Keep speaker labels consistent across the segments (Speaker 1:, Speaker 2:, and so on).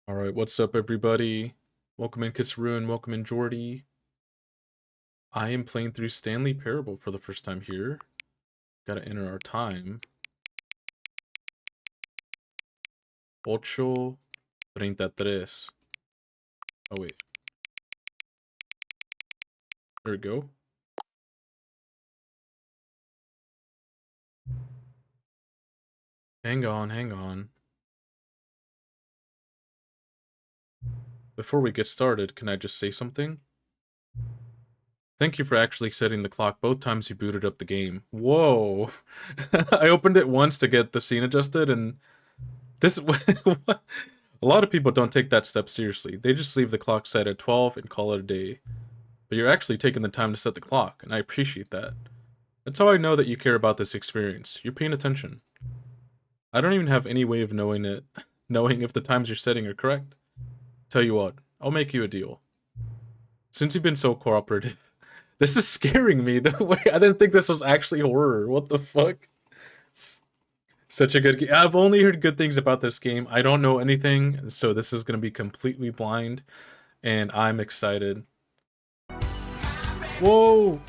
Speaker 1: Alright, what's up everybody? Welcome in Kissaroon, welcome in Jordy. I am playing through Stanley Parable for the first time here. Gotta enter our time. 8:33. Oh wait. There we go. Hang on, hang on. Before we get started, can I just say something? Thank you for actually setting the clock both times you booted up the game. Whoa! I opened it once to get the scene adjusted, and this a lot of people don't take that step seriously. They just leave the clock set at 12 and call it a day. But you're actually taking the time to set the clock, and I appreciate that. That's how I know that you care about this experience. You're paying attention. I don't even have any way of knowing knowing if the times you're setting are correct. Tell you what, I'll make you a deal. Since you've been so cooperative, this is scaring me. The way I didn't think this was actually horror. What the fuck? Such a good game. I've only heard good things about this game. I don't know anything, so this is gonna be completely blind, and I'm excited. Whoa!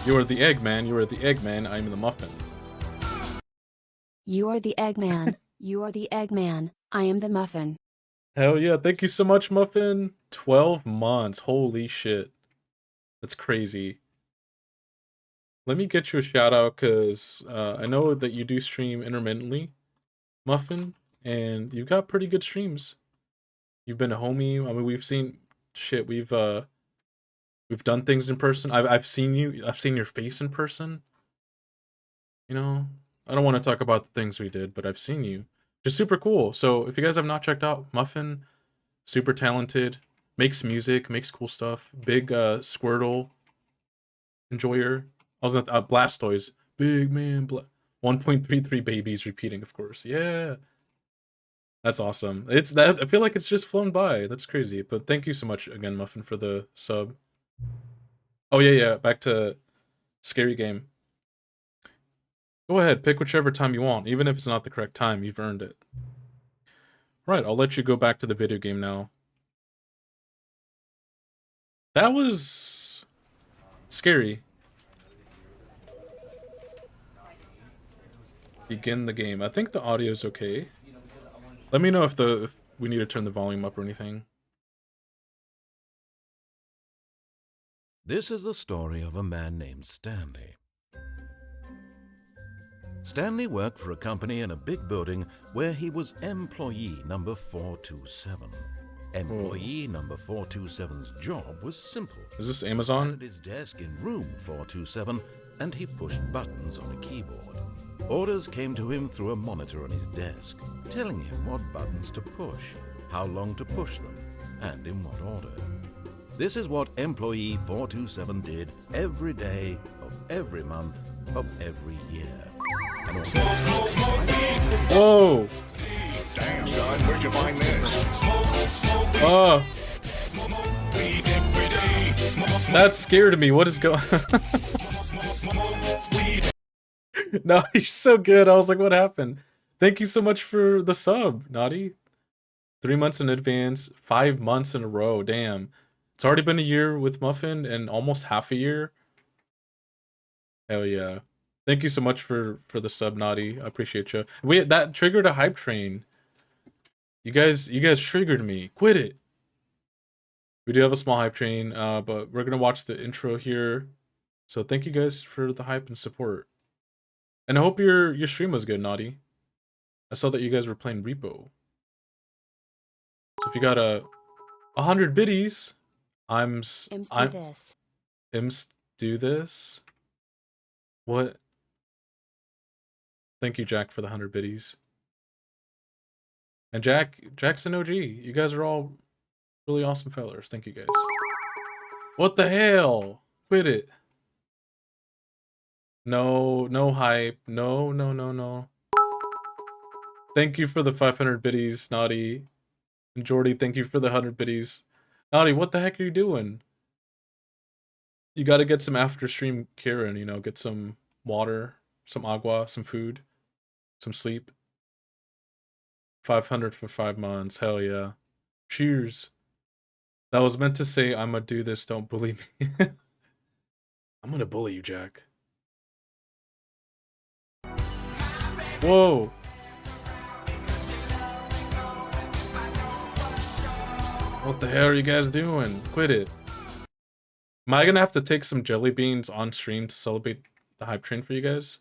Speaker 1: You are the Eggman, you are the Eggman, I'm the Muffin.
Speaker 2: You are the Eggman, you are the Eggman, I am the Muffin.
Speaker 1: Hell yeah, thank you so much, Muffin. 12 months, holy shit. That's crazy. Let me get you a shout out, because I know that you do stream intermittently, Muffin, and you've got pretty good streams. You've been a homie, I mean, we've seen, shit, we've done things in person. I've seen you, I've seen your face in person. You know, I don't want to talk about the things we did, but I've seen you. Just super cool. So if you guys have not checked out Muffin, super talented, makes music, makes cool stuff. Big Squirtle enjoyer. I was gonna Blastoise. Big man 1.33 babies repeating, of course. Yeah. That's awesome. It's that I feel like it's just flown by. That's crazy. But thank you so much again, Muffin, for the sub. Oh yeah. Back to Scary Game. Go ahead, pick whichever time you want. Even if it's not the correct time, you've earned it. Right, I'll let you go back to the video game now. That was scary. Begin the game. I think the audio's okay. Let me know if we need to turn the volume up or anything.
Speaker 3: This is the story of a man named Stanley. Stanley worked for a company in a big building where he was employee number 427. Employee number 427's job was simple.
Speaker 1: Is this
Speaker 3: He
Speaker 1: Amazon?
Speaker 3: sat at his desk in room 427 and he pushed buttons on a keyboard. Orders came to him through a monitor on his desk, telling him what buttons to push, how long to push them, and in what order. This is what employee 427 did every day of every month of every year.
Speaker 1: Whoa!
Speaker 4: Damn, son, where'd you find this?
Speaker 1: Oh! That scared me. What is going No, you're so good. I was like, what happened? Thank you so much for the sub, Naughty. 3 months in advance, 5 months in a row. Damn. It's already been a year with Muffin and almost half a year. Hell yeah. Thank you so much for the sub, Naughty. I appreciate you. That triggered a hype train. You guys triggered me. Quit it. We do have a small hype train, but we're gonna watch the intro here. So thank you guys for the hype and support. And I hope your stream was good, Naughty. I saw that you guys were playing Repo. So if you got 100 biddies,
Speaker 2: Ims do this.
Speaker 1: Ims do this. What? Thank you, Jack, for the 100 biddies. And Jack's an OG. You guys are all really awesome fellers. Thank you guys. What the hell? Quit it. No hype. No. Thank you for the 500 biddies, Naughty. And Jordy, thank you for the 100 biddies. Naughty, what the heck are you doing? You gotta get some after stream Kieran, get some water, some agua, some food, some sleep. 500 for 5 months. Hell yeah. Cheers. That was meant to say, I'm gonna do this, don't bully me. I'm gonna bully you, Jack. Whoa. What the hell are you guys doing? Quit it. Am I gonna have to take some jelly beans on stream to celebrate the hype train for you guys?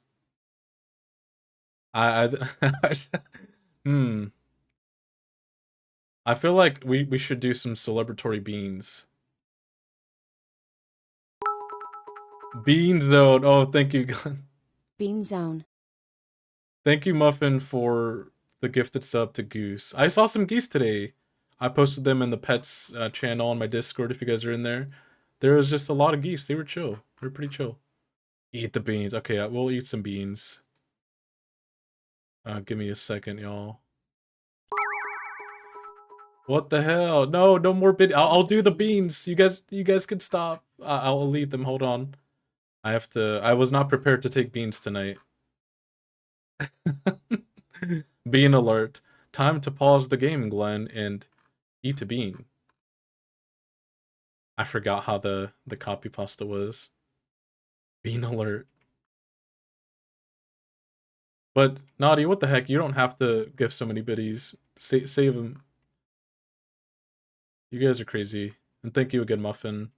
Speaker 1: I I feel like we should do some celebratory beans. Bean Zone. Oh, thank you.
Speaker 2: Bean Zone.
Speaker 1: Thank you, Muffin, for the gifted sub to Goose. I saw some geese today. I posted them in the pets channel on my Discord if you guys are in there. There was just a lot of geese. They were chill. They were pretty chill. Eat the beans. Okay, we'll eat some beans. Give me a second, y'all. What the hell? No, no more bid. I'll do the beans. You guys can stop. I'll lead them. Hold on. I have to. I was not prepared to take beans tonight. Bean alert. Time to pause the game, Glenn, and eat a bean. I forgot how the copy pasta was. Bean alert. But Naughty, what the heck? You don't have to give so many biddies. Save them. You guys are crazy. And thank you again, Muffin.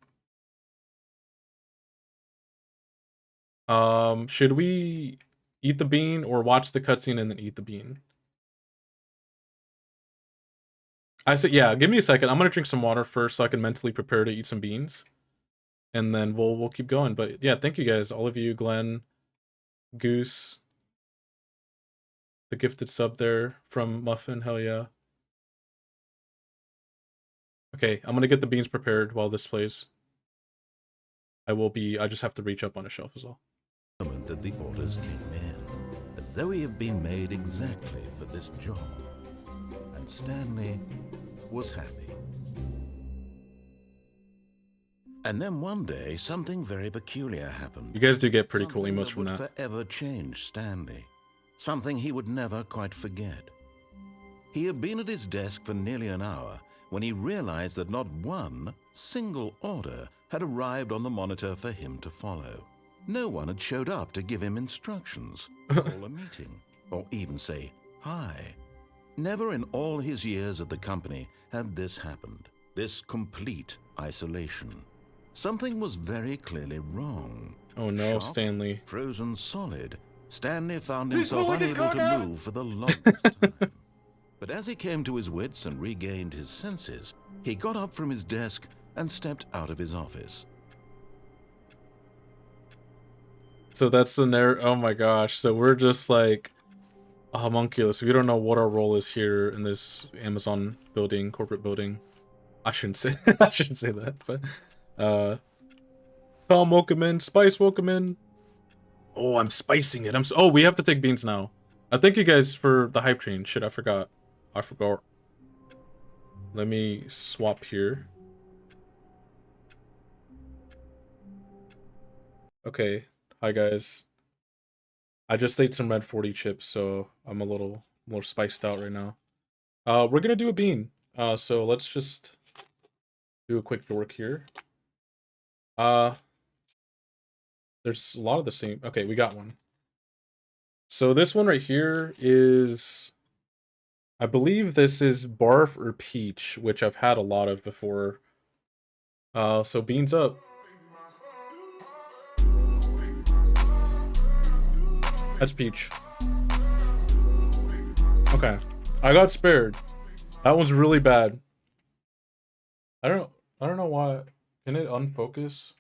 Speaker 1: Should we eat the bean or watch the cutscene and then eat the bean? I said, yeah, give me a second. I'm gonna drink some water first so I can mentally prepare to eat some beans. And then we'll keep going. But yeah, thank you guys. All of you, Glenn, Goose, the gifted sub there from Muffin, hell yeah. Okay, I'm gonna get the beans prepared while this plays. I just have to reach up on a shelf as well.
Speaker 3: That the orders came in, as though he had been made exactly for this job. And Stanley was happy. And then one day, something very peculiar happened.
Speaker 1: You guys do get pretty cool
Speaker 3: Something
Speaker 1: emotes from that.
Speaker 3: would forever change Stanley. Something he would never quite forget. He had been at his desk for nearly an hour when he realized that not one single order had arrived on the monitor for him to follow. No one had showed up to give him instructions, call a meeting, or even say hi. Never in all his years at the company had this happened, this complete isolation. Something was very clearly wrong.
Speaker 1: Oh no,
Speaker 3: Shocked,
Speaker 1: Stanley.
Speaker 3: frozen solid, Stanley found himself unable to move for the longest time. But as he came to his wits and regained his senses, he got up from his desk and stepped out of his office.
Speaker 1: So that's the narrative. Oh my gosh. So we're just like a homunculus. We don't know what our role is here in this Amazon building, corporate building. I shouldn't say I shouldn't say that, but Tom welcome in, Spice welcome in. Oh, I'm spicing it. Oh, we have to take beans now. Thank you guys for the hype train. Shit, I forgot. Let me swap here. Okay. Hi guys. I just ate some red 40 chips, so I'm a little more spiced out right now. We're gonna do a bean. So let's just do a quick dork here. There's a lot of the same. Okay, we got one. So this one right here is, I believe this is barf or peach, which I've had a lot of before. So beans up. That's peach. Okay. I got spared. That one's really bad. I don't know why. Can it unfocus?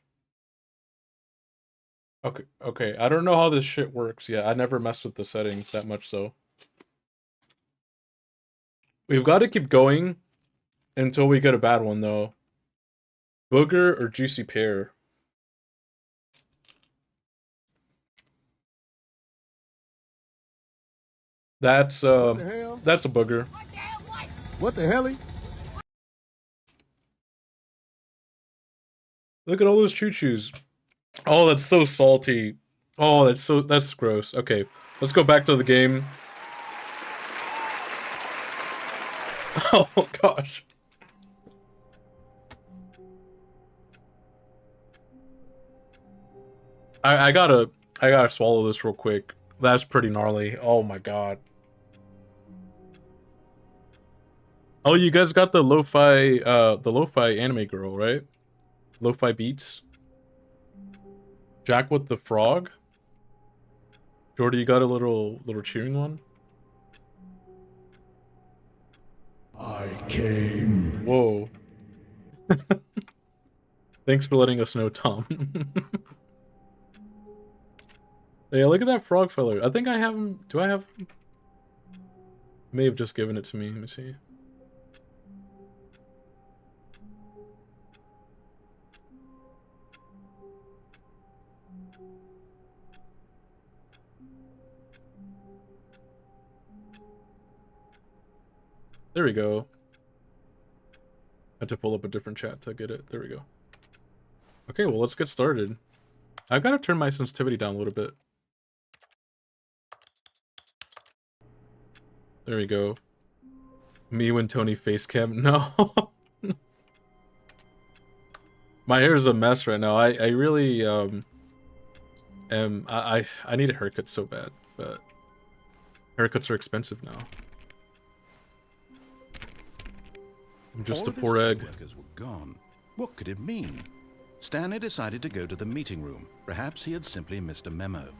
Speaker 1: Okay. I don't know how this shit works. Yeah, I never messed with the settings that much, so. We've got to keep going until we get a bad one, though. Booger or juicy pear? That's that's a booger.
Speaker 5: What the hell?
Speaker 1: Look at all those choo-choos. Oh, that's so salty. Oh, that's gross. Okay, let's go back to the game. Oh gosh. I gotta swallow this real quick. That's pretty gnarly. Oh my god. Oh, you guys got the lo-fi anime girl, right? Lo-fi beats. Jack with the frog. Jordy, you got a little cheering one?
Speaker 5: I came.
Speaker 1: Whoa. Thanks for letting us know, Tom. Yeah, look at that frog feller. I think I have him. Do I have him? May have just given it to me. Let me see. There we go. I had to pull up a different chat to get it. There we go. Okay, well, let's get started. I've got to turn my sensitivity down a little bit. There we go. Me when Tony face cam. No. My hair is a mess right now. I really I need a haircut so bad, but haircuts are expensive now. I'm just a poor egg.
Speaker 3: Workers were gone. What could it mean? Stanley decided to go to the meeting room. Perhaps he had simply missed a memo.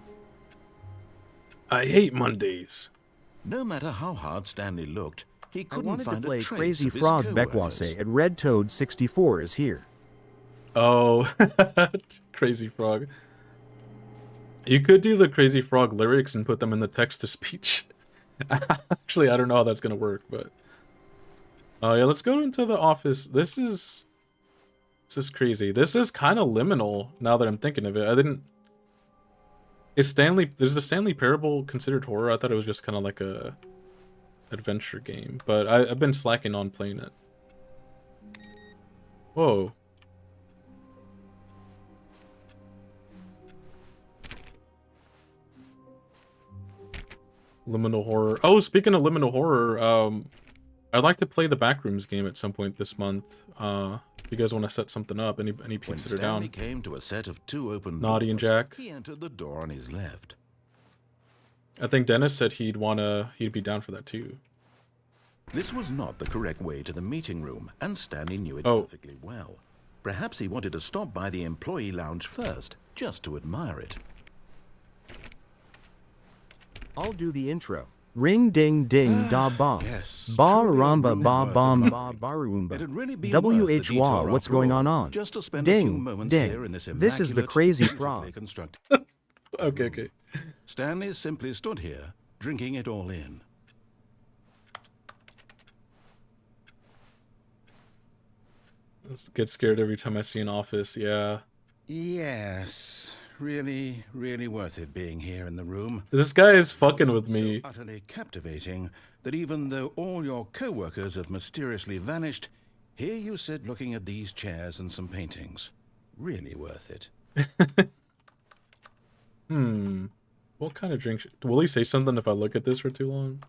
Speaker 1: I hate Mondays.
Speaker 3: No matter how hard Stanley looked, he
Speaker 6: I
Speaker 3: couldn't
Speaker 6: wanted to
Speaker 3: find
Speaker 6: play
Speaker 3: a trace
Speaker 6: Crazy
Speaker 3: of his
Speaker 6: Frog
Speaker 3: co-workers.
Speaker 6: Bekwase, and Red Toad 64 is here.
Speaker 1: Oh, Crazy Frog. You could do the Crazy Frog lyrics and put them in the text-to-speech. Actually, I don't know how that's gonna work, but... yeah, let's go into the office. This is crazy. This is kind of liminal, now that I'm thinking of it. I didn't... Is the Stanley Parable considered horror? I thought it was just kind of like a... adventure game, but I've been slacking on playing it. Whoa. Liminal horror. Oh, speaking of liminal horror, I'd like to play the Backrooms game at some point this month. If you guys want to set something up, any peeps that are down.
Speaker 3: When Stanley came to a set of 2 open
Speaker 1: Naughty and
Speaker 3: doors,
Speaker 1: Jack.
Speaker 3: he entered the door on his left.
Speaker 1: I think Dennis said he'd be down for that too.
Speaker 3: This was not the correct way to the meeting room, and Stanley knew it
Speaker 1: Oh.
Speaker 3: perfectly well. Perhaps he wanted to stop by the employee lounge first, just to admire it.
Speaker 6: I'll do the intro. Ring ding ding da ba.
Speaker 3: Yes,
Speaker 6: Ba
Speaker 3: truly a
Speaker 6: ramba
Speaker 3: room
Speaker 6: ba
Speaker 3: worth
Speaker 6: bam
Speaker 3: a
Speaker 6: ba
Speaker 3: night.
Speaker 6: baroomba.
Speaker 3: It had really been worth the
Speaker 6: WH
Speaker 3: detour
Speaker 6: wah, what's
Speaker 3: after
Speaker 6: going
Speaker 3: all,
Speaker 6: on?
Speaker 3: just to spend a few
Speaker 6: Ding,
Speaker 3: moments
Speaker 6: ding.
Speaker 3: here in this
Speaker 6: This is the
Speaker 3: immaculate,
Speaker 6: Crazy
Speaker 3: beautifully
Speaker 6: Frog.
Speaker 3: constructed-
Speaker 1: Okay.
Speaker 3: Stanley simply stood here, drinking it all in.
Speaker 1: I get scared every time I see an office, yeah.
Speaker 3: Yes, really, really worth it being here in the room.
Speaker 1: This guy is fucking with me.
Speaker 3: So utterly captivating that even though all your co-workers have mysteriously vanished, here you sit looking at these chairs and some paintings. Really worth it.
Speaker 1: What kind of drink will he say something if I look at this for too long?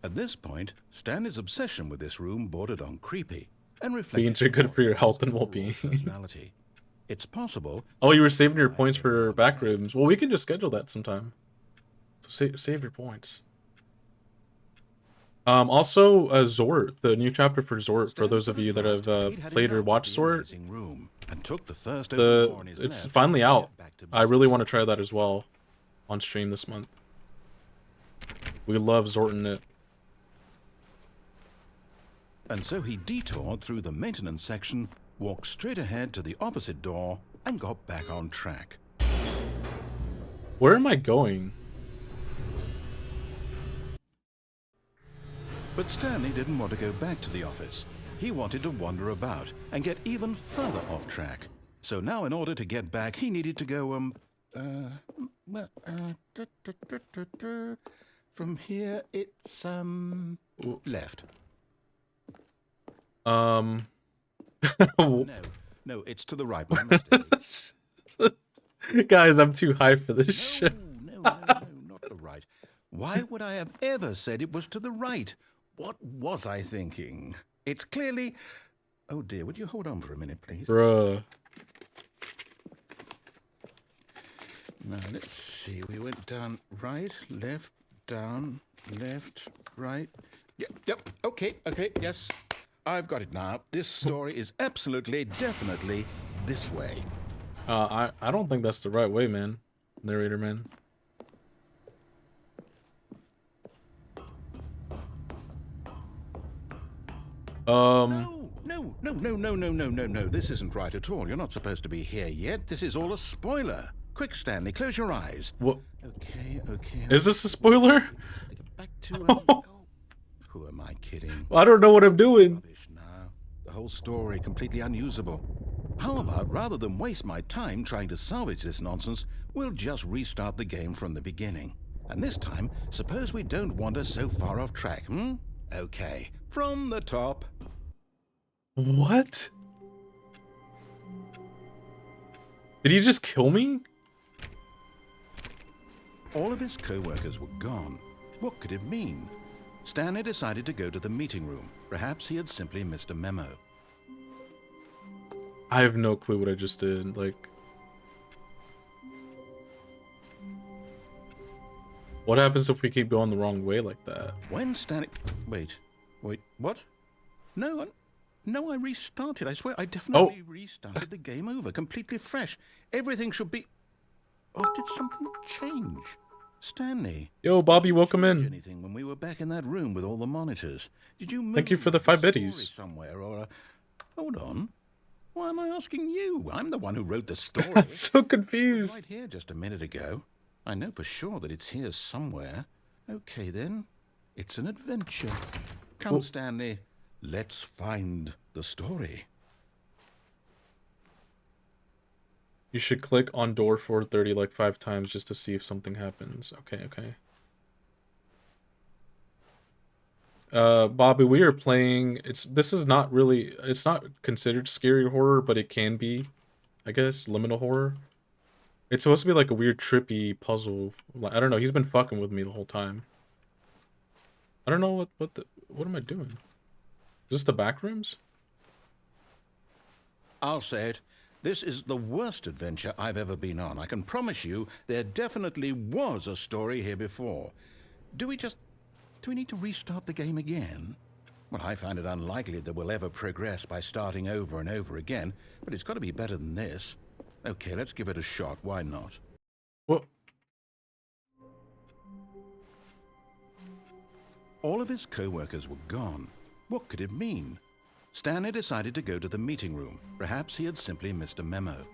Speaker 3: At this point, Stanley's obsession with this room bordered on creepy and reflected
Speaker 1: Beans are good for your health and
Speaker 3: his
Speaker 1: well-being.
Speaker 3: overall personality. It's possible.
Speaker 1: Oh, you were saving your points for Backrooms. Well, we can just schedule that sometime. So save your points. Also, Zort, the new chapter for Zort, for those of you that have played or watched Zort, it's finally out. I really want to try that as well on stream this month. We love Zorting it.
Speaker 3: And so he detoured through the maintenance section, walked straight ahead to the opposite door, and got back on track.
Speaker 1: Where am I going?
Speaker 3: But Stanley didn't want to go back to the office. He wanted to wander about and get even further off track. So now in order to get back, he needed to go, from here it's, left. No, it's to the right. My mistake.
Speaker 1: Guys, I'm too high for this shit.
Speaker 3: No, not the right. Why would I have ever said it was to the right? What was I thinking? It's clearly... Oh dear, would you hold on for a minute, please?
Speaker 1: Bruh.
Speaker 3: Now, let's see. We went down right, left, down, left, right. Yep. Okay, yes. I've got it now. This story is absolutely, definitely this way.
Speaker 1: I don't think that's the right way, man. Narrator man.
Speaker 3: No. This isn't right at all. You're not supposed to be here yet. This is all a spoiler. Quick, Stanley, close your eyes.
Speaker 1: What?
Speaker 3: Okay.
Speaker 1: Is this a spoiler?
Speaker 3: Get back to Who am I kidding?
Speaker 1: I don't know what I'm doing.
Speaker 3: Rubbish now. The whole story completely unusable. How about, rather than waste my time trying to salvage this nonsense, we'll just restart the game from the beginning. And this time, suppose we don't wander so far off track, Okay, from the top.
Speaker 1: What? Did he just kill me?
Speaker 3: All of his co-workers were gone. What could it mean? Stanley decided to go to the meeting room. Perhaps he had simply missed a memo.
Speaker 1: I have no clue what I just did. Like, what happens if we keep going the wrong way like that?
Speaker 3: When Stanley... Wait, what? No, I restarted. I swear, I definitely restarted the game over, completely fresh. Everything should be... Oh, did something change? Stanley.
Speaker 1: Yo, Bobby, welcome in.
Speaker 3: Anything when we were back in that room with all the monitors? Did you move
Speaker 1: Thank you for the 5
Speaker 3: story
Speaker 1: biddies.
Speaker 3: somewhere or Hold on. Why am I asking you? I'm the one who wrote the story.
Speaker 1: I'm so
Speaker 3: It was
Speaker 1: confused.
Speaker 3: right here just a minute ago. I know for sure that it's here somewhere. Okay then, it's an adventure. Come, Stanley. Let's find the story.
Speaker 1: You should click on door 430 like 5 times just to see if something happens. Okay. Bobby, we are playing... This is not really... It's not considered scary horror, but it can be, I guess, liminal horror. It's supposed to be like a weird, trippy puzzle. I don't know, he's been fucking with me the whole time. I don't know what am I doing? Is this the back rooms?
Speaker 3: I'll say it. This is the worst adventure I've ever been on. I can promise you there definitely was a story here before. Do we need to restart the game again? Well, I find it unlikely that we'll ever progress by starting over and over again, but it's got to be better than this. Okay, let's give it a shot. Why not?
Speaker 1: What?
Speaker 3: All of his co-workers were gone. What could it mean? Stanley decided to go to the meeting room. Perhaps he had simply missed a memo.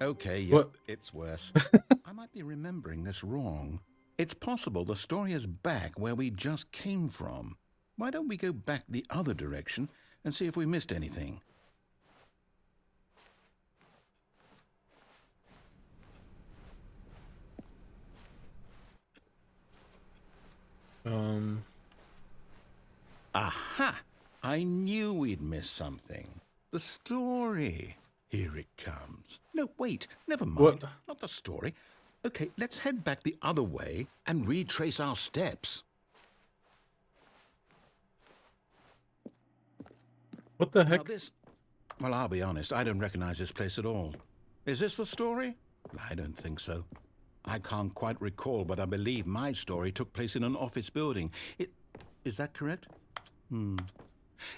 Speaker 3: Okay, yep,
Speaker 1: What?
Speaker 3: it's worse. I might be remembering this wrong. It's possible the story is back where we just came from. Why don't we go back the other direction and see if we missed anything? Aha! I knew we'd miss something. The story. Here it comes. No, wait, never mind.
Speaker 1: What?
Speaker 3: Not the story. Okay, let's head back the other way and retrace our steps.
Speaker 1: What the
Speaker 3: Now
Speaker 1: heck?
Speaker 3: well, I'll be honest, I don't recognize this place at all. Is this the story? I don't think so. I can't quite recall, but I believe my story took place in an office building. Is that correct? Do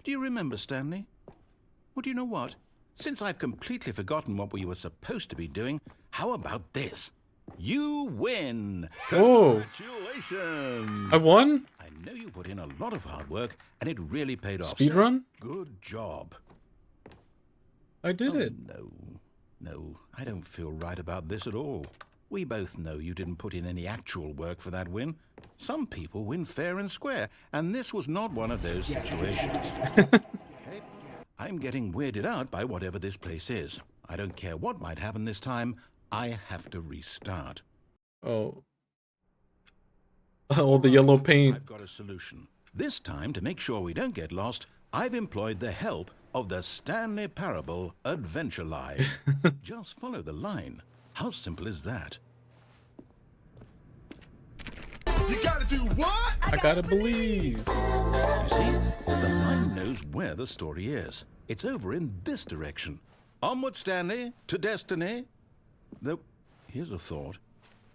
Speaker 3: you remember, Stanley? Well, do you know what? Since I've completely forgotten what we were supposed to be doing, how about this? You win!
Speaker 1: Whoa.
Speaker 3: Congratulations!
Speaker 1: I won?
Speaker 3: I know you put in a lot of hard work, and it really paid off.
Speaker 1: Speedrun?
Speaker 3: So, good job.
Speaker 1: I did it.
Speaker 3: No, I don't feel right about this at all. We both know you didn't put in any actual work for that win. Some people win fair and square, and this was not one of those situations. Okay? I'm getting weirded out by whatever this place is. I don't care what might happen this time. I have to restart.
Speaker 1: Oh. Oh, the yellow paint.
Speaker 3: I've got a solution. This time, to make sure we don't get lost, I've employed the help of the Stanley Parable Adventure Line. Just follow the line. How simple is that?
Speaker 4: You gotta do what?
Speaker 1: I gotta believe.
Speaker 3: You see, the line knows where the story is. It's over in this direction. Onward, Stanley, to destiny. Though, here's a thought.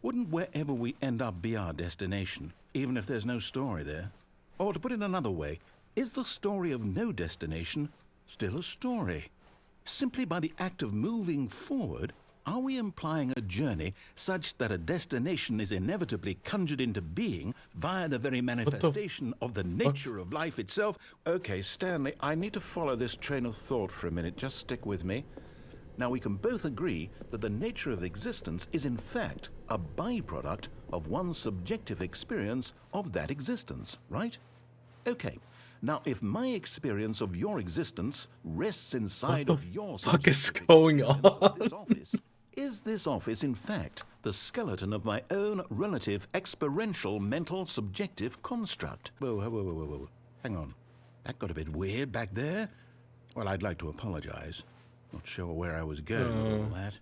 Speaker 3: Wouldn't wherever we end up be our destination, even if there's no story there? Or to put it another way, is the story of no destination still a story? Simply by the act of moving forward, are we implying a journey such that a destination is inevitably conjured into being via the very manifestation of the nature of life itself? Okay, Stanley, I need to follow this train of thought for a minute. Just stick with me. Now, we can both agree that the nature of existence is in fact a byproduct of one's subjective experience of that existence, right? Okay. Now, if my experience of your existence rests inside of your
Speaker 1: fuck is
Speaker 3: subjective
Speaker 1: going
Speaker 3: experience of this
Speaker 1: on?
Speaker 3: office, is this office, in fact, the skeleton of my own relative experiential mental subjective construct? Whoa. Hang on. That got a bit weird back there. Well, I'd like to apologize. Not sure where I was going with all that.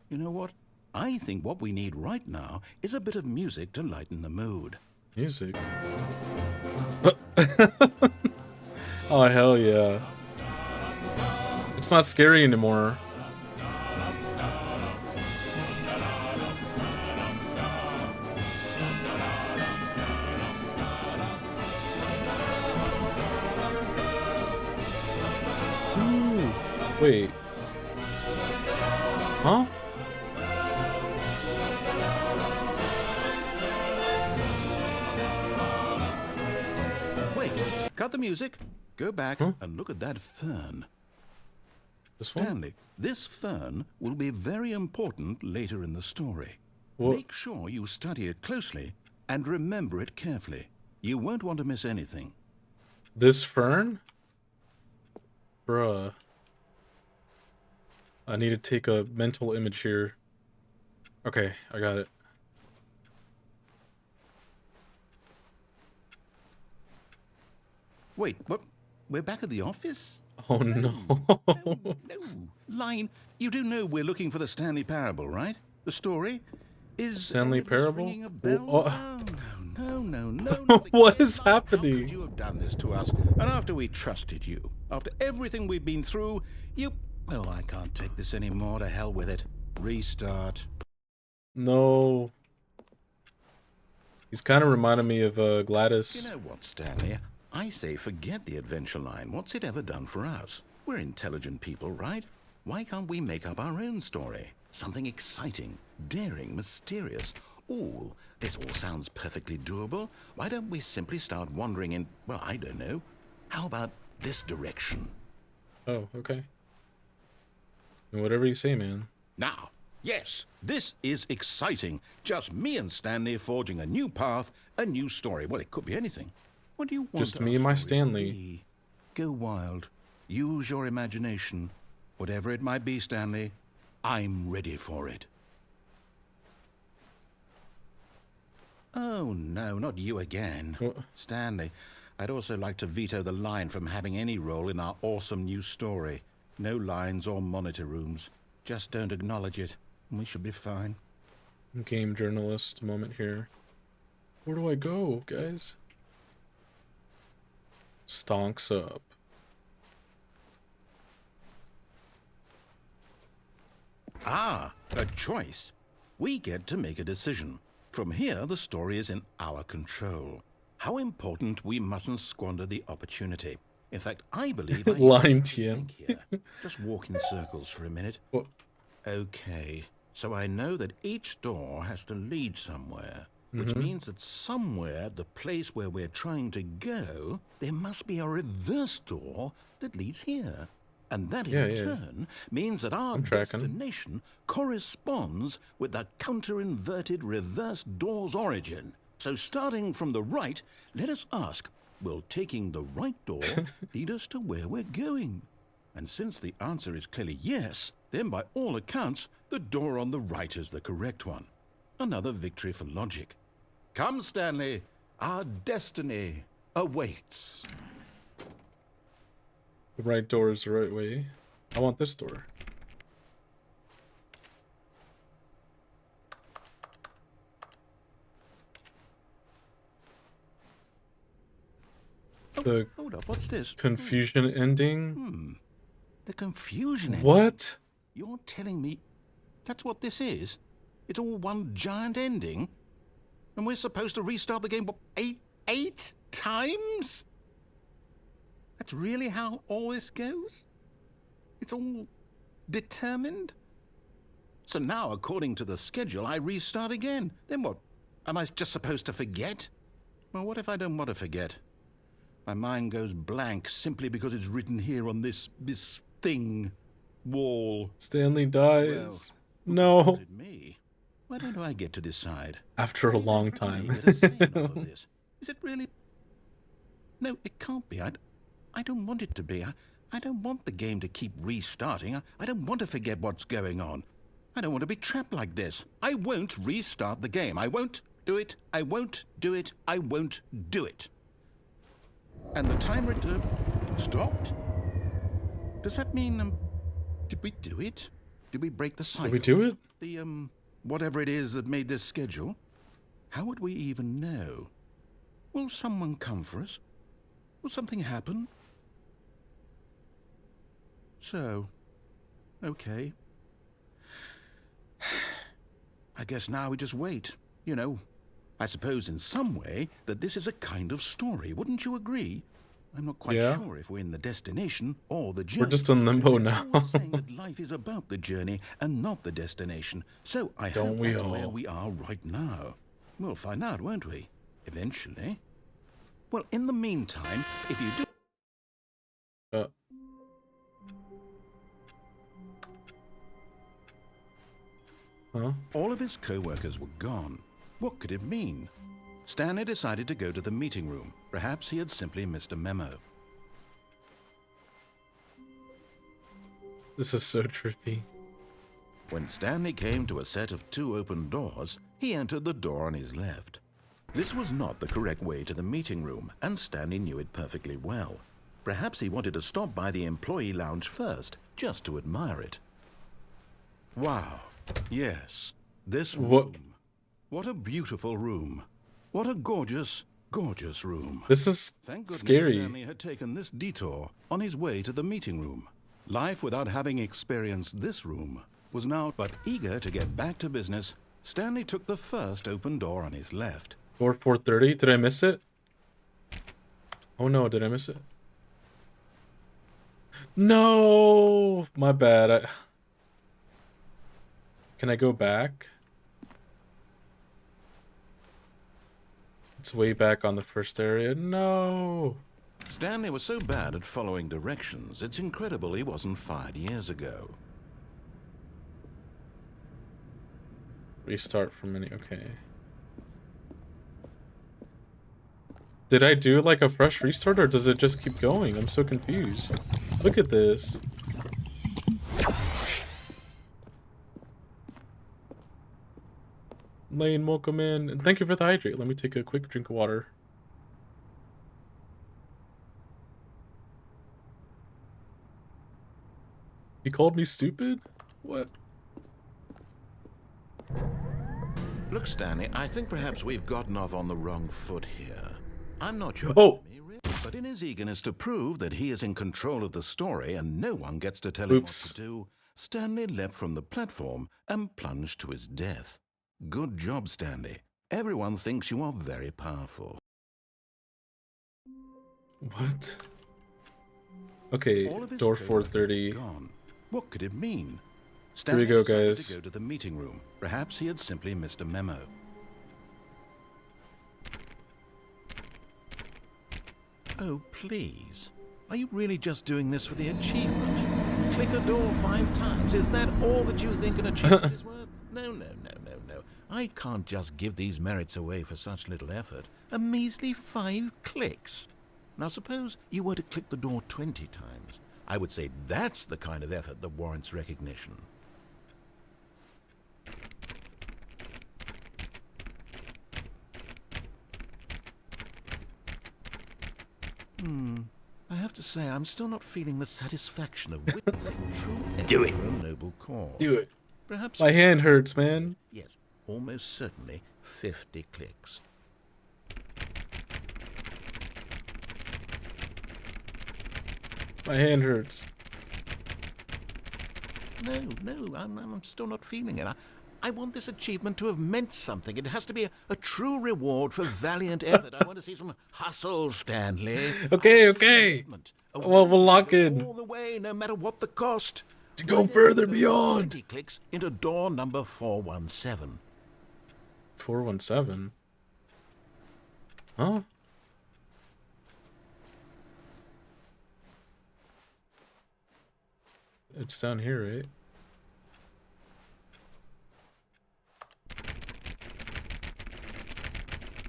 Speaker 3: You know what? I think what we need right now is a bit of music to lighten the mood.
Speaker 1: Music. Oh, hell yeah. It's not scary anymore. Ooh, wait. Huh?
Speaker 3: Wait, cut the music. Go back and look at that fern.
Speaker 1: This one?
Speaker 3: Stanley, this fern will be very important later in the story.
Speaker 1: What?
Speaker 3: Make sure you study it closely and remember it carefully. You won't want to miss anything.
Speaker 1: This fern? Bruh. I need to take a mental image here. Okay, I got it.
Speaker 3: Wait, what? We're back at the office?
Speaker 1: Oh no.
Speaker 3: No. Line, you do know we're looking for the Stanley Parable, right? The story? Is
Speaker 1: Stanley
Speaker 3: any of this
Speaker 1: Parable?
Speaker 3: ringing a bell?
Speaker 1: Oh.
Speaker 3: No. not
Speaker 1: What
Speaker 3: again,
Speaker 1: is
Speaker 3: Line.
Speaker 1: happening?
Speaker 3: How could you have done this to us? And after we trusted you, after everything we've been through, you... Well, I can't take this anymore. To hell with it. Restart.
Speaker 1: No. He's kind of reminding me of Gladys.
Speaker 3: You know what, Stanley? I say forget the adventure line. What's it ever done for us? We're intelligent people, right? Why can't we make up our own story? Something exciting, daring, mysterious. Ooh, this all sounds perfectly doable. Why don't we simply start wandering in, well, I don't know. How about this direction?
Speaker 1: Oh, okay. Whatever you say, man.
Speaker 3: Now, yes, this is exciting. Just me and Stanley forging a new path, a new story. Well, it could be anything. What do you want
Speaker 1: Just
Speaker 3: our
Speaker 1: me and my
Speaker 3: story to
Speaker 1: Stanley.
Speaker 3: be? Go wild. Use your imagination. Whatever it might be, Stanley, I'm ready for it. Oh, no, not you again.
Speaker 1: What?
Speaker 3: Stanley, I'd also like to veto the line from having any role in our awesome new story. No lines or monitor rooms. Just don't acknowledge it, and we should be fine.
Speaker 1: Game journalist moment here. Where do I go, guys? Stonks up.
Speaker 3: Ah, a choice. We get to make a decision. From here, the story is in our control. How important we mustn't squander the opportunity. In fact, I believe I
Speaker 1: Line
Speaker 3: need to
Speaker 1: TM.
Speaker 3: think here. Just walk in circles for a minute.
Speaker 1: What?
Speaker 3: Okay, so I know that each door has to lead somewhere, which means that somewhere, the place where we're trying to go, there must be a reverse door that leads here. And that in turn means that our
Speaker 1: I'm tracking.
Speaker 3: destination corresponds with the counter-inverted reverse door's origin. So starting from the right, let us ask, will taking the right door lead us to where we're going? And since the answer is clearly yes, then by all accounts, the door on the right is the correct one. Another victory for logic. Come, Stanley, our destiny awaits.
Speaker 1: The right door is the right way. I want this door. The
Speaker 3: Hold up, what's this?
Speaker 1: confusion ending?
Speaker 3: The confusion ending.
Speaker 1: What?
Speaker 3: You're telling me that's what this is? It's all one giant ending? And we're supposed to restart the game, what, eight times? That's really how all this goes? It's all determined? So now, according to the schedule, I restart again. Then what? Am I just supposed to forget? Well, what if I don't want to forget? My mind goes blank simply because it's written here on this thing, wall.
Speaker 1: Stanley dies.
Speaker 3: Well,
Speaker 1: no.
Speaker 3: consulted me. Why don't I get to decide?
Speaker 1: After a long
Speaker 3: Me
Speaker 1: time.
Speaker 3: get a say in all of this. Is it really? No, it can't be. I don't want it to be. I don't want the game to keep restarting. I don't want to forget what's going on. I don't want to be trapped like this. I won't restart the game. I won't do it. I won't do it. I won't do it. And the timer stopped? Does that mean, did we do it? Did we break the cycle?
Speaker 1: Did we do it?
Speaker 3: The, whatever it is that made this schedule? How would we even know? Will someone come for us? Will something happen? So, okay. I guess now we just wait. You know, I suppose in some way that this is a kind of story. Wouldn't you agree? I'm not quite sure if we're in the destination or the journey.
Speaker 1: We're just in limbo now.
Speaker 3: Everyone's saying that life is about the journey and not the destination. So I hope that's where we are right now. We'll find out, won't we? Eventually. Well, in the meantime, if you do...
Speaker 1: Huh?
Speaker 3: All of his co-workers were gone. What could it mean? Stanley decided to go to the meeting room. Perhaps he had simply missed a memo.
Speaker 1: This is so trippy.
Speaker 3: When Stanley came to a set of 2 open doors, he entered the door on his left. This was not the correct way to the meeting room, and Stanley knew it perfectly well. Perhaps he wanted to stop by the employee lounge first, just to admire it. Wow. Yes, this room. What a beautiful room. What a gorgeous, gorgeous room.
Speaker 1: This is
Speaker 3: Thank goodness
Speaker 1: scary.
Speaker 3: Stanley had taken this detour on his way to the meeting room. Life without having experienced this room was now, but eager to get back to business, Stanley took the first open door on his left.
Speaker 1: Door 430. Did I miss it? Oh no, did I miss it? No! My bad. Can I go back? It's way back on the first area. No!
Speaker 3: Stanley was so bad at following directions, it's incredible he wasn't fired years ago.
Speaker 1: Restart for menu. Okay. Did I do like a fresh restart or does it just keep going? I'm so confused. Look at this. Lane, welcome in. And thank you for the hydrate. Let me take a quick drink of water. He called me stupid? What?
Speaker 3: Look, Stanley, I think perhaps we've gotten off on the wrong foot here. I'm not your
Speaker 1: Oh.
Speaker 3: enemy, really, but in his eagerness to prove that he is in control of the story and no one gets to tell him what to do, Stanley leapt from the platform and plunged to his death. Good job, Stanley. Everyone thinks you are very powerful.
Speaker 1: What? Okay,
Speaker 3: All of his
Speaker 1: door
Speaker 3: co-workers
Speaker 1: 430.
Speaker 3: were gone. What could it mean?
Speaker 1: Here we go,
Speaker 3: decided
Speaker 1: guys.
Speaker 3: to go to the meeting room. Perhaps he had simply missed a memo. Oh, please. Are you really just doing this for the achievement? Click a door 5 times. Is that all that you think an achievement is worth? No. I can't just give these merits away for such little effort. A measly 5 clicks. Now suppose you were to click the door 20 times. I would say that's the kind of effort that warrants recognition. I have to say, I'm still not feeling the satisfaction of witnessing true effort for a noble cause.
Speaker 1: Do it.
Speaker 3: Perhaps
Speaker 1: My hand hurts, man.
Speaker 3: yes, almost certainly 50 clicks.
Speaker 1: My hand hurts.
Speaker 3: No, I'm still not feeling it. I want this achievement to have meant something. It has to be a true reward for valiant effort. I want to see some hustle, Stanley.
Speaker 1: Okay. Well, we'll lock in.
Speaker 3: All the way, no matter what the cost.
Speaker 1: To go further beyond.
Speaker 3: 20 clicks into door number 417.
Speaker 1: 417? Huh? It's down here, right?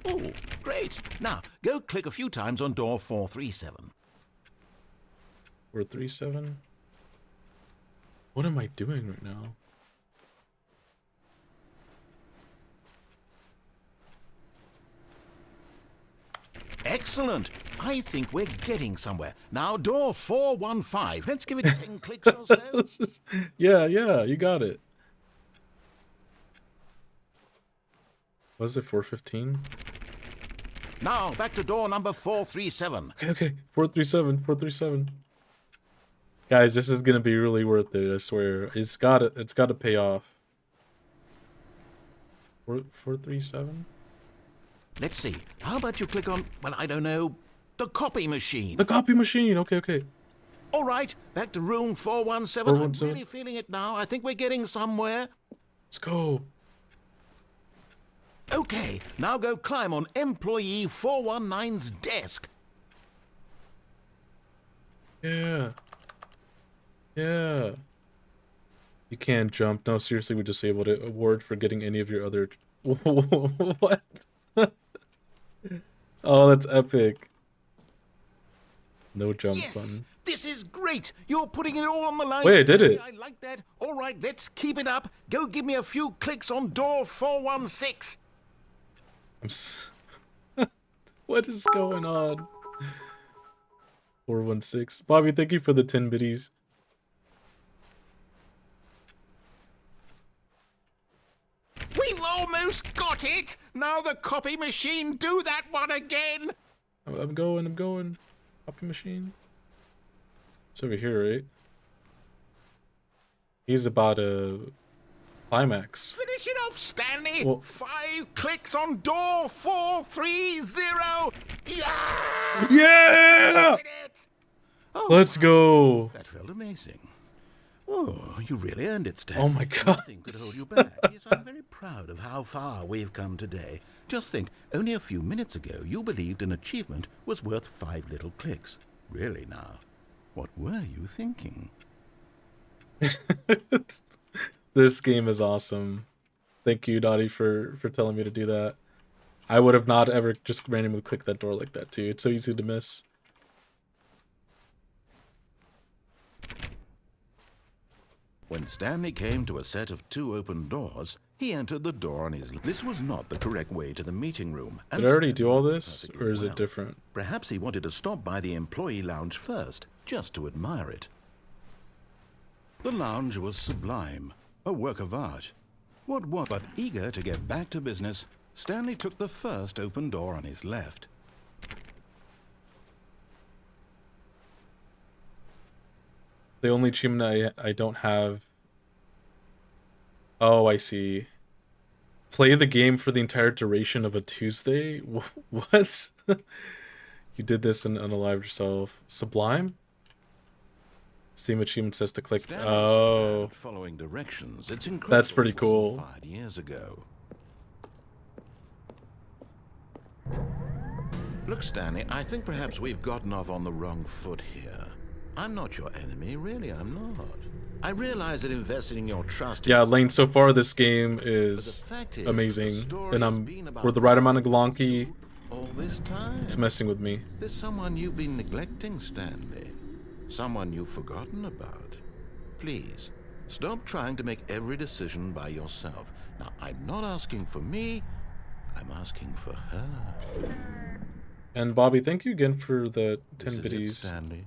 Speaker 3: Oh, great. Now, go click a few times on door 437.
Speaker 1: 437? What am I doing right now?
Speaker 3: Excellent. I think we're getting somewhere. Now, door 415. Let's give it 10 clicks or so.
Speaker 1: Yeah, you got it. Was it 415?
Speaker 3: Now, back to door number 437.
Speaker 1: Okay. 437. Guys, this is gonna be really worth it, I swear. It's gotta pay off. 437?
Speaker 3: Let's see. How about you click on, well, I don't know, the copy machine?
Speaker 1: The copy machine. Okay.
Speaker 3: All right, back to room 417.
Speaker 1: 417.
Speaker 3: I'm really feeling it now. I think we're getting somewhere.
Speaker 1: Let's go.
Speaker 3: Okay, now go climb on employee 419's desk.
Speaker 1: Yeah. You can't jump. No, seriously, we disabled it. Award for getting any of your other... What? Oh, that's epic. No jump button.
Speaker 3: This is great. You're putting it all on the line.
Speaker 1: Wait, I did it.
Speaker 3: I like that. All right, let's keep it up. Go give me a few clicks on door 416.
Speaker 1: What is going on? 416. Bobby, thank you for the 10 biddies.
Speaker 3: We've almost got it. Now the copy machine, do that one again.
Speaker 1: I'm going. Copy machine. It's over here, right? He's about a climax.
Speaker 3: Finish it off, Stanley.
Speaker 1: Well,
Speaker 3: 5 clicks on door 430. Yeah!
Speaker 1: yeah!
Speaker 3: Did it. Oh,
Speaker 1: Let's go.
Speaker 3: that felt amazing. Oh, you really earned it, Stanley.
Speaker 1: Oh my God.
Speaker 3: Nothing could hold you back. Yes, I'm very proud of how far we've come today. Just think, only a few minutes ago, you believed an achievement was worth 5 little clicks. Really now, what were you thinking?
Speaker 1: This game is awesome. Thank you, Dottie, for telling me to do that. I would have not ever just randomly clicked that door like that, too. It's so easy to miss.
Speaker 3: When Stanley came to a set of 2 open doors, he entered the door on his... This was not the correct way to the meeting room.
Speaker 1: Did I already do all this, or is it different?
Speaker 3: Perhaps he wanted to stop by the employee lounge first, just to admire it. The lounge was sublime, a work of art. But eager to get back to business, Stanley took the first open door on his left.
Speaker 1: The only achievement I don't have... Oh, I see. Play the game for the entire duration of a Tuesday? What? You did this and unalived yourself. Sublime? Steam achievement says to click... Oh.
Speaker 3: Following directions. It's incredible.
Speaker 1: That's pretty cool.
Speaker 3: 5 years ago. Look, Stanley, I think perhaps we've gotten off on the wrong foot here. I'm not your enemy, really, I'm not. I realize that investing in your trust...
Speaker 1: Yeah, Lane, so far this game is amazing. And we're the right amount of glonky.
Speaker 3: All this time.
Speaker 1: It's messing with me.
Speaker 3: There's someone you've been neglecting, Stanley. Someone you've forgotten about. Please, stop trying to make every decision by yourself. Now, I'm not asking for me, I'm asking for her.
Speaker 1: And Bobby, thank you again for the 10
Speaker 3: This is it,
Speaker 1: biddies.
Speaker 3: Stanley.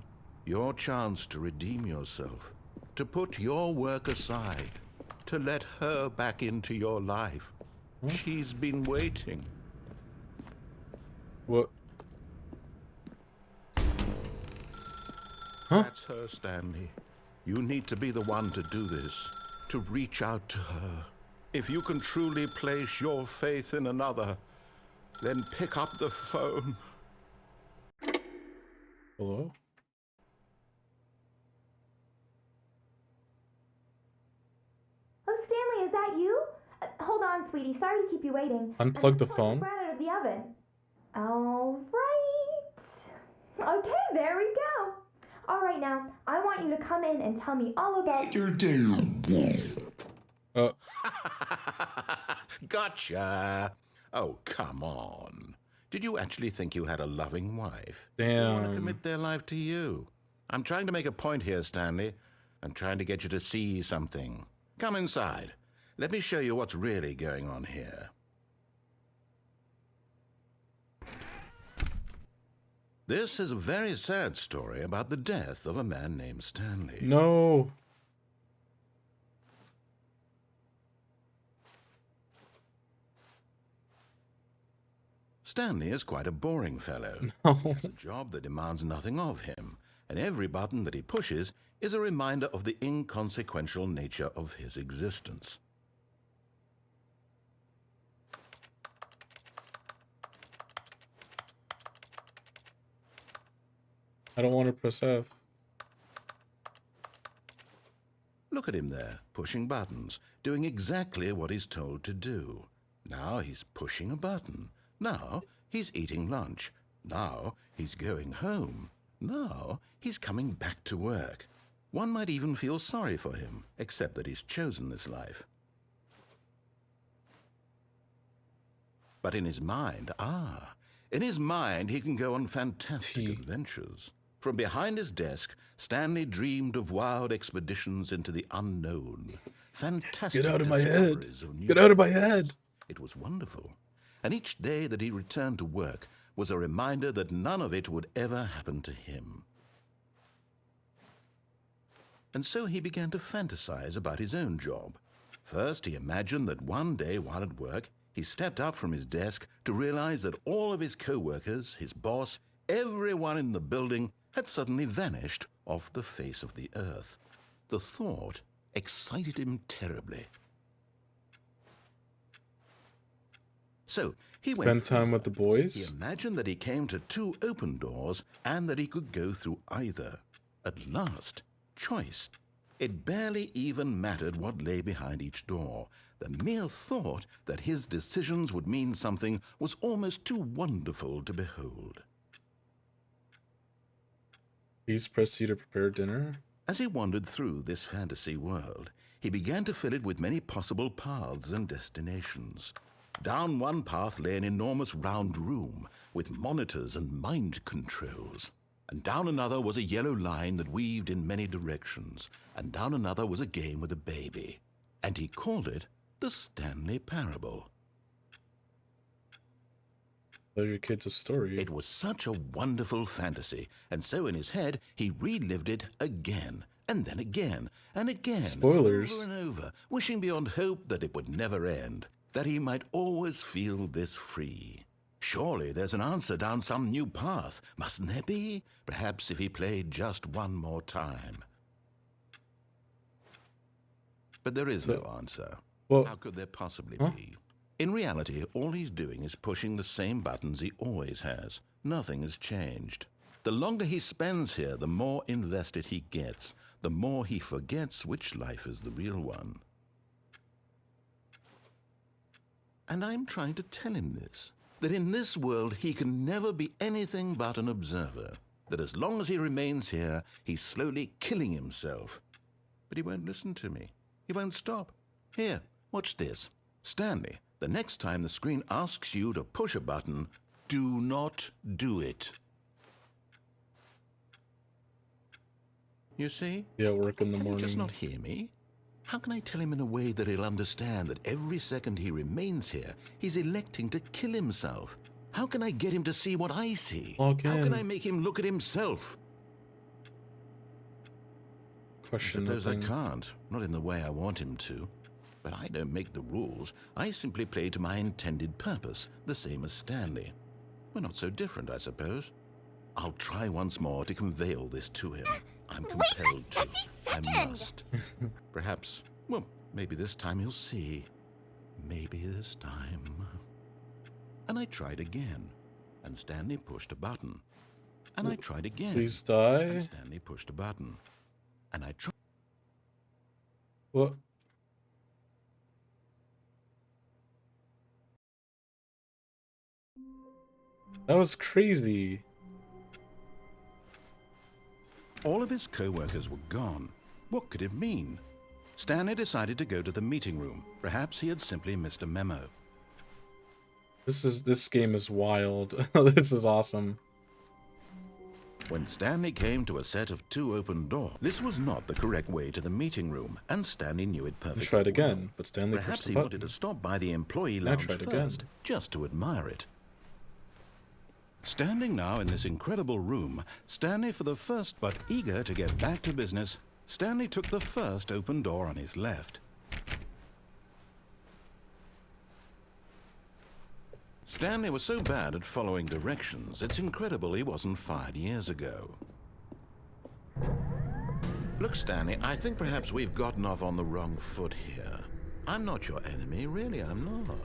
Speaker 3: Your chance to redeem yourself, to put your work aside, to let her back into your life. She's been waiting.
Speaker 1: What? Huh?
Speaker 3: That's her, Stanley. You need to be the one to do this, to reach out to her. If you can truly place your faith in another, then pick up the phone.
Speaker 1: Hello?
Speaker 7: Oh, Stanley, is that you? Hold on, sweetie. Sorry to keep you waiting.
Speaker 1: Unplug the
Speaker 7: I just
Speaker 1: phone.
Speaker 7: brought it out of the oven. All right. Okay, there we go. All right, now, I want you to come in and tell me all about your day.
Speaker 3: Gotcha. Oh, come on. Did you actually think you had a loving wife? They want to
Speaker 1: Damn.
Speaker 3: commit their life to you. I'm trying to make a point here, Stanley. I'm trying to get you to see something. Come inside. Let me show you what's really going on here. This is a very sad story about the death of a man named Stanley.
Speaker 1: No.
Speaker 3: Stanley is quite a boring fellow.
Speaker 1: No.
Speaker 3: He has a job that demands nothing of him, and every button that he pushes is a reminder of the inconsequential nature of his existence.
Speaker 1: I don't want to press F.
Speaker 3: Look at him there, pushing buttons, doing exactly what he's told to do. Now he's pushing a button. Now he's eating lunch. Now he's going home. Now he's coming back to work. One might even feel sorry for him, except that he's chosen this life. But in his mind, he can go on fantastic adventures. From behind his desk, Stanley dreamed of wild expeditions into the unknown. Fantastic
Speaker 1: Get out of my head.
Speaker 3: discoveries of new
Speaker 1: Get out of my
Speaker 3: worlds.
Speaker 1: head.
Speaker 3: It was wonderful. And each day that he returned to work was a reminder that none of it would ever happen to him. And so he began to fantasize about his own job. First, he imagined that one day while at work, he stepped up from his desk to realize that all of his co-workers, his boss, everyone in the building had suddenly vanished off the face of the earth. The thought excited him terribly. So he went
Speaker 1: Spend time with the
Speaker 3: He
Speaker 1: boys.
Speaker 3: imagined that he came to two open doors and that he could go through either. At last, choice. It barely even mattered what lay behind each door. The mere thought that his decisions would mean something was almost too wonderful to behold.
Speaker 1: Please press C to prepare dinner.
Speaker 3: As he wandered through this fantasy world, he began to fill it with many possible paths and destinations. Down one path lay an enormous round room with monitors and mind controls. And down another was a yellow line that weaved in many directions. And down another was a game with a baby. And he called it the Stanley Parable.
Speaker 1: Tell your kids a story.
Speaker 3: It was such a wonderful fantasy, and so in his head he relived it again, and then again, and again.
Speaker 1: Spoilers.
Speaker 3: Over and over, wishing beyond hope that it would never end, that he might always feel this free. Surely there's an answer down some new path, mustn't there be? Perhaps if he played just one more time. But there is no answer.
Speaker 1: Well,
Speaker 3: How could there possibly be? In reality, all he's doing is pushing the same buttons he always has. Nothing has changed. The longer he spends here, the more invested he gets, the more he forgets which life is the real one. And I'm trying to tell him this, that in this world he can never be anything but an observer, that as long as he remains here, he's slowly killing himself. But he won't listen to me. He won't stop. Here, watch this. Stanley, the next time the screen asks you to push a button, do not do it. You see?
Speaker 1: yeah, work in the
Speaker 3: Can he just
Speaker 1: morning.
Speaker 3: not hear me? How can I tell him in a way that he'll understand that every second he remains here, he's electing to kill himself? How can I get him to see what I see?
Speaker 1: Log
Speaker 3: How can
Speaker 1: in.
Speaker 3: I make him look at himself? I
Speaker 1: Question
Speaker 3: suppose I
Speaker 1: nothing.
Speaker 3: can't, not in the way I want him to. But I don't make the rules. I simply play to my intended purpose, the same as Stanley. We're not so different, I suppose. I'll try once more to convey all this to him. I'm compelled to. I must. Perhaps, well, maybe this time he'll see. Maybe this time. And I tried again, and Stanley pushed a button. And I tried again.
Speaker 1: Please die.
Speaker 3: And Stanley pushed a button. And I tried.
Speaker 1: What? That was crazy.
Speaker 3: All of his co-workers were gone. What could it mean? Stanley decided to go to the meeting room. Perhaps he had simply missed a memo.
Speaker 1: This game is wild. This is awesome.
Speaker 3: When Stanley came to a set of 2 open doors, this was not the correct way to the meeting room, and Stanley knew it perfectly.
Speaker 1: He tried again, but Stanley
Speaker 3: Perhaps
Speaker 1: pushed the
Speaker 3: he
Speaker 1: button.
Speaker 3: wanted to stop by the employee lounge
Speaker 1: tried
Speaker 3: first,
Speaker 1: again.
Speaker 3: just to admire it. Standing now in this incredible room, Stanley for the first, but eager to get back to business, Stanley took the first open door on his left. Stanley was so bad at following directions, it's incredible he wasn't fired years ago. Look, Stanley, I think perhaps we've gotten off on the wrong foot here. I'm not your enemy, really, I'm not.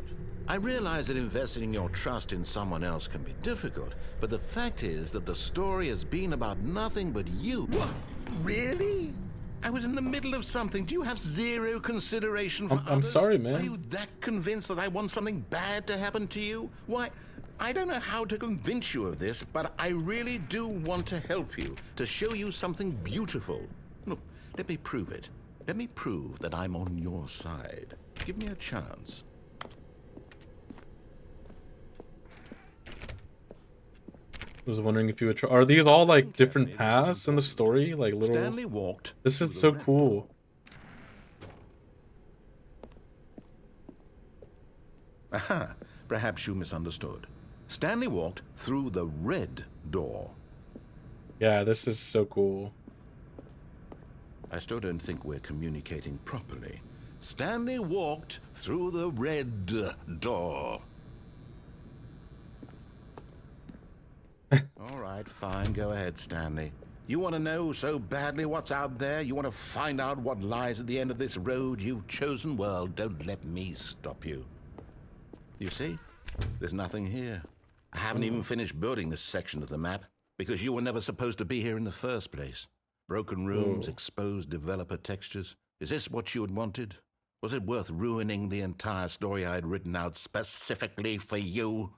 Speaker 3: I realize that investing your trust in someone else can be difficult, but the fact is that the story has been about nothing but you. What? Really? I was in the middle of something. Do you have zero consideration for others?
Speaker 1: I'm sorry, man.
Speaker 3: Are you that convinced that I want something bad to happen to you? Why, I don't know how to convince you of this, but I really do want to help you, to show you something beautiful. Look, let me prove it. Let me prove that I'm on your side. Give me a chance.
Speaker 1: I was wondering if you would try. Are these all like different paths in the story? Like little.
Speaker 3: Stanley walked.
Speaker 1: This is so cool.
Speaker 3: Aha, perhaps you misunderstood. Stanley walked through the red door.
Speaker 1: Yeah, this is so cool.
Speaker 3: I still don't think we're communicating properly. Stanley walked through the red door. All right, fine. Go ahead, Stanley. You want to know so badly what's out there? You want to find out what lies at the end of this road you've chosen? Well, don't let me stop you. You see? There's nothing here. I haven't even finished building this section of the map because you were never supposed to be here in the first place. Broken rooms, exposed developer textures. Is this what you had wanted? Was it worth ruining the entire story I had written out specifically for you?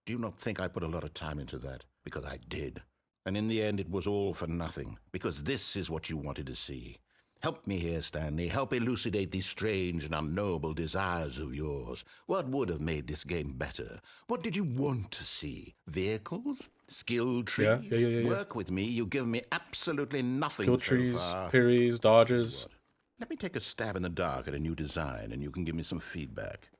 Speaker 3: Do you not think I put a lot of time into that? Because I did. And in the end, it was all for nothing. Because this is what you wanted to see. Help me here, Stanley. Help elucidate these strange and unknowable desires of yours. What would have made this game better? What did you want to see? Vehicles? Skill trees?
Speaker 1: Yeah.
Speaker 3: Work with me. You've given me absolutely nothing
Speaker 1: Skill
Speaker 3: so
Speaker 1: trees,
Speaker 3: far.
Speaker 1: parries, dodges.
Speaker 3: Let me take a stab in the dark at a new design, and you can give me some feedback.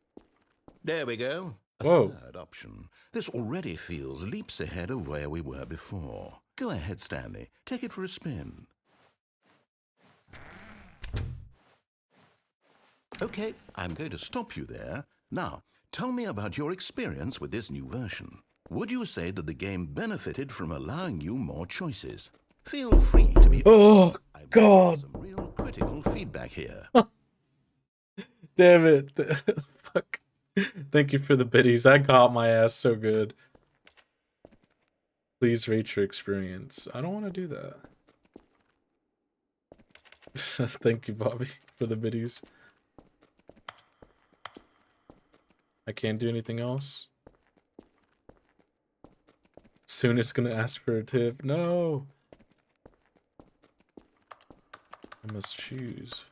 Speaker 3: There we go. A third option. This already feels leaps ahead of where we were before. Go ahead, Stanley. Take it for a spin. Okay, I'm going to stop you there. Now, tell me about your experience with this new version. Would you say that the game benefited from allowing you more choices? Feel free to be...
Speaker 1: Oh, God.
Speaker 3: Some real critical feedback here.
Speaker 1: Damn it. Fuck. Thank you for the biddies. That got my ass so good. Please rate your experience. I don't want to do that. Thank you, Bobby, for the biddies. I can't do anything else. Soon it's gonna ask for a tip. No! I must choose.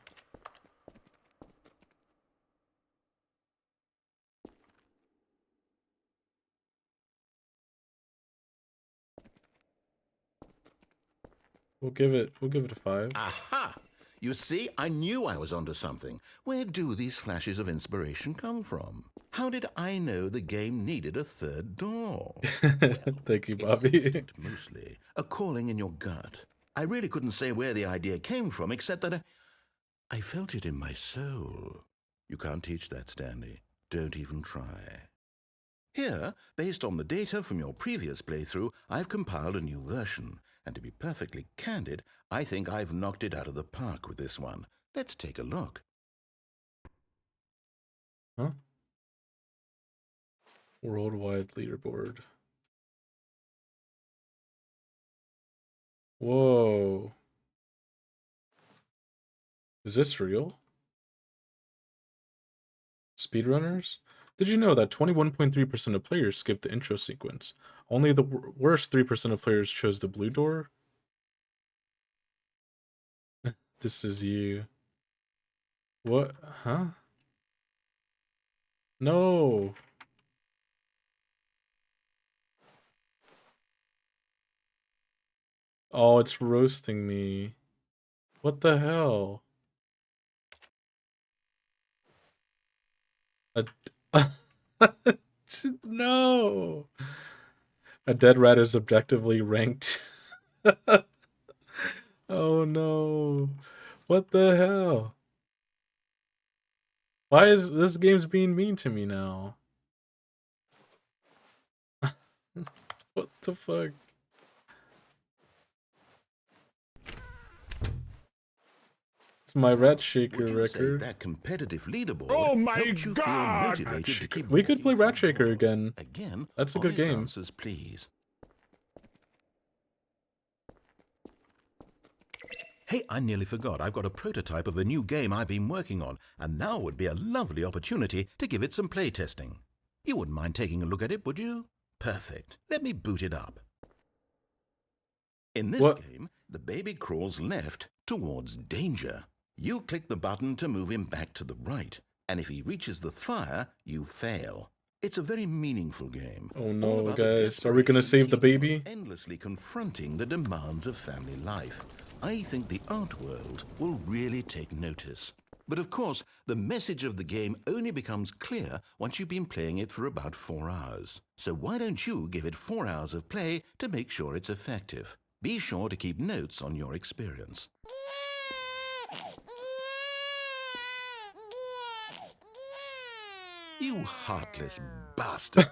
Speaker 1: We'll give it a 5.
Speaker 3: Aha! You see, I knew I was onto something. Where do these flashes of inspiration come from? How did I know the game needed a third door?
Speaker 1: Thank you,
Speaker 3: It's
Speaker 1: Bobby.
Speaker 3: instinct, mostly. A calling in your gut. I really couldn't say where the idea came from, except that I felt it in my soul. You can't teach that, Stanley. Don't even try. Here, based on the data from your previous playthrough, I've compiled a new version. And to be perfectly candid, I think I've knocked it out of the park with this one. Let's take a look.
Speaker 1: Huh? Worldwide leaderboard. Whoa. Is this real? Speedrunners? Did you know that 21.3% of players skipped the intro sequence? Only the worst 3% of players chose the blue door? This is you. What? Huh? No. Oh, it's roasting me. What the hell? No. A dead rat is objectively ranked. Oh no. What the hell? Why is this game's being mean to me now? What the fuck? It's my rat shaker
Speaker 3: Would you
Speaker 1: record.
Speaker 3: say that competitive leaderboard
Speaker 5: Oh my
Speaker 3: helped you feel
Speaker 5: God,
Speaker 3: motivated to keep
Speaker 1: We could play
Speaker 3: walking
Speaker 1: Rat
Speaker 3: through
Speaker 1: Shaker
Speaker 3: doors?
Speaker 1: again.
Speaker 3: Again,
Speaker 1: That's a good
Speaker 3: honest
Speaker 1: game.
Speaker 3: answers, please. Hey, I nearly forgot. I've got a prototype of a new game I've been working on, and now would be a lovely opportunity to give it some playtesting. You wouldn't mind taking a look at it, would you? Perfect. Let me boot it up. In this game, the baby crawls left towards danger. You click the button to move him back to the right, and if he reaches the fire, you fail. It's a very meaningful game.
Speaker 1: Oh
Speaker 3: All
Speaker 1: no,
Speaker 3: about the
Speaker 1: guys. Are we gonna
Speaker 3: desperation
Speaker 1: save the
Speaker 3: of keeping
Speaker 1: baby?
Speaker 3: on endlessly confronting the demands of family life. I think the art world will really take notice. But of course, the message of the game only becomes clear once you've been playing it for about 4 hours. So why don't you give it 4 hours of play to make sure it's effective? Be sure to keep notes on your experience. You heartless bastard.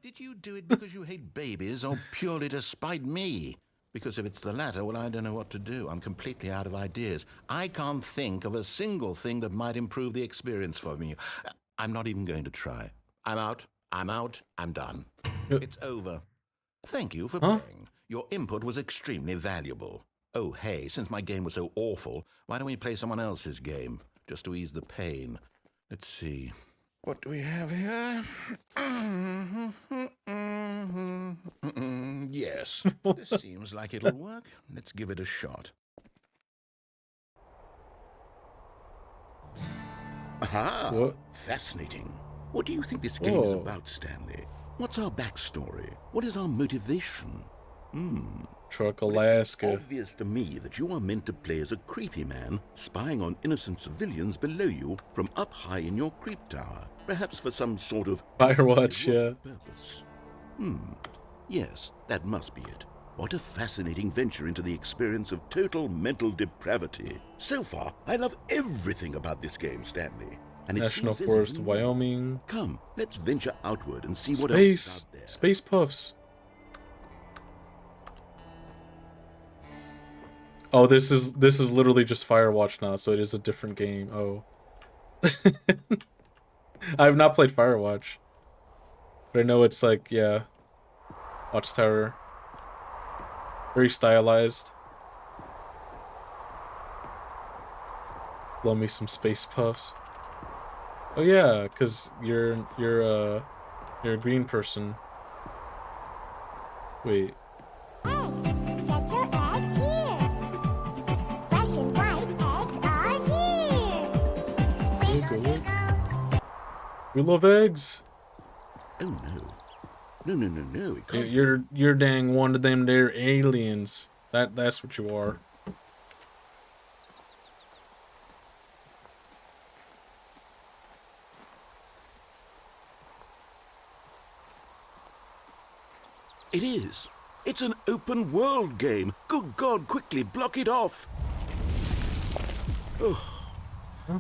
Speaker 3: Did you do it because you hate babies or purely to spite me? Because if it's the latter, well, I don't know what to do. I'm completely out of ideas. I can't think of a single thing that might improve the experience for me. I'm not even going to try. I'm out. I'm done. It's over. Thank you for playing. Your input was extremely valuable. Oh, hey, since my game was so awful, why don't we play someone else's game? Just to ease the pain. Let's see. What do we have here? Yes, this seems like it'll work. Let's give it a shot. Aha!
Speaker 1: What?
Speaker 3: Fascinating. What do you think this game is about, Stanley? What's our backstory? What is our motivation?
Speaker 1: Truck
Speaker 3: Well,
Speaker 1: Alaska.
Speaker 3: it's obvious to me that you are meant to play as a creepy man spying on innocent civilians below you from up high in your creep tower, perhaps for some sort of
Speaker 1: Firewatch, yeah.
Speaker 3: purpose. Yes, that must be it. What a fascinating venture into the experience of total mental depravity. So far, I love everything about this game, Stanley. And it
Speaker 1: National
Speaker 3: seems
Speaker 1: Forest,
Speaker 3: as if-
Speaker 1: Wyoming.
Speaker 3: Come, let's venture outward and see what else is
Speaker 1: Space.
Speaker 3: out there.
Speaker 1: Space Puffs. Oh, this is literally just Firewatch now, so it is a different game. Oh. I have not played Firewatch. But I know it's like, yeah. Watchtower. Very stylized. Love me some Space Puffs. Oh yeah, cause you're a green person. Wait.
Speaker 8: Get your eggs here. Fresh and white eggs are here. Wiggle, wiggle.
Speaker 1: We love eggs.
Speaker 3: Oh no. No, it can't.
Speaker 1: You're dang one of them there aliens. That's what you are.
Speaker 3: It is. It's an open world game. Good God, quickly block it off. Oh,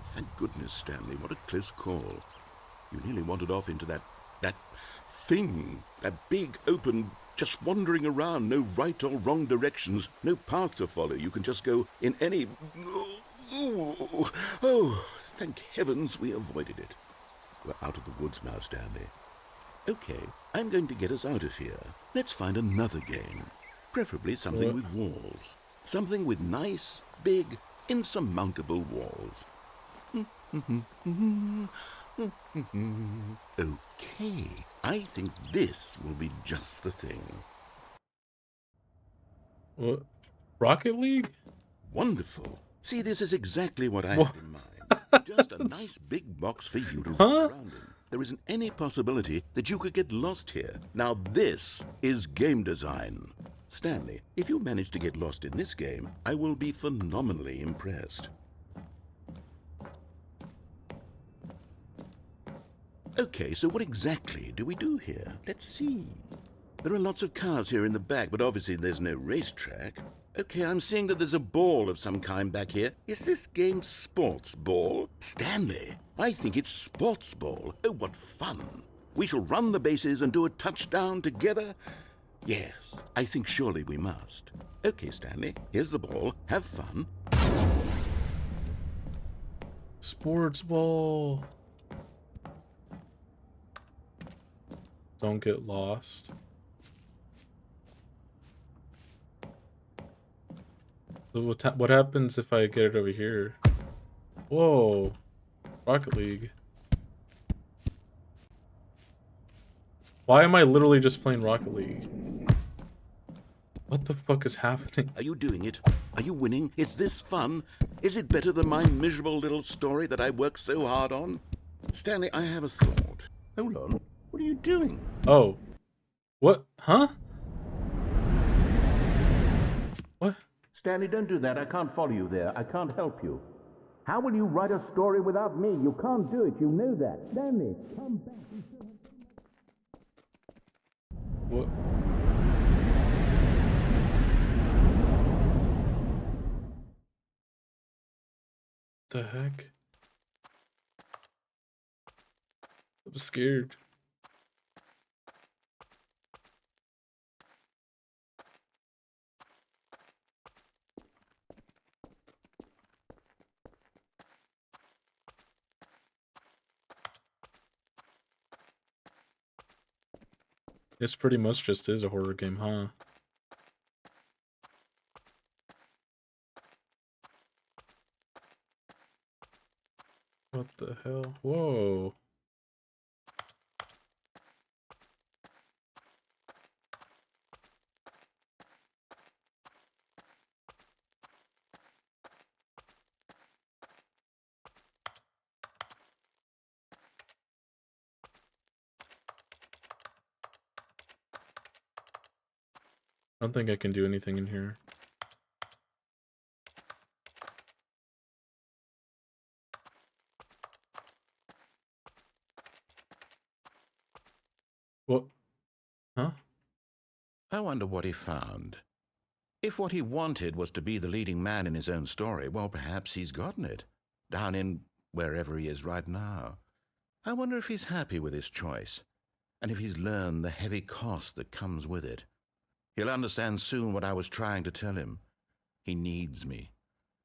Speaker 3: thank goodness, Stanley. What a close call. You nearly wandered off into that That thing, that big open, just wandering around, no right or wrong directions, no path to follow. You can just go in any... Oh, thank heavens we avoided it. We're out of the woods now, Stanley. Okay, I'm going to get us out of here. Let's find another game. Preferably something with walls. Something with nice, big, insurmountable walls. Okay, I think this will be just the thing.
Speaker 1: What? Rocket League?
Speaker 3: Wonderful. See, this is exactly what I
Speaker 1: Wha-
Speaker 3: had in mind. Just a nice big box for you to run around in. There isn't any possibility that you could get lost here. Now this is game design. Stanley, if you manage to get lost in this game, I will be phenomenally impressed. Okay, so what exactly do we do here? Let's see. There are lots of cars here in the back, but obviously there's no racetrack. Okay, I'm seeing that there's a ball of some kind back here. Is this game sports ball? Stanley, I think it's sports ball. Oh, what fun. We shall run the bases and do a touchdown together. Yes, I think surely we must. Okay, Stanley, here's the ball. Have fun.
Speaker 1: Sports ball. Don't get lost. So what happens if I get it over here? Whoa. Rocket League. Why am I literally just playing Rocket League? What the fuck is happening?
Speaker 3: Are you doing it? Are you winning? Is this fun? Is it better than my miserable little story that I worked so hard on? Stanley, I have a thought. Hold on. What are you doing?
Speaker 1: Oh. What? Huh? What?
Speaker 9: Stanley, don't do that. I can't follow you there. I can't help you. How will you write a story without me? You can't do it. You know that. Stanley, come back.
Speaker 1: What? The heck? I'm scared. This pretty much just is a horror game, huh? What the hell? Whoa. I don't think I can do anything in here. What? Huh?
Speaker 3: I wonder what he found. If what he wanted was to be the leading man in his own story, well, perhaps he's gotten it. Down in wherever he is right now. I wonder if he's happy with his choice, and if he's learned the heavy cost that comes with it. He'll understand soon what I was trying to tell him. He needs me.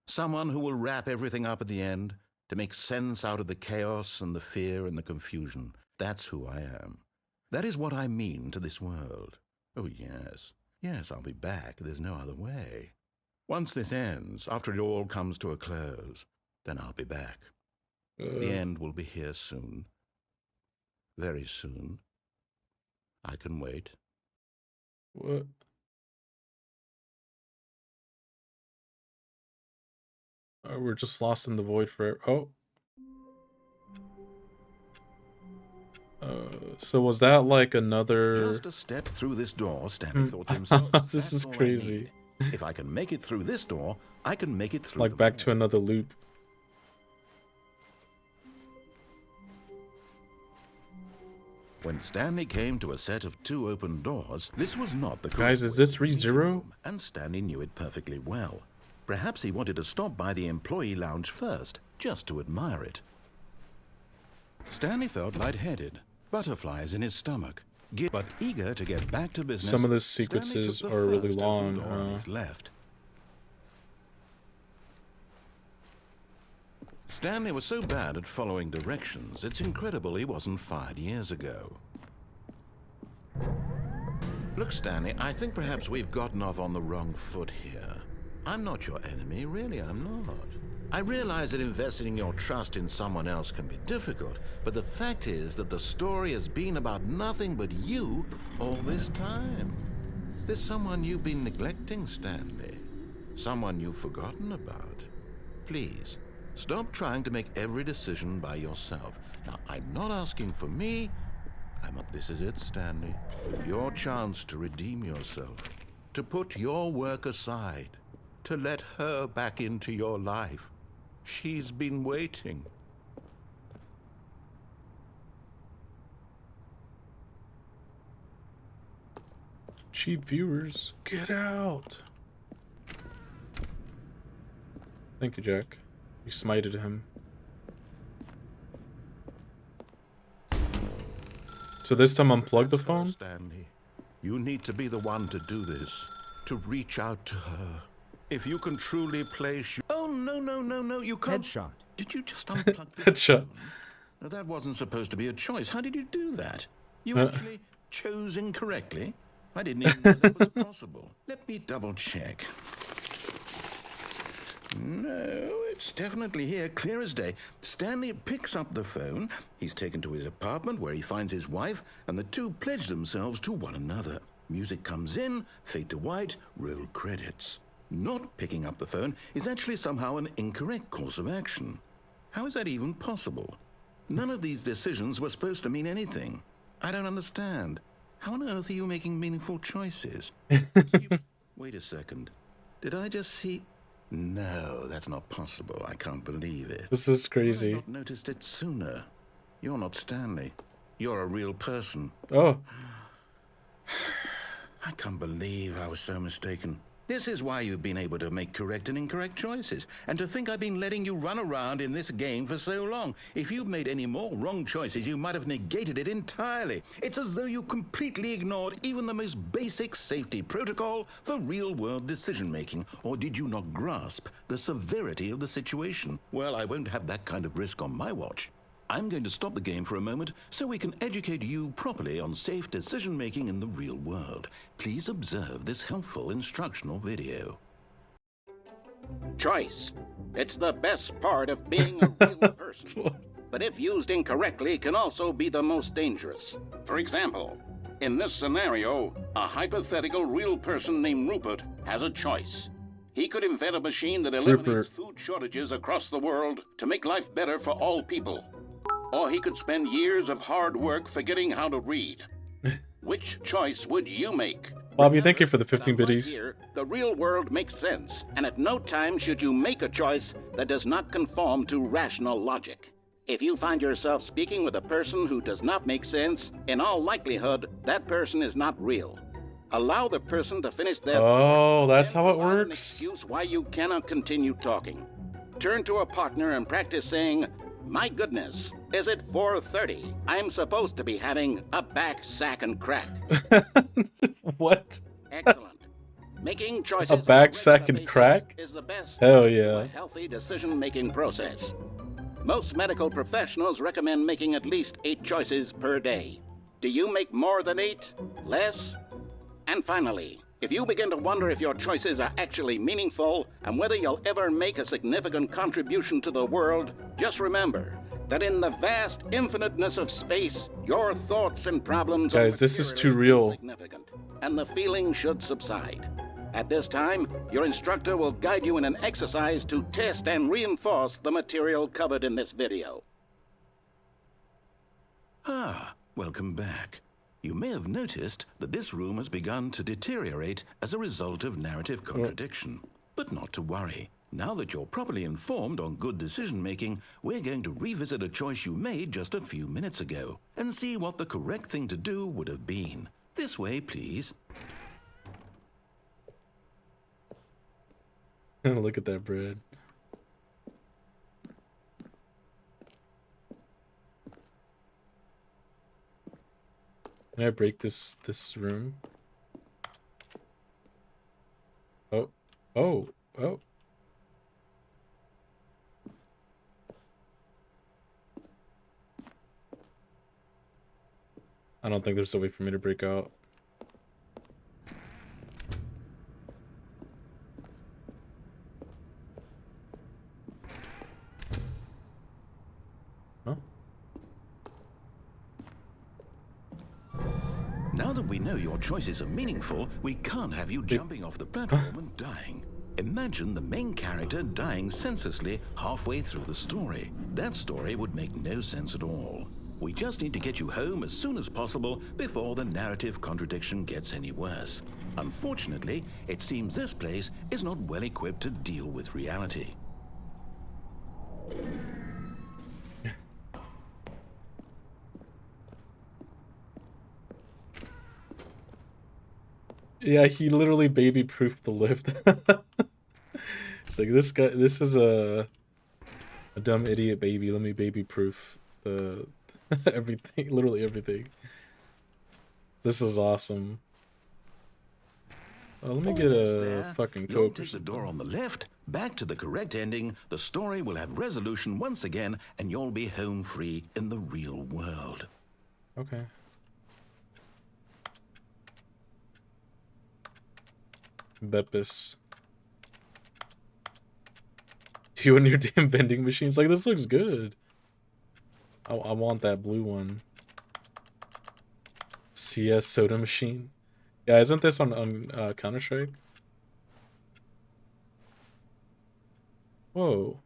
Speaker 3: Someone who will wrap everything up at the end, to make sense out of the chaos and the fear and the confusion. That's who I am. That is what I mean to this world. Oh, yes. Yes, I'll be back. There's no other way. Once this ends, after it all comes to a close, then I'll be back. The end will be here soon. Very soon. I can wait.
Speaker 1: What? We're just lost in the void forever. Oh. So was that like another...
Speaker 3: Just a step through this door, Stanley thought to himself.
Speaker 1: This is crazy.
Speaker 3: If I can make it through this door, I can make it through
Speaker 1: like back to another loop.
Speaker 3: When Stanley came to a set of 2 open doors, this was not the
Speaker 1: Guys, is this ReZero?
Speaker 3: And Stanley knew it perfectly well. Perhaps he wanted to stop by the employee lounge first, just to admire it. Stanley felt lightheaded. butterflies in his stomach. But eager to get back to business,
Speaker 1: Some of the
Speaker 3: Stanley
Speaker 1: sequences
Speaker 3: took the
Speaker 1: are really
Speaker 3: first
Speaker 1: long,
Speaker 3: open door on his left. Stanley was so bad at following directions, it's incredible he wasn't fired years ago. Look, Stanley, I think perhaps we've gotten off on the wrong foot here. I'm not your enemy, really, I'm not. I realize that investing your trust in someone else can be difficult, but the fact is that the story has been about nothing but you all this time. There's someone you've been neglecting, Stanley. Someone you've forgotten about. Please, stop trying to make every decision by yourself. Now, I'm not asking for me. This is it, Stanley. Your chance to redeem yourself. To put your work aside. To let her back into your life. She's been waiting.
Speaker 1: Cheap viewers, get out. Thank you, Jack. You smited him. So this time unplug the phone?
Speaker 3: Stanley, you need to be the one to do this. To reach out to her. If you can truly place you... Oh, no, you can't...
Speaker 6: Headshot.
Speaker 3: Did you just unplug the
Speaker 1: Headshot.
Speaker 3: phone? No, that wasn't supposed to be a choice. How did you do that? You actually chose incorrectly? I didn't even know that was possible. Let me double check. No, it's definitely here, clear as day. Stanley picks up the phone. He's taken to his apartment where he finds his wife, and the two pledge themselves to one another. Music comes in, fade to white, roll credits. Not picking up the phone is actually somehow an incorrect course of action. How is that even possible? None of these decisions were supposed to mean anything. I don't understand. How on earth are you making meaningful choices? Wait a second. Did I just see... No, that's not possible. I can't believe it.
Speaker 1: This is
Speaker 3: Why have I
Speaker 1: crazy.
Speaker 3: not noticed it sooner? You're not Stanley. You're a real person.
Speaker 1: Oh,
Speaker 3: I can't believe I was so mistaken. This is why you've been able to make correct and incorrect choices. And to think I've been letting you run around in this game for so long. If you'd made any more wrong choices, you might have negated it entirely. It's as though you completely ignored even the most basic safety protocol for real-world decision-making. Or did you not grasp the severity of the situation? Well, I won't have that kind of risk on my watch. I'm going to stop the game for a moment so we can educate you properly on safe decision-making in the real world. Please observe this helpful instructional video.
Speaker 9: Choice. It's the best part of being a real person. But if used incorrectly, can also be the most dangerous. For example, in this scenario, a hypothetical real person named Rupert has a choice. He could invent a machine that eliminates food shortages across the world to make life better for all people. Or he could spend years of hard work forgetting how to read. Which choice would you make?
Speaker 1: Bobby, thank you for the 15
Speaker 9: Right
Speaker 1: biddies.
Speaker 9: here, the real world makes sense, and at no time should you make a choice that does not conform to rational logic. If you find yourself speaking with a person who does not make sense, in all likelihood, that person is not real. Allow the person to finish their
Speaker 1: Oh, that's
Speaker 9: then
Speaker 1: how it
Speaker 9: provide an
Speaker 1: works?
Speaker 9: excuse why you cannot continue talking. Turn to a partner and practice saying, "My goodness, is it 4:30? I'm supposed to be having a back sack and crack."
Speaker 1: What?
Speaker 9: Excellent. Making choices
Speaker 1: A
Speaker 9: on
Speaker 1: back
Speaker 9: regular
Speaker 1: sack and
Speaker 9: basis
Speaker 1: crack?
Speaker 9: is the best
Speaker 1: Hell
Speaker 9: to
Speaker 1: yeah.
Speaker 9: a healthy decision-making process. Most medical professionals recommend making at least 8 choices per day. Do you make more than 8? Less? And finally, if you begin to wonder if your choices are actually meaningful and whether you'll ever make a significant contribution to the world, just remember that in the vast infiniteness of space, your thoughts and problems are
Speaker 1: Guys, this is too
Speaker 9: materially
Speaker 1: real.
Speaker 9: insignificant, and the feeling should subside. At this time, your instructor will guide you in an exercise to test and reinforce the material covered in this video.
Speaker 3: Ah, welcome back. You may have noticed that this room has begun to deteriorate as a result of narrative contradiction. But not to worry. Now that you're properly informed on good decision-making, we're going to revisit a choice you made just a few minutes ago and see what the correct thing to do would have been. This way, please.
Speaker 1: Look at that bread. Can I break this room? Oh, oh, oh. I don't think there's a way for me to break out. Huh?
Speaker 3: Now that we know your choices are meaningful, we can't have you jumping off the platform and dying. Imagine the main character dying senselessly halfway through the story. That story would make no sense at all. We just need to get you home as soon as possible before the narrative contradiction gets any worse. Unfortunately, it seems this place is not well equipped to deal with reality.
Speaker 1: Yeah, he literally baby-proofed the lift. It's like, this guy, this is a dumb idiot baby. Let me baby-proof the everything, literally everything. This is awesome. Let me get a fucking
Speaker 3: You'll
Speaker 1: Coke.
Speaker 3: take the door on the left, back to the correct ending, the story will have resolution once again, and you'll be home free in the real world.
Speaker 1: Okay. Beppis. You and your damn vending machines. Like, this looks good. I want that blue one. CS soda machine. Yeah, isn't this on Counter-Strike? Whoa.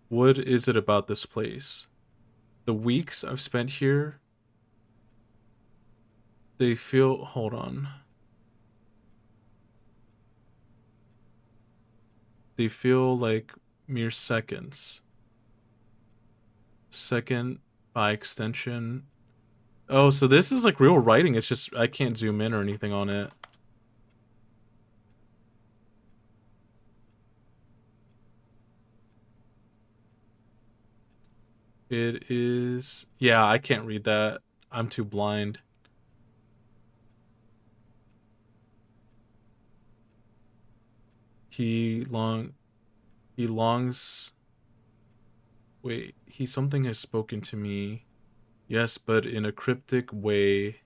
Speaker 1: What is it about this place? The weeks I've spent here, they feel... Hold on. They feel like mere seconds. Second by extension. Oh, so this is like real writing. It's just I can't zoom in or anything on it. It is... Yeah, I can't read that. I'm too blind. He longs... Wait, something has spoken to me. Yes, but in a cryptic way.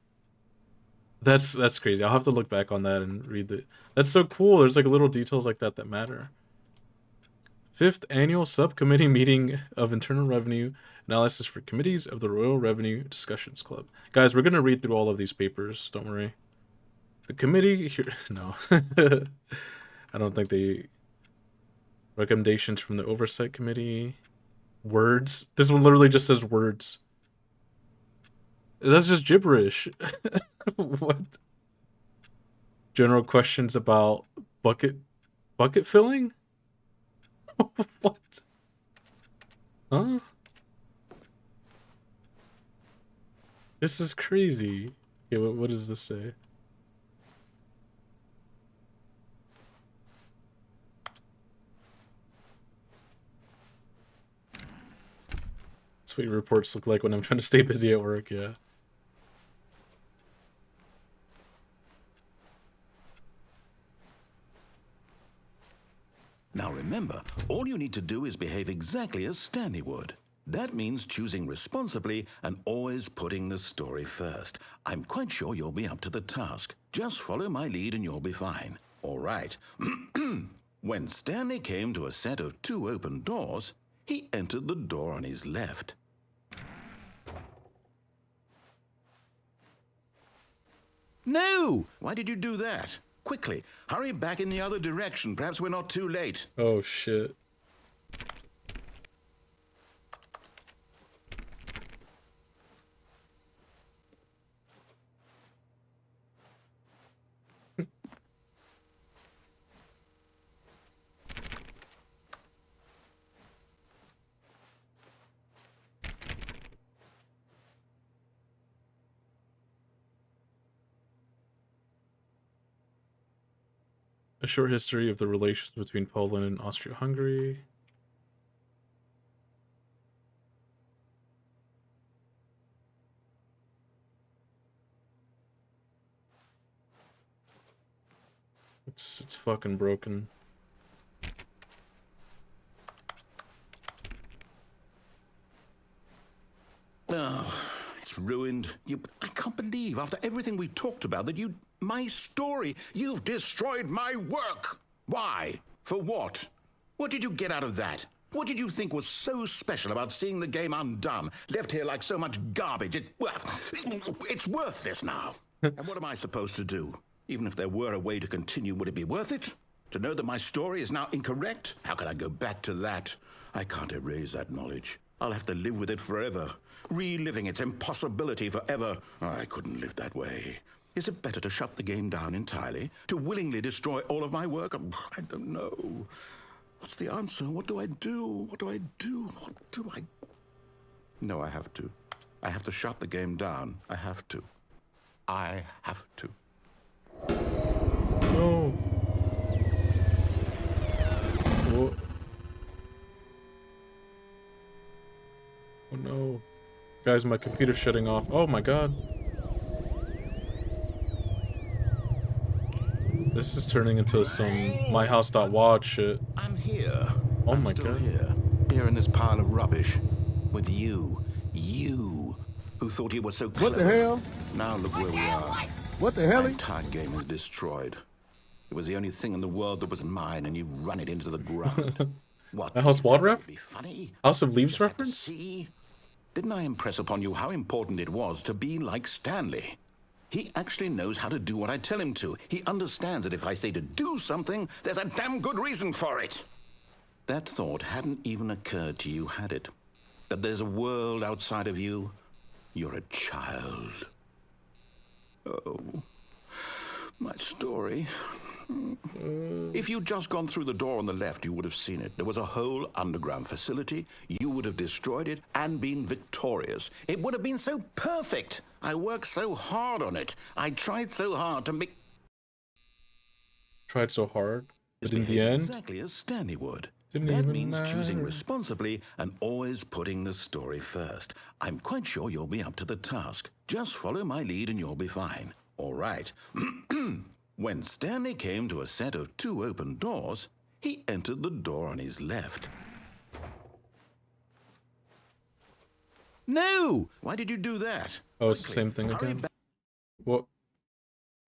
Speaker 1: That's crazy. I'll have to look back on that and read it. That's so cool. There's like little details like that that matter. 5th Annual Subcommittee Meeting of Internal Revenue Analysis for Committees of the Royal Revenue Discussions Club. Guys, we're going to read through all of these papers. Don't worry. The committee here... No. I don't think they... Recommendations from the Oversight Committee. Words. This one literally just says words. That's just gibberish. What? General questions about bucket filling? What? Huh? This is crazy. Okay, what does this say? That's what your reports look like when I'm trying to stay busy at work, yeah.
Speaker 3: Now remember, all you need to do is behave exactly as Stanley would. That means choosing responsibly and always putting the story first. I'm quite sure you'll be up to the task. Just follow my lead and you'll be fine. All right. When Stanley came to a set of 2 open doors, he entered the door on his left. No! Why did you do that? Quickly, hurry back in the other direction. Perhaps we're not too late.
Speaker 1: Oh, shit. A short history of the relations between Poland and Austria-Hungary. It's fucking broken.
Speaker 3: Oh, it's ruined. I can't believe, after everything we talked about, that my story, you've destroyed my work. Why? For what? What did you get out of that? What did you think was so special about seeing the game undone, left here like so much garbage? It's worthless now. And what am I supposed to do? Even if there were a way to continue, would it be worth it? To know that my story is now incorrect? How can I go back to that? I can't erase that knowledge. I'll have to live with it forever, reliving its impossibility forever. I couldn't live that way. Is it better to shut the game down entirely? To willingly destroy all of my work? I don't know. What's the answer? What do I do? What do I do? What do I... No, I have to. I have to shut the game down. I have to. I have to.
Speaker 1: No. What? Oh no. Guys, my computer's shutting off. Oh my god. This is turning into some myhouse.watch shit.
Speaker 3: I'm here.
Speaker 1: Oh
Speaker 3: I'm
Speaker 1: my
Speaker 3: still
Speaker 1: god.
Speaker 3: Here in this pile of rubbish. With you. You. Who thought you were so clever.
Speaker 5: What the hell?
Speaker 3: Now look where we are.
Speaker 5: What the hell?
Speaker 3: My entire game is destroyed. It was the only thing in the world that was mine, and you've run it into the ground. What?
Speaker 1: A House Wad ref?
Speaker 3: Be funny?
Speaker 1: House of Leaves
Speaker 3: Just had to
Speaker 1: reference?
Speaker 3: see? Didn't I impress upon you how important it was to be like Stanley? He actually knows how to do what I tell him to. He understands that if I say to do something, there's a damn good reason for it. That thought hadn't even occurred to you, had it? That there's a world outside of you? You're a child. Oh, my story. If you'd just gone through the door on the left, you would have seen it. There was a whole underground facility. You would have destroyed it and been victorious. It would have been so perfect. I worked so hard on it. I tried so hard to make...
Speaker 1: Tried so hard, but in the end,
Speaker 3: exactly as Stanley would.
Speaker 1: didn't
Speaker 3: That
Speaker 1: even
Speaker 3: means choosing
Speaker 1: matter.
Speaker 3: responsibly and always putting the story first. I'm quite sure you'll be up to the task. Just follow my lead and you'll be fine. All right. When Stanley came to a set of 2 open doors, he entered the door on his left. No! Why did you do that?
Speaker 1: Oh, it's the
Speaker 3: Quickly,
Speaker 1: same thing
Speaker 3: hurry
Speaker 1: again?
Speaker 3: back.
Speaker 1: What?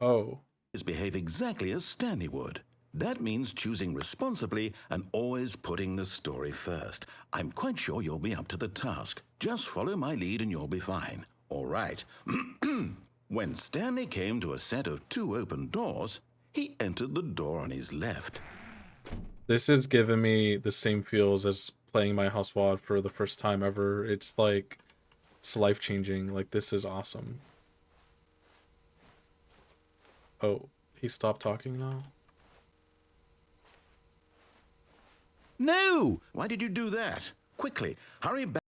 Speaker 1: Oh.
Speaker 3: Behave exactly as Stanley would. That means choosing responsibly and always putting the story first. I'm quite sure you'll be up to the task. Just follow my lead and you'll be fine. All right. When Stanley came to a set of 2 open doors, he entered the door on his left.
Speaker 1: This is giving me the same feels as playing my house WOD for the first time ever. It's like, it's life-changing. Like, this is awesome. Oh, he stopped talking now?
Speaker 3: No! Why did you do that? Quickly, hurry back.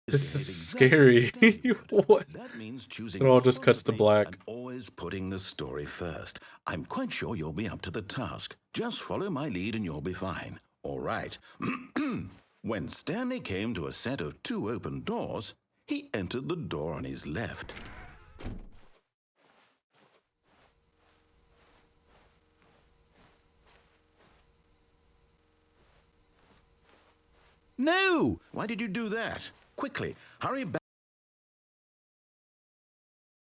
Speaker 1: This is scary. What?
Speaker 3: That means choosing
Speaker 1: It all just cuts to
Speaker 3: responsibly
Speaker 1: black.
Speaker 3: and always putting the story first. I'm quite sure you'll be up to the task. Just follow my lead and you'll be fine. All right. When Stanley came to a set of 2 open doors, he entered the door on his left. No! Why did you do that? Quickly, hurry back.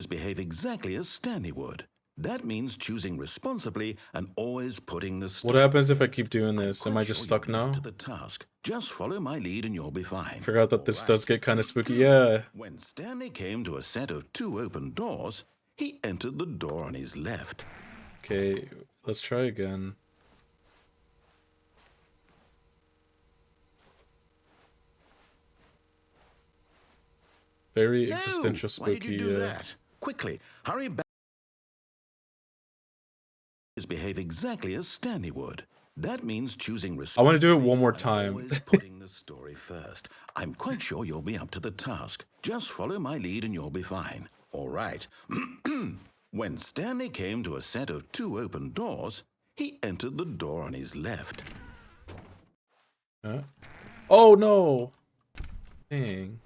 Speaker 3: Behave exactly as Stanley would. That means choosing responsibly and always putting the
Speaker 1: What happens if I keep doing this? Am I just stuck now?
Speaker 3: to the task. Just follow my lead and you'll be fine.
Speaker 1: Forgot that this does get kind of spooky. Yeah.
Speaker 3: When Stanley came to a set of 2 open doors, he entered the door on his left.
Speaker 1: Okay, let's try again. Very existential
Speaker 3: Why did you
Speaker 1: spooky,
Speaker 3: do that? Quickly, hurry back. Behave exactly as Stanley would. That means choosing
Speaker 1: I want to do it one more
Speaker 3: and
Speaker 1: time.
Speaker 3: always putting the story first. I'm quite sure you'll be up to the task. Just follow my lead and you'll be fine. All right. When Stanley came to a set of 2 open doors, he entered the door on his left.
Speaker 1: Oh no! Dang.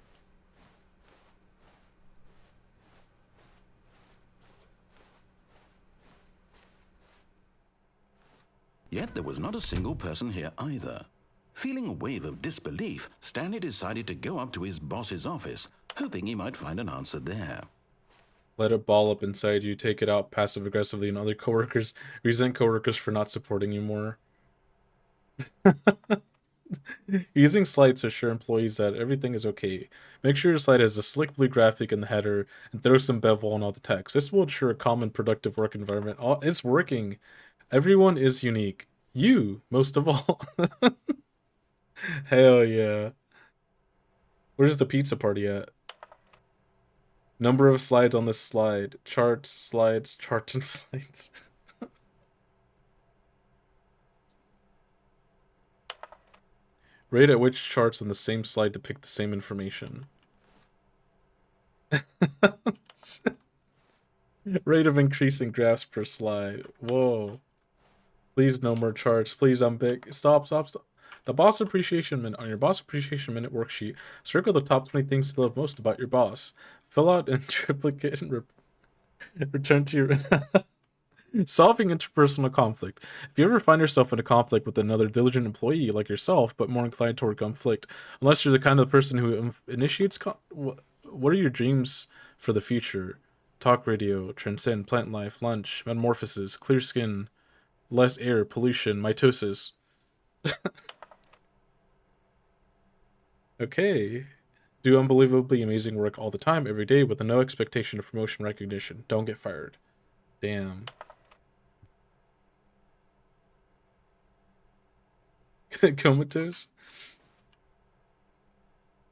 Speaker 3: Yet there was not a single person here either. Feeling a wave of disbelief, Stanley decided to go up to his boss's office, hoping he might find an answer there.
Speaker 1: Let it ball up inside you, take it out passive-aggressively on other coworkers, resent coworkers for not supporting you more. Using slides to assure employees that everything is okay. Make sure your slide has a slick blue graphic in the header and throw some bevel on all the text. This will ensure a common, productive work environment. It's working. Everyone is unique. You, most of all. Hell yeah. Where's the pizza party at? Number of slides on this slide. Charts, slides, charts, and slides. Rate at which charts on the same slide depict the same information. Rate of increasing graphs per slide. Whoa. Please no more charts. Please, I'm big. Stop. The boss appreciation minute. On your boss appreciation minute worksheet, circle the top 20 things you love most about your boss. Fill out in triplicate and return to your... Solving interpersonal conflict. If you ever find yourself in a conflict with another diligent employee like yourself, but more inclined toward conflict, unless you're the kind of person who initiates what are your dreams for the future? Talk radio, transcend, plant life, lunch, metamorphosis, clear skin, less air, pollution, mitosis. Okay. Do unbelievably amazing work all the time, every day, with no expectation of promotion recognition. Don't get fired. Damn. Comatose?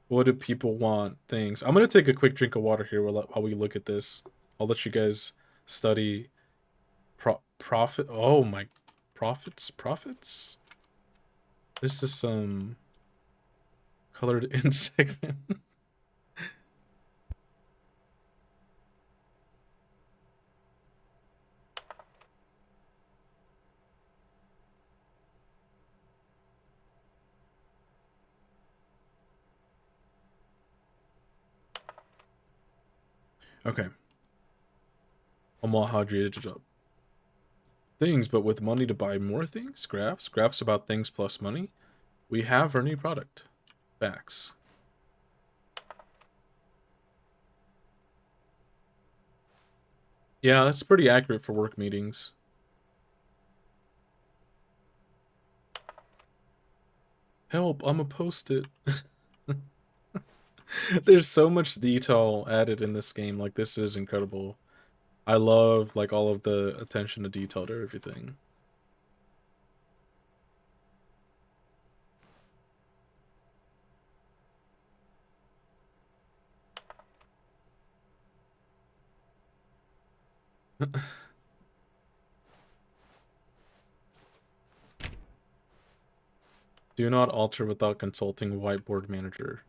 Speaker 1: What do people want? Things. I'm gonna take a quick drink of water here while we look at this. I'll let you guys study profit. Oh my, profits. This is some colored in segment. Okay. Omaha hydrated job. Things, but with money to buy more things? Graphs about things plus money? We have our new product. Facts. Yeah, that's pretty accurate for work meetings. Help, I'm a post-it. There's so much detail added in this game. Like, this is incredible. I love, like, all of the attention to detail to everything. Do not alter without consulting whiteboard manager.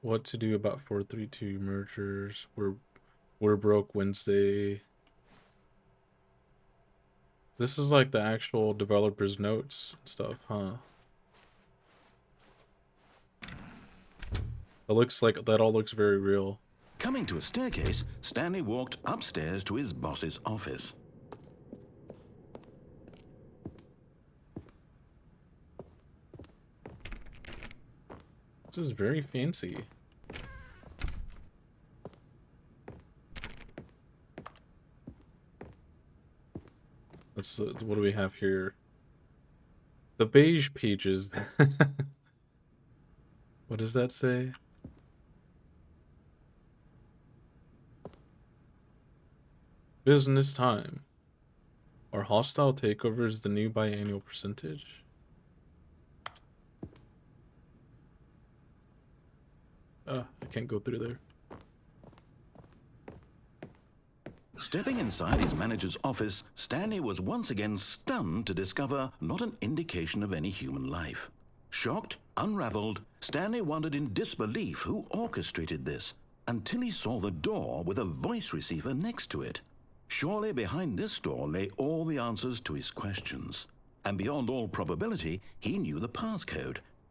Speaker 1: What to do about 432 mergers? We're broke Wednesday. This is like the actual developer's notes and stuff, huh? It looks like that all looks very real.
Speaker 3: Coming to a staircase, Stanley walked upstairs to his boss's office.
Speaker 1: This is very fancy. Let's what do we have here? The beige pages. What does that say? Business time. Are hostile takeovers the new biannual percentage? I can't go through there.
Speaker 3: Stepping inside his manager's office, Stanley was once again stunned to discover not an indication of any human life. Shocked, unraveled, Stanley wondered in disbelief who orchestrated this, until he saw the door with a voice receiver next to it. Surely behind this door lay all the answers to his questions. And beyond all probability, he knew the passcode.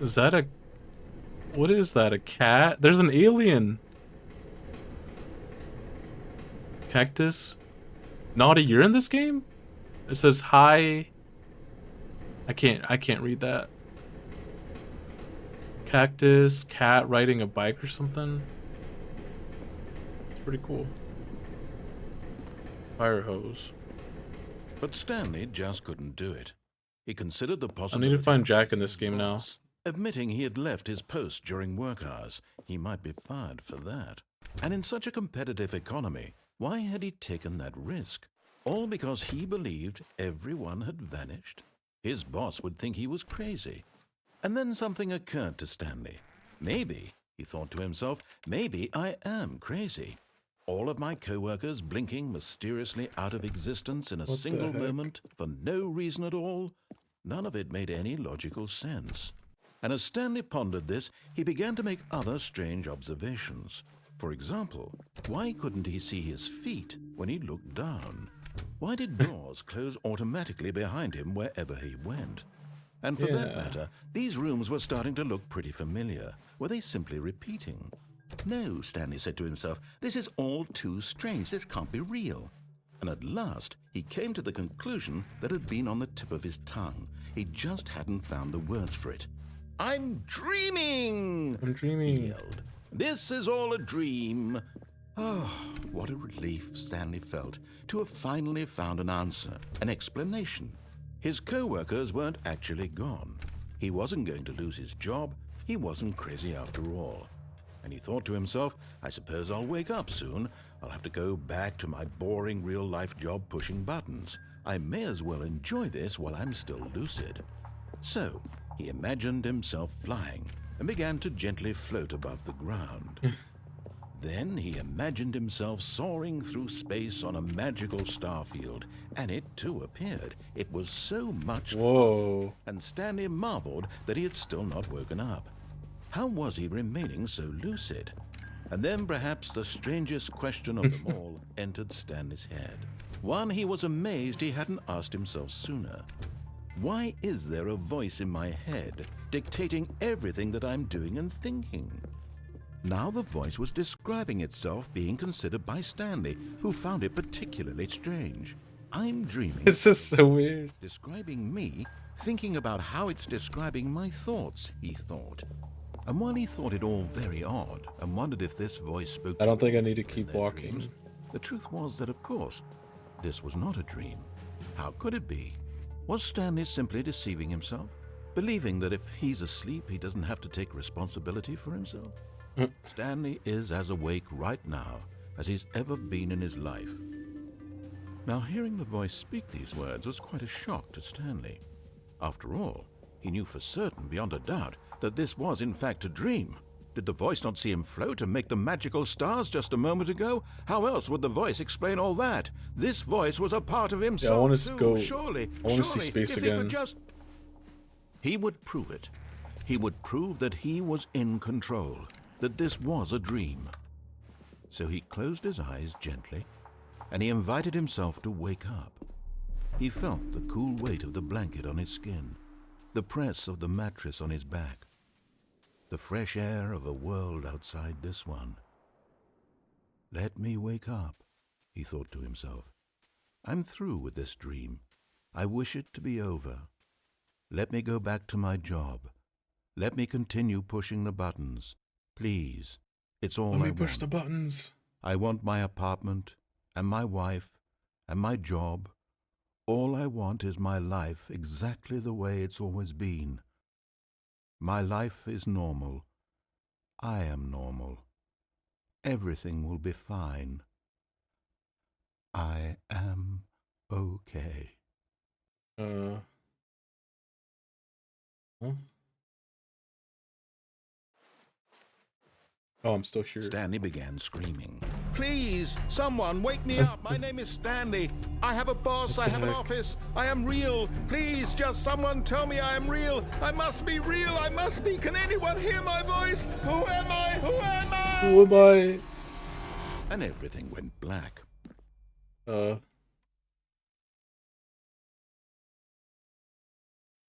Speaker 1: Is that a... What is that? A cat? There's an alien. Cactus? Naughty, you're in this game? It says hi. I can't read that. Cactus, cat riding a bike or something. It's pretty cool. Fire hose.
Speaker 3: But Stanley just couldn't do it. He considered the
Speaker 1: I
Speaker 3: possibility
Speaker 1: need to find
Speaker 3: of
Speaker 1: Jack in
Speaker 3: facing
Speaker 1: this
Speaker 3: his
Speaker 1: game now.
Speaker 3: boss. Admitting he had left his post during work hours, he might be fired for that. And in such a competitive economy, why had he taken that risk? All because he believed everyone had vanished? His boss would think he was crazy. And then something occurred to Stanley. Maybe, he thought to himself, maybe I am crazy. All of my co-workers blinking mysteriously out of existence in a single moment for no reason at all. None of it made any logical sense. And as Stanley pondered this, he began to make other strange observations. For example, why couldn't he see his feet when he looked down? Why did doors close automatically behind him wherever he went? And for that matter, these rooms were starting to look pretty familiar. Were they simply repeating? No, Stanley said to himself, this is all too strange. This can't be real. And at last, he came to the conclusion that had been on the tip of his tongue. He just hadn't found the words for it. I'm dreaming!
Speaker 1: I'm dreaming.
Speaker 3: He yelled. This is all a dream. Oh, what a relief Stanley felt to have finally found an answer, an explanation. His co-workers weren't actually gone. He wasn't going to lose his job. He wasn't crazy after all. And he thought to himself, I suppose I'll wake up soon. I'll have to go back to my boring real-life job pushing buttons. I may as well enjoy this while I'm still lucid. So, he imagined himself flying and began to gently float above the ground. Then he imagined himself soaring through space on a magical starfield, and it too appeared. It was so much fun, and Stanley marveled that he had still not woken up. How was he remaining so lucid? And then perhaps the strangest question of them all entered Stanley's head. One he was amazed he hadn't asked himself sooner. Why is there a voice in my head dictating everything that I'm doing and thinking? Now the voice was describing itself being considered by Stanley, who found it particularly strange. I'm dreaming.
Speaker 1: This is so weird.
Speaker 3: Describing me, thinking about how it's describing my thoughts, he thought. And while he thought it all very odd and wondered if this voice spoke
Speaker 1: I don't think I need to keep walking.
Speaker 3: dreams, the truth was that, of course, this was not a dream. How could it be? Was Stanley simply deceiving himself, believing that if he's asleep, he doesn't have to take responsibility for himself? Stanley is as awake right now as he's ever been in his life. Now, hearing the voice speak these words was quite a shock to Stanley. After all, he knew for certain, beyond a doubt, that this was in fact a dream. Did the voice not see him float and make the magical stars just a moment ago? How else would the voice explain all that? This voice was a part of himself.
Speaker 1: Yeah, I want to
Speaker 3: too.
Speaker 1: go.
Speaker 3: Surely,
Speaker 1: I want to see space
Speaker 3: if
Speaker 1: again.
Speaker 3: He could just... He would prove it. He would prove that he was in control, that this was a dream. So he closed his eyes gently, and he invited himself to wake up. He felt the cool weight of the blanket on his skin, the press of the mattress on his back, the fresh air of a world outside this one. Let me wake up, he thought to himself. I'm through with this dream. I wish it to be over. Let me go back to my job. Let me continue pushing the buttons. Please, it's all I want.
Speaker 1: Let me push the buttons.
Speaker 3: I want my apartment, and my wife, and my job. All I want is my life exactly the way it's always been. My life is normal. I am normal. Everything will be fine. I am okay.
Speaker 1: Huh? Oh, I'm still here.
Speaker 3: Stanley began screaming. Please, someone, wake me up. My name is Stanley. I have a boss. I have an office. I am real. Please, just someone tell me I am real. I must be real. I must be. Can anyone hear my voice? Who am I? Who am I?
Speaker 1: Who am I?
Speaker 3: And everything went black.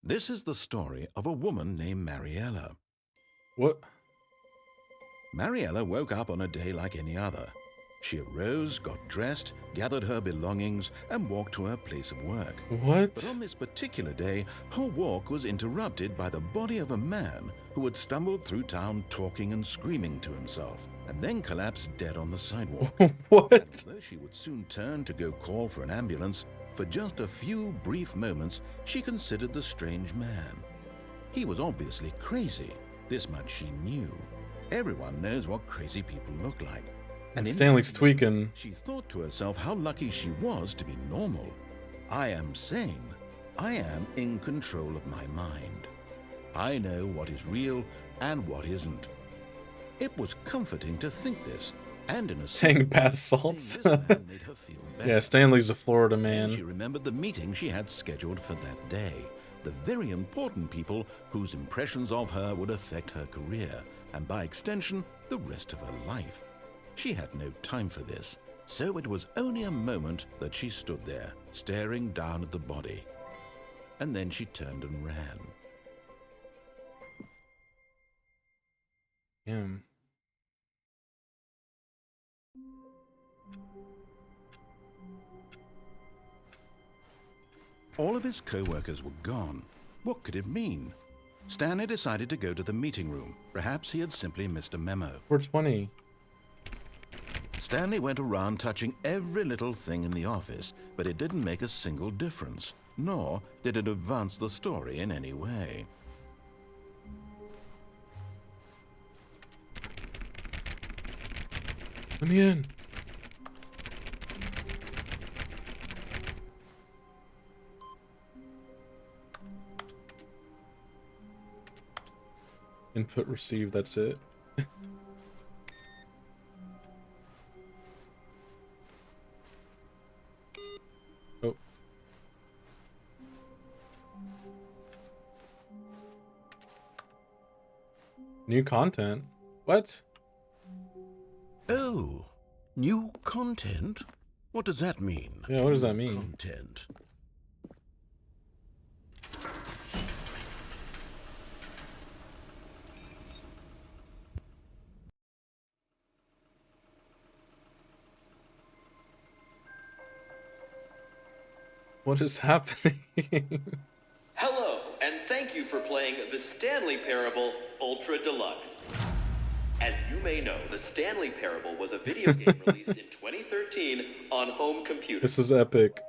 Speaker 3: This is the story of a woman named Mariella.
Speaker 1: What?
Speaker 3: Mariella woke up on a day like any other. She arose, got dressed, gathered her belongings, and walked to her place of work.
Speaker 1: What?
Speaker 3: But on this particular day, her walk was interrupted by the body of a man who had stumbled through town talking and screaming to himself, and then collapsed dead on the sidewalk.
Speaker 1: What?
Speaker 3: Although she would soon turn to go call for an ambulance, for just a few brief moments, she considered the strange man. He was obviously crazy. This much she knew. Everyone knows what crazy people look like. And in
Speaker 1: Stanley's
Speaker 3: that
Speaker 1: tweaking.
Speaker 3: moment, she thought to herself how lucky she was to be normal. I am sane. I am in control of my mind. I know what is real and what isn't. It was comforting to think this, and in a
Speaker 1: Hang bath
Speaker 3: seeing
Speaker 1: salts.
Speaker 3: this man made her feel better.
Speaker 1: Yeah, Stanley's a Florida
Speaker 3: And she
Speaker 1: man.
Speaker 3: remembered the meeting she had scheduled for that day. The very important people whose impressions of her would affect her career, and by extension, the rest of her life. She had no time for this, so it was only a moment that she stood there, staring down at the body. And then she turned and ran.
Speaker 1: Damn.
Speaker 3: All of his co-workers were gone. What could it mean? Stanley decided to go to the meeting room. Perhaps he had simply missed a memo.
Speaker 1: 420.
Speaker 3: Stanley went around touching every little thing in the office, but it didn't make a single difference, nor did it advance the story in any way.
Speaker 1: Let me in. Input received, that's it. Oh. New content? What?
Speaker 3: Oh, new content? What does that mean?
Speaker 1: Yeah, what does that mean?
Speaker 3: Content.
Speaker 1: What is happening?
Speaker 10: Hello, and thank you for playing the Stanley Parable Ultra Deluxe. As you may know, the Stanley Parable was a video game released in 2013 on home computers.
Speaker 1: This is epic.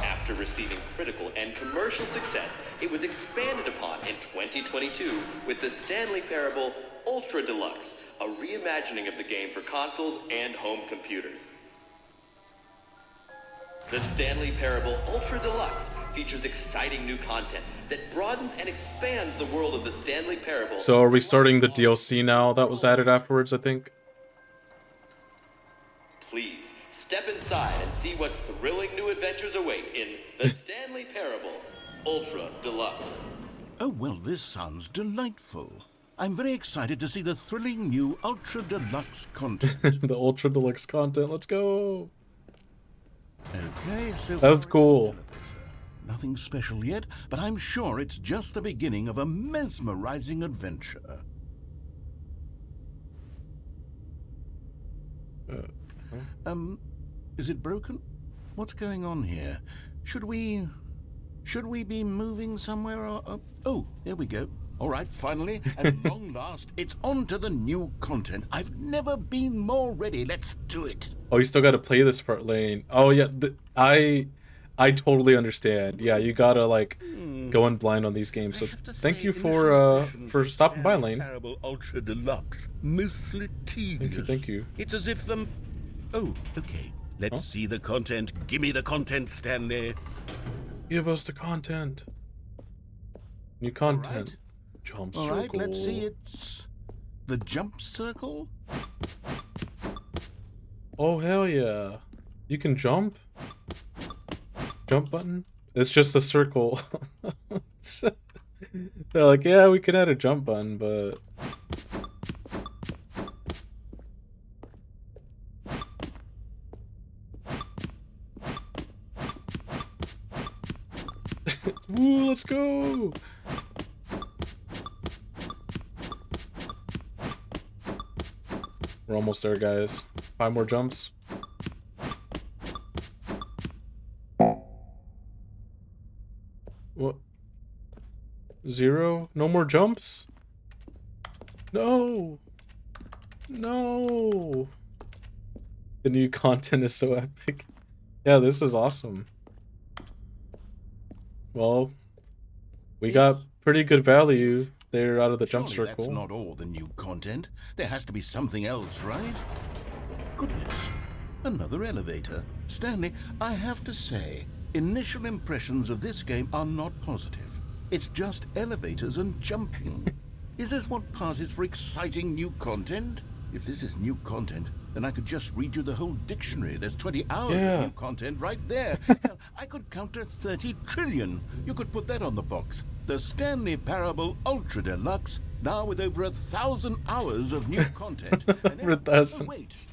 Speaker 10: After receiving critical and commercial success, it was expanded upon in 2022 with the Stanley Parable Ultra Deluxe, a reimagining of the game for consoles and home computers. The Stanley Parable Ultra Deluxe features exciting new content that broadens and expands the world of the Stanley Parable.
Speaker 1: So are we starting the DLC now that was added afterwards, I think?
Speaker 10: Please, step inside and see what thrilling new adventures await in the Stanley Parable Ultra Deluxe.
Speaker 3: Oh, well, this sounds delightful. I'm very excited to see the thrilling new Ultra Deluxe content.
Speaker 1: The Ultra Deluxe content, let's go!
Speaker 3: Okay, so
Speaker 1: That was
Speaker 3: far
Speaker 1: cool.
Speaker 3: it's an elevator. Nothing special yet, but I'm sure it's just the beginning of a mesmerizing adventure. Is it broken? What's going on here? Should we be moving somewhere? Or, oh, there we go. All right, finally, at long last, it's on to the new content. I've never been more ready. Let's do it.
Speaker 1: Oh, you still gotta play this part, Lane. Oh yeah, I totally understand. Yeah, you gotta like go in blind on these games. So thank you for stopping by, Lane.
Speaker 3: Parable Ultra Deluxe, mostly tedious.
Speaker 1: Thank you.
Speaker 3: It's as if Oh, okay. Let's see the content. Give me the content, Stanley.
Speaker 1: Give us the content. New content. Jump circle.
Speaker 3: All right, let's see. It's the jump circle.
Speaker 1: Oh hell yeah! You can jump. Jump button. It's just a circle. They're like, yeah, we can add a jump button, but Woo, let's go. We're almost there, guys. 5 more jumps. What? 0? No more jumps? No. No. The new content is so epic. Yeah, this is awesome. Well, we got pretty good value there out of the jump
Speaker 3: Surely
Speaker 1: circle.
Speaker 3: that's not all the new content. There has to be something else, right? Goodness. Another elevator. Stanley, I have to say, initial impressions of this game are not positive. It's just elevators and jumping. Is this what passes for exciting new content? If this is new content, then I could just read you the whole dictionary. There's 20 hours of new content right there. Hell, I could counter 30 trillion. You could put that on the box. The Stanley Parable Ultra Deluxe, now with over 1,000 hours of new content. And
Speaker 1: For 1,000.
Speaker 3: Oh, wait,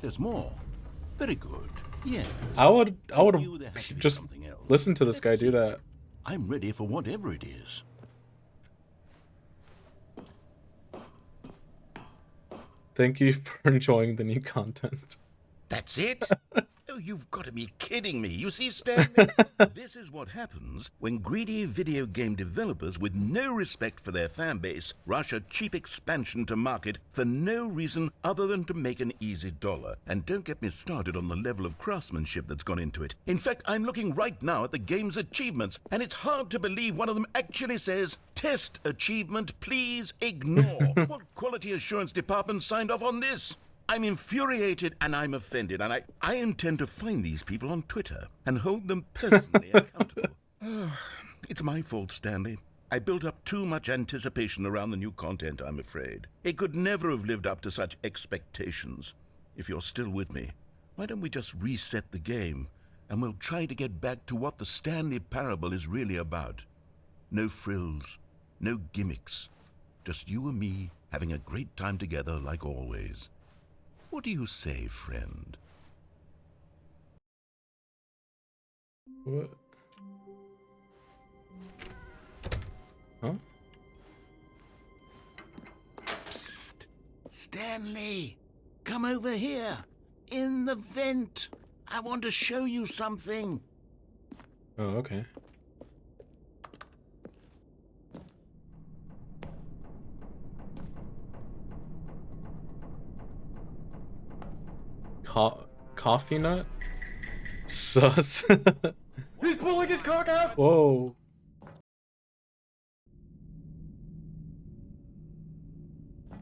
Speaker 3: there's more. Very good. Yes.
Speaker 1: I would
Speaker 3: knew there had to be
Speaker 1: just
Speaker 3: something else.
Speaker 1: listen to this guy do that.
Speaker 3: I'm ready for whatever it is.
Speaker 1: Thank you for enjoying the new content.
Speaker 3: That's it? Oh, you've got to be kidding me. You see, Stanley, this is what happens when greedy video game developers with no respect for their fan base rush a cheap expansion to market for no reason other than to make an easy dollar. And don't get me started on the level of craftsmanship that's gone into it. In fact, I'm looking right now at the game's achievements, and it's hard to believe one of them actually says, "Test achievement, please ignore." What quality assurance department signed off on this? I'm infuriated and I'm offended, and I intend to find these people on Twitter and hold them personally accountable. It's my fault, Stanley. I built up too much anticipation around the new content, I'm afraid. It could never have lived up to such expectations. If you're still with me, why don't we just reset the game, and we'll try to get back to what the Stanley Parable is really about. No frills, no gimmicks. Just you and me having a great time together like always. What do you say, friend?
Speaker 1: What? Huh?
Speaker 3: Psst! Stanley! Come over here! In the vent! I want to show you something!
Speaker 1: Oh, okay. Coffee nut? Sus.
Speaker 6: He's pulling his cock out!
Speaker 1: Whoa.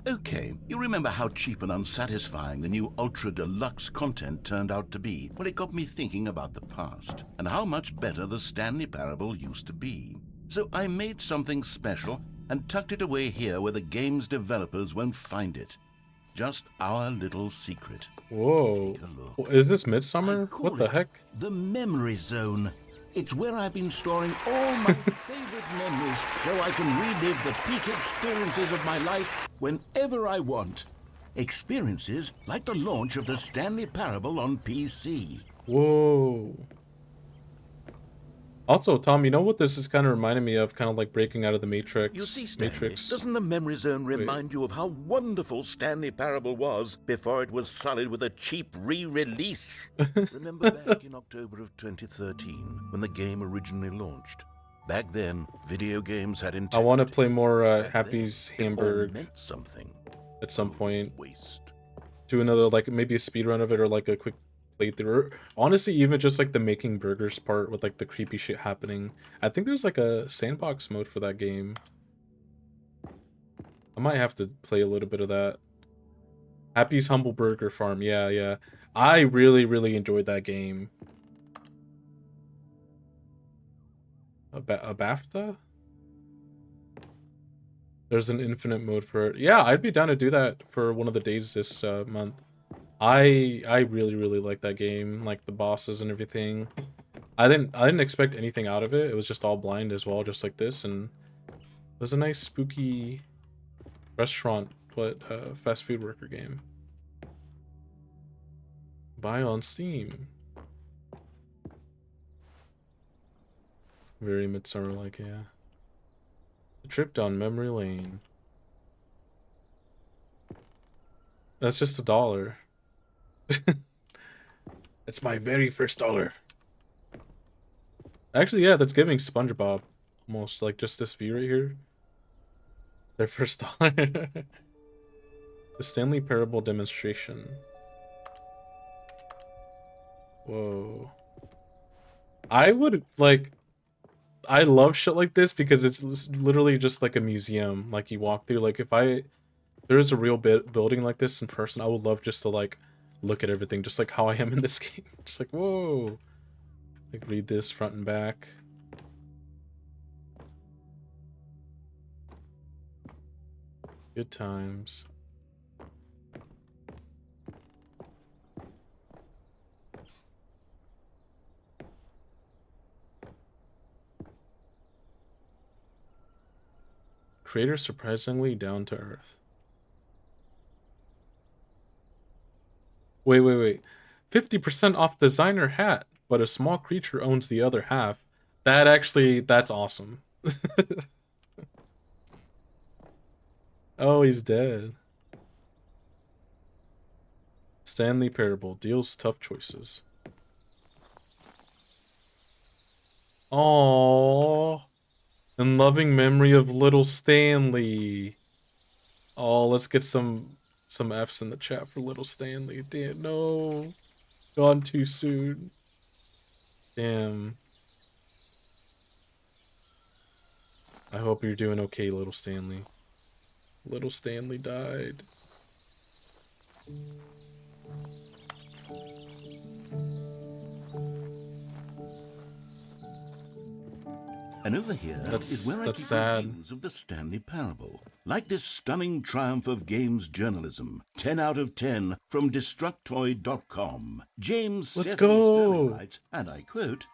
Speaker 3: Okay, you remember how cheap and unsatisfying the new Ultra Deluxe content turned out to be? Well, it got me thinking about the past, and how much better the Stanley Parable used to be. So I made something special and tucked it away here where the game's developers won't find it. Just our little secret.
Speaker 1: Whoa.
Speaker 3: Take a look.
Speaker 1: Is this Midsummer?
Speaker 3: I call
Speaker 1: What the
Speaker 3: it
Speaker 1: heck?
Speaker 3: The Memory Zone. It's where I've been storing all my favorite memories so I can relive the peak experiences of my life whenever I want. Experiences like the launch of the Stanley Parable on PC.
Speaker 1: Whoa. Also, Tom, you know what this is kind of reminding me of? Kind of like breaking out of the Matrix.
Speaker 3: You see, Stanley,
Speaker 1: Matrix.
Speaker 3: doesn't the Memory Zone remind you of how wonderful Stanley Parable was before it was sullied with a cheap re-release? Remember back in October of 2013, when the game originally launched? Back then, video games had
Speaker 1: I want to play more Happy's
Speaker 3: it all
Speaker 1: Hamburg
Speaker 3: meant something.
Speaker 1: at some point.
Speaker 3: Waste.
Speaker 1: Do another, like, maybe a speed run of it or like a quick playthrough. Honestly, even just like the making burgers part with like the creepy shit happening. I think there's like a sandbox mode for that game. I might have to play a little bit of that. Happy's Humble Burger Farm. Yeah, yeah. I really, really enjoyed that game. A BAFTA? There's an infinite mode for it. Yeah, I'd be down to do that for one of the days this month. I really, really like that game, like the bosses and everything. I didn't expect anything out of it. It was just all blind as well, just like this, and it was a nice spooky restaurant, fast food worker game. Buy on Steam. Very Midsummer-like, yeah. A trip down memory lane. That's just $1. It's my very first $1. Actually, yeah, that's giving SpongeBob. Almost like just this view right here. Their first $1. The Stanley Parable demonstration. Whoa. I would, like... I love shit like this because it's literally just like a museum. Like, you walk through, like, if there is a real building like this in person, I would love just to, like, look at everything, just like how I am in this game. Just like, whoa. Like, read this front and back. Good times. Creator surprisingly down to earth. Wait. 50% off designer hat, but a small creature owns the other half. That's awesome. Oh, he's dead. Stanley Parable deals tough choices. Aww. In loving memory of little Stanley. Oh, let's get some F's in the chat for little Stanley. Damn, no. Gone too soon. Damn. I hope you're doing okay, little Stanley. Little Stanley died.
Speaker 3: And over here is where I keep reviews of the Stanley Parable. Like this stunning triumph of games journalism, 10 out of 10 from Destructoid.com. James
Speaker 1: Let's
Speaker 3: Stanley
Speaker 1: go.
Speaker 3: writes, and I quote,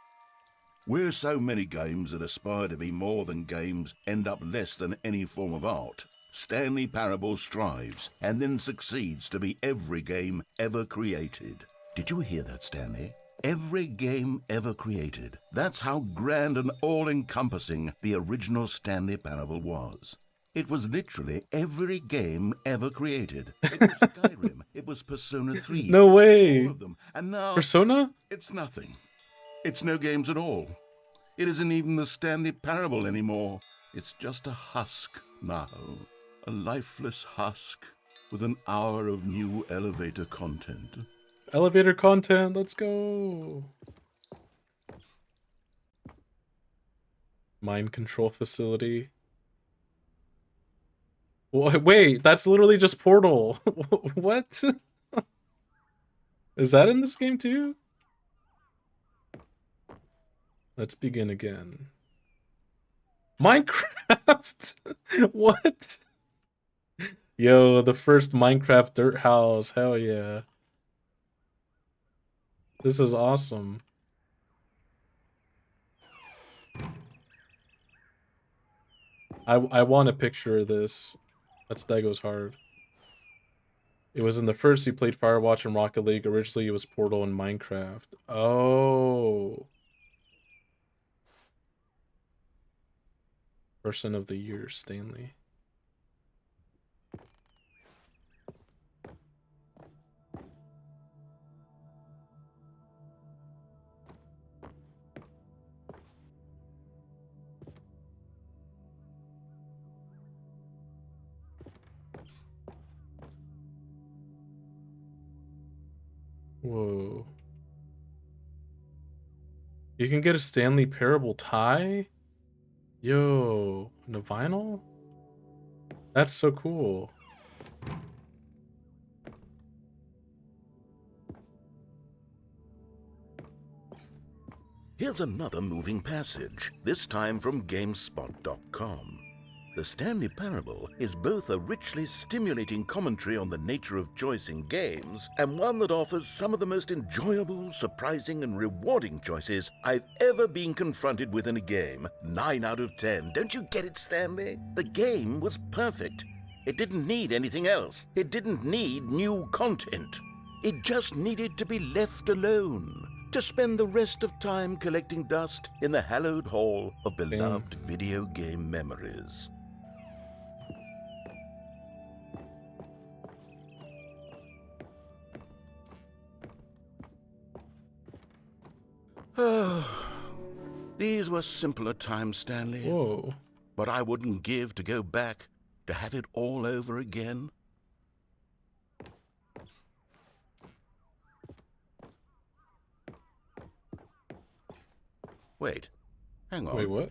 Speaker 3: "Where so many games that aspire to be more than games end up less than any form of art, Stanley Parable strives and then succeeds to be every game ever created." Did you hear that, Stanley? Every game ever created. That's how grand and all-encompassing the original Stanley Parable was. It was literally every game ever created. It was Skyrim. It was Persona 3.
Speaker 1: No way.
Speaker 3: All of them. And now...
Speaker 1: Persona?
Speaker 3: It's nothing. It's no games at all. It isn't even the Stanley Parable anymore. It's just a husk now. A lifeless husk with an hour of new elevator content.
Speaker 1: Elevator content, let's go. Mind control facility. Wait, that's literally just Portal. What? Is that in this game too? Let's begin again. Minecraft? What? Yo, the first Minecraft dirt house. Hell yeah. This is awesome. I want a picture of this. That goes hard. It was in the first you played Firewatch and Rocket League. Originally it was Portal and Minecraft. Oh. Person of the Year, Stanley. Whoa. You can get a Stanley Parable tie? Yo, and a vinyl? That's so cool.
Speaker 3: Here's another moving passage, this time from GameSpot.com. The Stanley Parable is both a richly stimulating commentary on the nature of choice in games, and one that offers some of the most enjoyable, surprising, and rewarding choices I've ever been confronted with in a game. 9 out of 10. Don't you get it, Stanley? The game was perfect. It didn't need anything else. It didn't need new content. It just needed to be left alone. to spend the rest of time collecting dust in the hallowed hall of beloved
Speaker 1: Damn.
Speaker 3: video game memories. These were simpler times, Stanley.
Speaker 1: Whoa.
Speaker 3: But I wouldn't give to go back to have it all over again. Wait, hang on.
Speaker 1: Wait, what?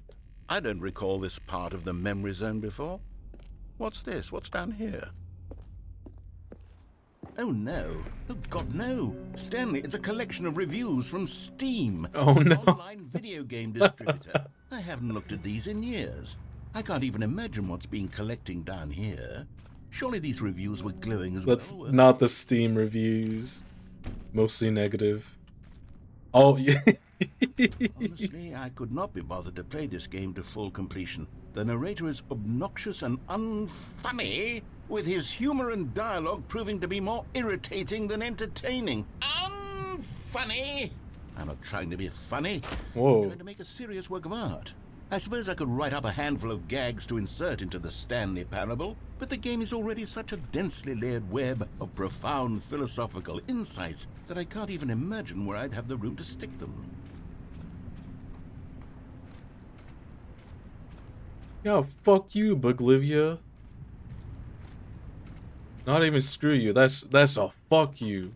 Speaker 3: I don't recall this part of the memory zone before. What's this? What's down here? Oh no. Oh God, no. Stanley, it's a collection of reviews from Steam.
Speaker 1: Oh,
Speaker 3: an
Speaker 1: no.
Speaker 3: online video game distributor. I haven't looked at these in years. I can't even imagine what's been collecting down here. Surely these reviews were glowing as
Speaker 1: That's
Speaker 3: well.
Speaker 1: not the Steam reviews. Mostly negative. Oh, yeah.
Speaker 3: Honestly, I could not be bothered to play this game to full completion. The narrator is obnoxious and unfunny, with his humor and dialogue proving to be more irritating than entertaining. Unfunny! I'm not trying to be funny.
Speaker 1: Whoa.
Speaker 3: I'm trying to make a serious work of art. I suppose I could write up a handful of gags to insert into the Stanley Parable, but the game is already such a densely layered web of profound philosophical insights that I can't even imagine where I'd have the room to stick them.
Speaker 1: Yeah, fuck you, Buglivia. Not even screw you. That's a fuck you.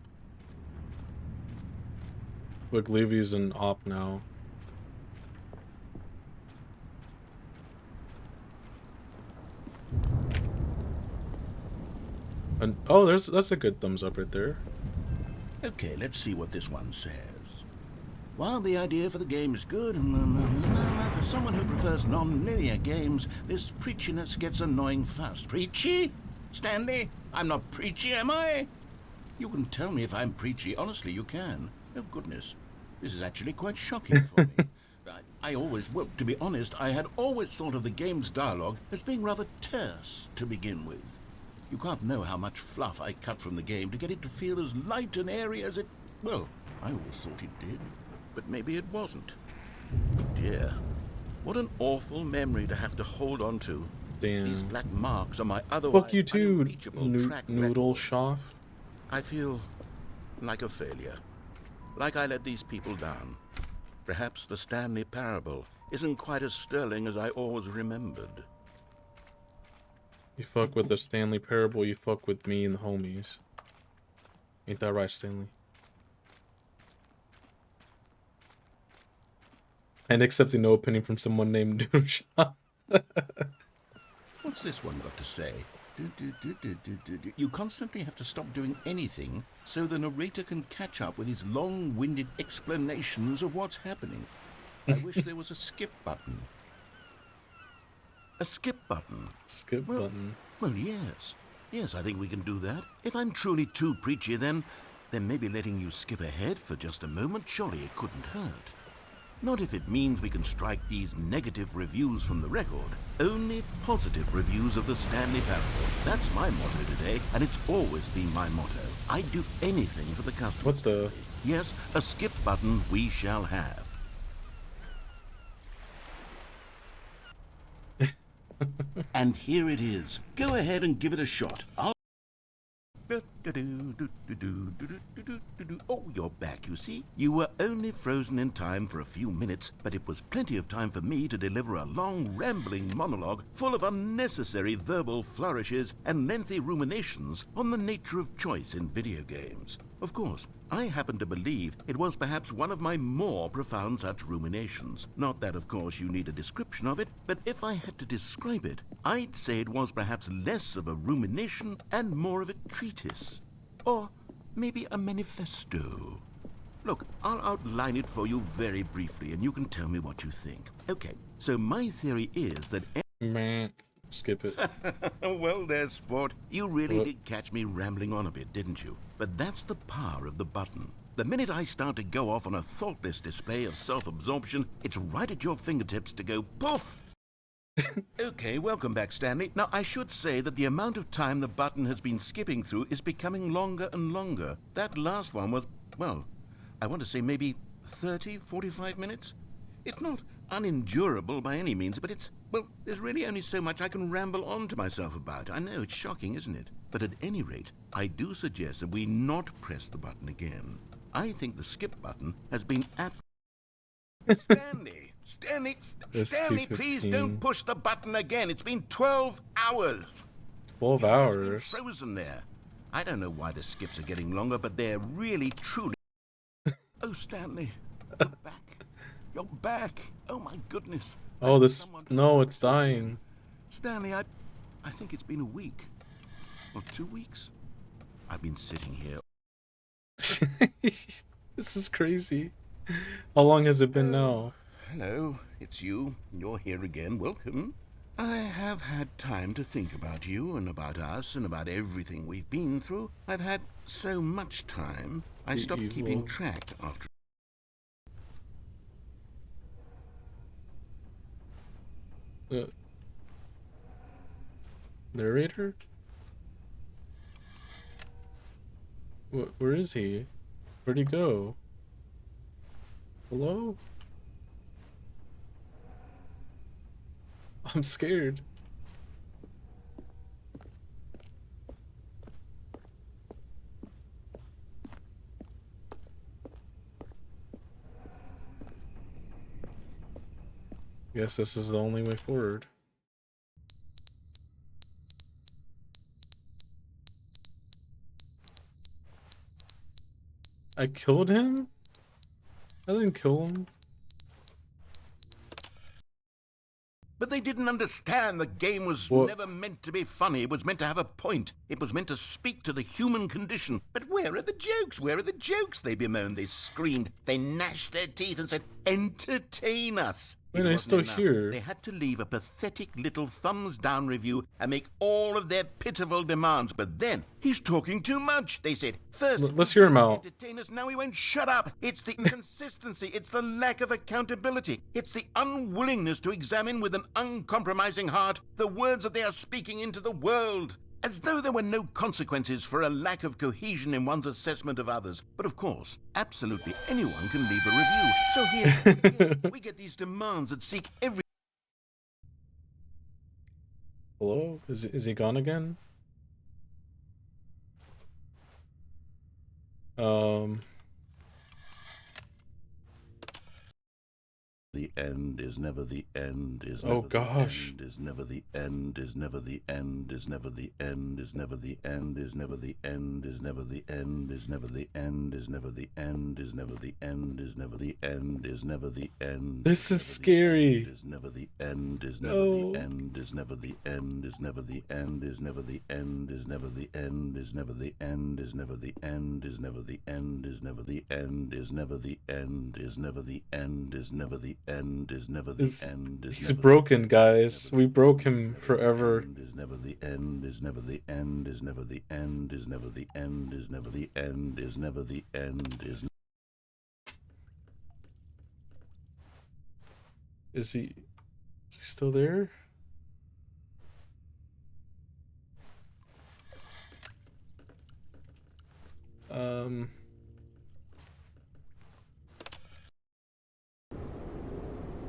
Speaker 1: Buglivia's an op now. And oh, that's a good thumbs up right there.
Speaker 3: Okay, let's see what this one says. While the idea for the game is good, for someone who prefers non-linear games, this preachiness gets annoying fast. Preachy? Stanley? I'm not preachy, am I? You can tell me if I'm preachy. Honestly, you can. Oh, goodness. This is actually quite shocking for me. Well, to be honest, I had always thought of the game's dialogue as being rather terse to begin with. You can't know how much fluff I cut from the game to get it to feel as light and airy as it... Well, I always thought it did, but maybe it wasn't. Oh dear. What an awful memory to have to hold on to.
Speaker 1: Damn.
Speaker 3: These black marks on my otherwise
Speaker 1: Fuck you too,
Speaker 3: unreachable track
Speaker 1: Noodle
Speaker 3: record.
Speaker 1: Shaft.
Speaker 3: I feel like a failure. Like I let these people down. Perhaps the Stanley Parable isn't quite as sterling as I always remembered.
Speaker 1: You fuck with the Stanley Parable, you fuck with me and the homies. Ain't that right, Stanley? And accepting no opinion from someone named Noodle Shaft.
Speaker 3: What's this one got to say? You constantly have to stop doing anything so the narrator can catch up with his long-winded explanations of what's happening. I wish there was a skip button. A skip button?
Speaker 1: Skip button.
Speaker 3: Well, yes. Yes, I think we can do that. If I'm truly too preachy, then maybe letting you skip ahead for just a moment, surely it couldn't hurt. Not if it means we can strike these negative reviews from the record. Only positive reviews of the Stanley Parable. That's my motto today, and it's always been my motto. I'd do anything for the customer.
Speaker 1: What the?
Speaker 3: Yes, a skip button we shall have. And here it is. Go ahead and give it a shot. Oh, you're back, you see. You were only frozen in time for a few minutes, but it was plenty of time for me to deliver a long, rambling monologue full of unnecessary verbal flourishes and lengthy ruminations on the nature of choice in video games. Of course, I happen to believe it was perhaps one of my more profound such ruminations. Not that, of course, you need a description of it, but if I had to describe it, I'd say it was perhaps less of a rumination and more of a treatise. Or maybe a manifesto. Look, I'll outline it for you very briefly, and you can tell me what you think. Okay, so my theory is that...
Speaker 1: Man, skip it.
Speaker 3: Well there, sport. You really did catch me rambling on a bit, didn't you? But that's the power of the button. The minute I start to go off on a thoughtless display of self-absorption, it's right at your fingertips to go poof! Okay, welcome back, Stanley. Now, I should say that the amount of time the button has been skipping through is becoming longer and longer. That last one was, well, I want to say maybe 30, 45 minutes? It's not unendurable by any means, but well, there's really only so much I can ramble on to myself about. I know, it's shocking, isn't it? But at any rate, I do suggest that we not press the button again. I think the skip button has been Stanley! Stanley, please don't push the button again. It's been 12 hours.
Speaker 1: 12
Speaker 3: You've just
Speaker 1: hours?
Speaker 3: been frozen there. I don't know why the skips are getting longer, but they're really, truly... Oh, Stanley, you're back. You're back. Oh, my goodness.
Speaker 1: Oh, this... No, it's dying.
Speaker 3: Stanley, I think it's been a week. Or 2 weeks. I've been sitting here.
Speaker 1: This is crazy. How long has it been now?
Speaker 3: Hello, it's you. You're here again. Welcome. I have had time to think about you and about us and about everything we've been through. I've had so much time, I stopped keeping track after...
Speaker 1: Narrator? Where is he? Where'd he go? Hello? I'm scared. Guess this is the only way forward. I killed him? I didn't kill him.
Speaker 3: But they didn't understand the game was never meant to be funny. It was meant to have a point. It was meant to speak to the human condition. But where are the jokes? Where are the jokes? They bemoaned, they screamed, they gnashed their teeth and said, entertain us.
Speaker 1: Wait, I'm still here.
Speaker 3: They had to leave a pathetic little thumbs down review and make all of their pitiful demands. But then, he's talking too much, they said. First,
Speaker 1: let's hear him out.
Speaker 3: Entertain us, now he won't shut up. It's the inconsistency, it's the lack of accountability, it's the unwillingness to examine with an uncompromising heart the words that they are speaking into the world. As though there were no consequences for a lack of cohesion in one's assessment of others. But of course, absolutely anyone can leave a review. So here, we get these demands that seek every...
Speaker 1: Hello? Is he gone again?
Speaker 3: The end is never the end, is
Speaker 1: never the end,
Speaker 3: is never the end, is never the end, is never the end, is never the end, is never the end, is never the end, is never the end, is never the end, is never the end, is never the end, is never the end.
Speaker 1: This is scary.
Speaker 3: Is never the end, is never the end, is never the end, is never the end, is never the end, is never the end, is never the end, is never the end, is never the end, is never the end, is never the end, is never the end, is never the end, is never the end.
Speaker 1: He's broken, guys. We broke him forever.
Speaker 3: Is never the end, is never the end, is never the end, is never the end, is never the end, is never the end, is...
Speaker 1: Is he still there?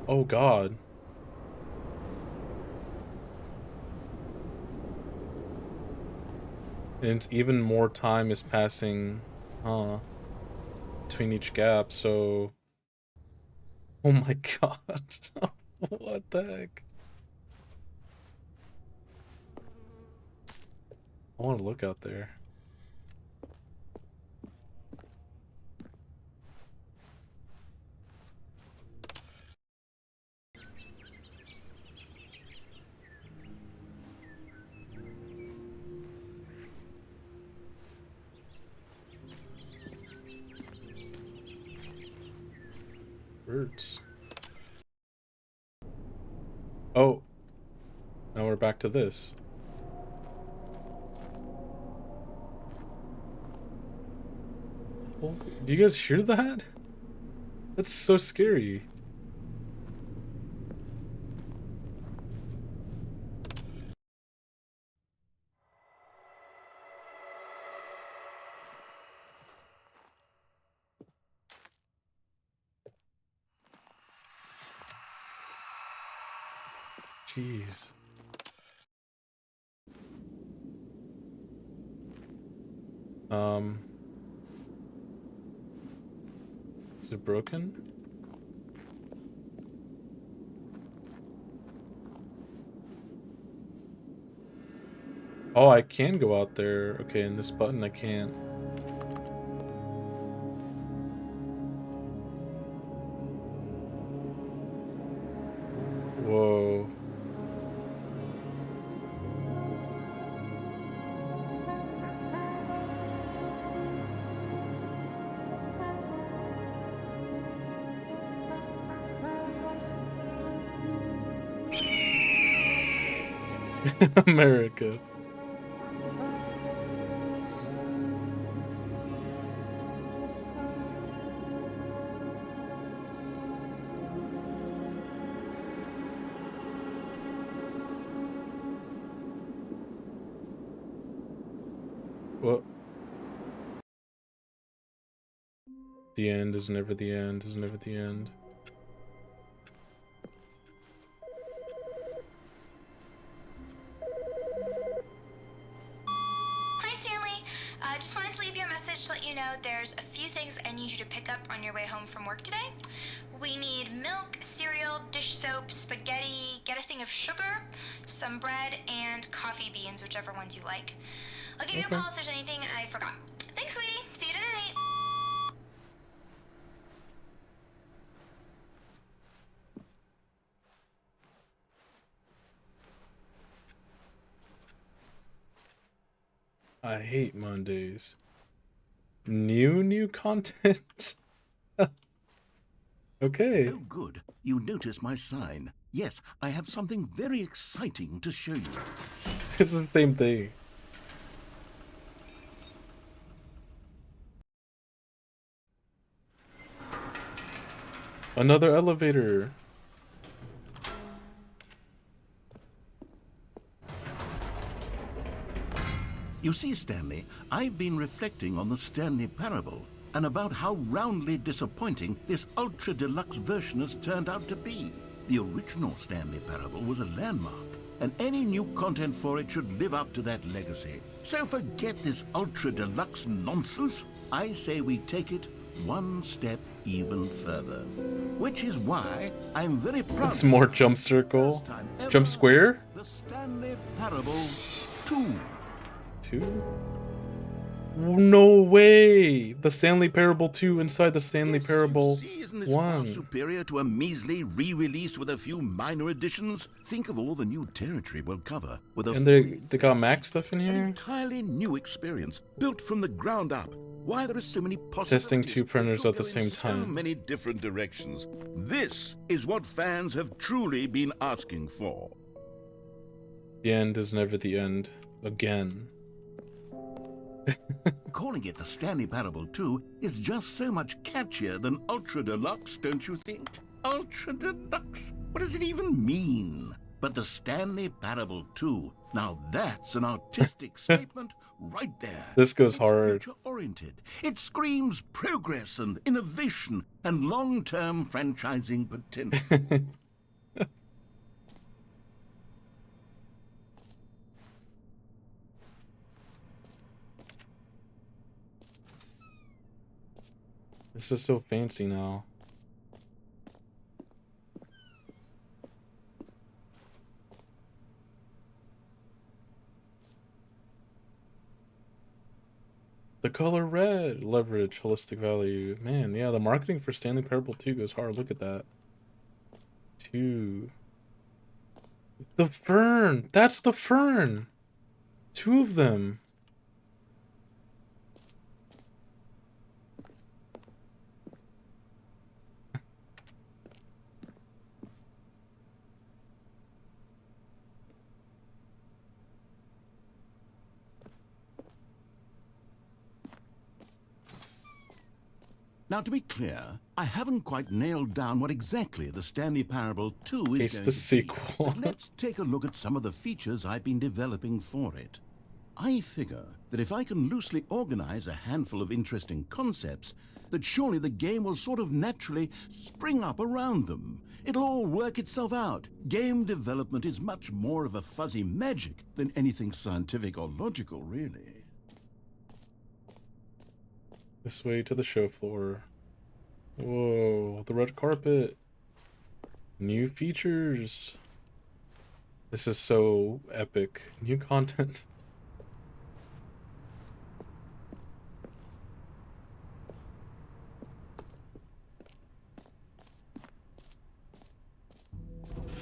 Speaker 1: Oh God. And even more time is passing, between each gap, so... Oh my God. What the heck? I want to look out there. Birds. Oh. Now we're back to this. Do you guys hear that? That's so scary. Jeez. Is it broken? Oh, I can go out there. Okay, and this button I can't. Whoa. America. What? The end is never the end, is never the end.
Speaker 7: Hi, Stanley. Just wanted to leave you a message to let you know there's a few things I need you to pick up on your way home from work today. We need milk, cereal, dish soap, spaghetti, get a thing of sugar, some bread, and coffee beans, whichever ones you like. I'll give you a call if there's anything I forgot. Thanks, sweetie. See you tonight.
Speaker 1: I hate Mondays. New content? Okay.
Speaker 3: Oh, good. You notice my sign. Yes, I have something very exciting to show you.
Speaker 1: It's the same thing. Another elevator.
Speaker 3: You see, Stanley, I've been reflecting on the Stanley Parable and about how roundly disappointing this ultra deluxe version has turned out to be. The original Stanley Parable was a landmark, and any new content for it should live up to that legacy. So forget this ultra deluxe nonsense. I say we take it one step even further. Which is why I'm very proud.
Speaker 1: It's more jump circle. Jump square?
Speaker 3: The Stanley Parable 2.
Speaker 1: 2? No way! The Stanley Parable 2 inside the Stanley Parable
Speaker 3: Isn't this far superior to a measly re-release with a few minor additions? Think of all the new territory we'll cover with a
Speaker 1: and they got Mac stuff in
Speaker 3: an
Speaker 1: here?
Speaker 3: entirely new experience built from the ground up. Why there are so many possibilities.
Speaker 1: Testing 2 printers at the
Speaker 3: Go in
Speaker 1: same
Speaker 3: so
Speaker 1: time.
Speaker 3: many different directions. This is what fans have truly been asking for.
Speaker 1: The end is never the end. Again.
Speaker 3: Calling it the Stanley Parable 2 is just so much catchier than Ultra Deluxe, don't you think? Ultra Deluxe? What does it even mean? But the Stanley Parable 2, now that's an artistic statement right there.
Speaker 1: This goes hard.
Speaker 3: Future-oriented. It screams progress and innovation and long-term franchising potential.
Speaker 1: This is so fancy now. The color red. Leverage. Holistic value. Man, yeah, the marketing for Stanley Parable 2 goes hard. Look at that. 2. The fern! That's the fern! 2 of them.
Speaker 3: Now, to be clear, I haven't quite nailed down what exactly the Stanley Parable 2 is
Speaker 1: It's
Speaker 3: going
Speaker 1: the
Speaker 3: to
Speaker 1: sequel.
Speaker 3: be. But let's take a look at some of the features I've been developing for it. I figure that if I can loosely organize a handful of interesting concepts, that surely the game will sort of naturally spring up around them. It'll all work itself out. Game development is much more of a fuzzy magic than anything scientific or logical, really.
Speaker 1: This way to the show floor. Whoa, the red carpet. New features. This is so epic. New content.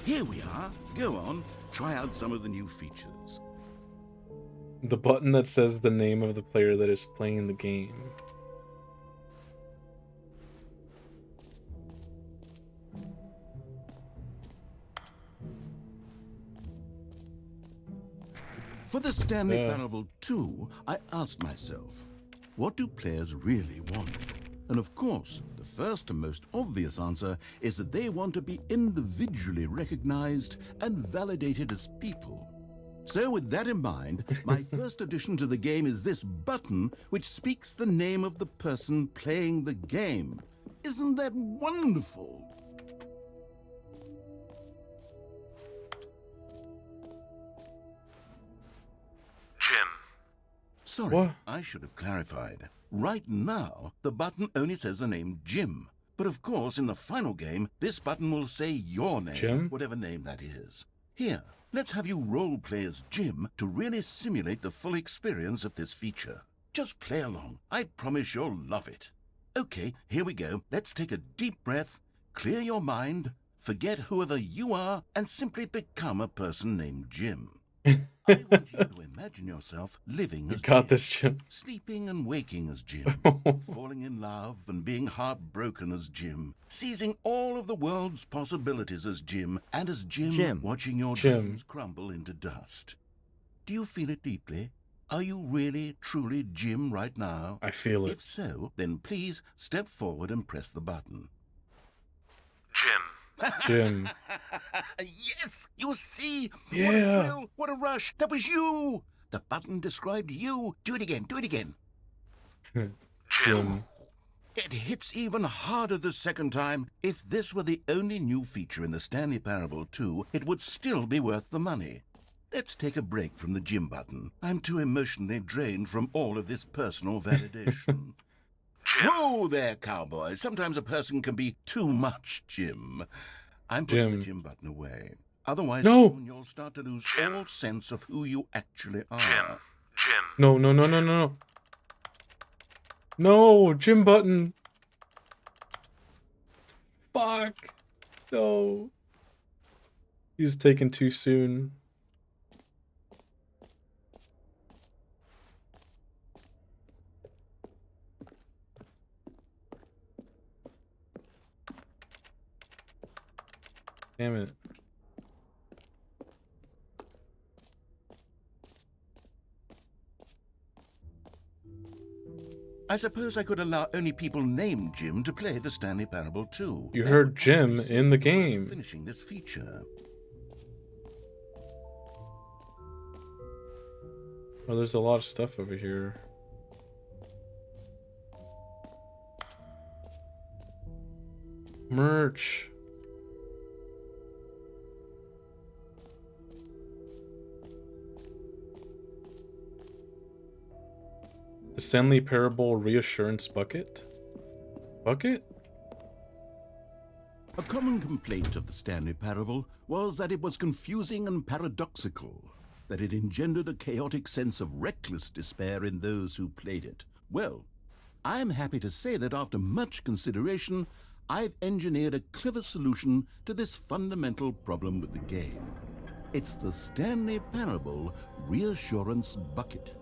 Speaker 3: Here we are. Go on, try out some of the new features.
Speaker 1: The button that says the name of the player that is playing the game.
Speaker 3: For the Stanley Parable 2, I asked myself, what do players really want? And of course, the first and most obvious answer is that they want to be individually recognized and validated as people. So with that in mind, my first addition to the game is this button which speaks the name of the person playing the game. Isn't that wonderful?
Speaker 11: Jim.
Speaker 3: Sorry,
Speaker 1: What?
Speaker 3: I should have clarified. Right now, the button only says the name Jim. But of course, in the final game, this button will say your name,
Speaker 1: Jim?
Speaker 3: whatever name that is. Here, let's have you role-play as Jim to really simulate the full experience of this feature. Just play along. I promise you'll love it. Okay, here we go. Let's take a deep breath, clear your mind, forget whoever you are, and simply become a person named Jim. I want you to imagine yourself living as
Speaker 1: You got
Speaker 3: Jim,
Speaker 1: this, Jim.
Speaker 3: sleeping and waking as Jim, falling in love and being heartbroken as Jim, seizing all of the world's possibilities as Jim, and as Jim. Watching your dreams crumble into dust. Do you feel it deeply? Are you really, truly Jim right now?
Speaker 1: I feel it.
Speaker 3: If so, then please step forward and press the button.
Speaker 11: Jim.
Speaker 1: Jim.
Speaker 3: Yes! You see?
Speaker 1: Yeah.
Speaker 3: What a thrill! What a rush! That was you! The button described you. Do it again. Do it again.
Speaker 1: Jim.
Speaker 3: It hits even harder the second time. If this were the only new feature in the Stanley Parable 2, it would still be worth the money. Let's take a break from the Jim button. I'm too emotionally drained from all of this personal validation. Whoa there, cowboy. Sometimes a person can be too much Jim. I'm putting the Jim button away. Otherwise, soon you'll start to lose all sense of who you actually are.
Speaker 11: Jim.
Speaker 1: No, no, no, no, no. No, Jim button. Fuck. No. He's taken too soon. Damn it.
Speaker 3: I suppose I could allow only people named Jim to play the Stanley Parable 2.
Speaker 1: You heard Jim in the game.
Speaker 3: Finishing this feature.
Speaker 1: Oh, there's a lot of stuff over here. Merch. The Stanley Parable Reassurance Bucket? Bucket?
Speaker 3: A common complaint of the Stanley Parable was that it was confusing and paradoxical, that it engendered a chaotic sense of reckless despair in those who played it. Well, I'm happy to say that after much consideration, I've engineered a clever solution to this fundamental problem with the game. It's the Stanley Parable Reassurance Bucket.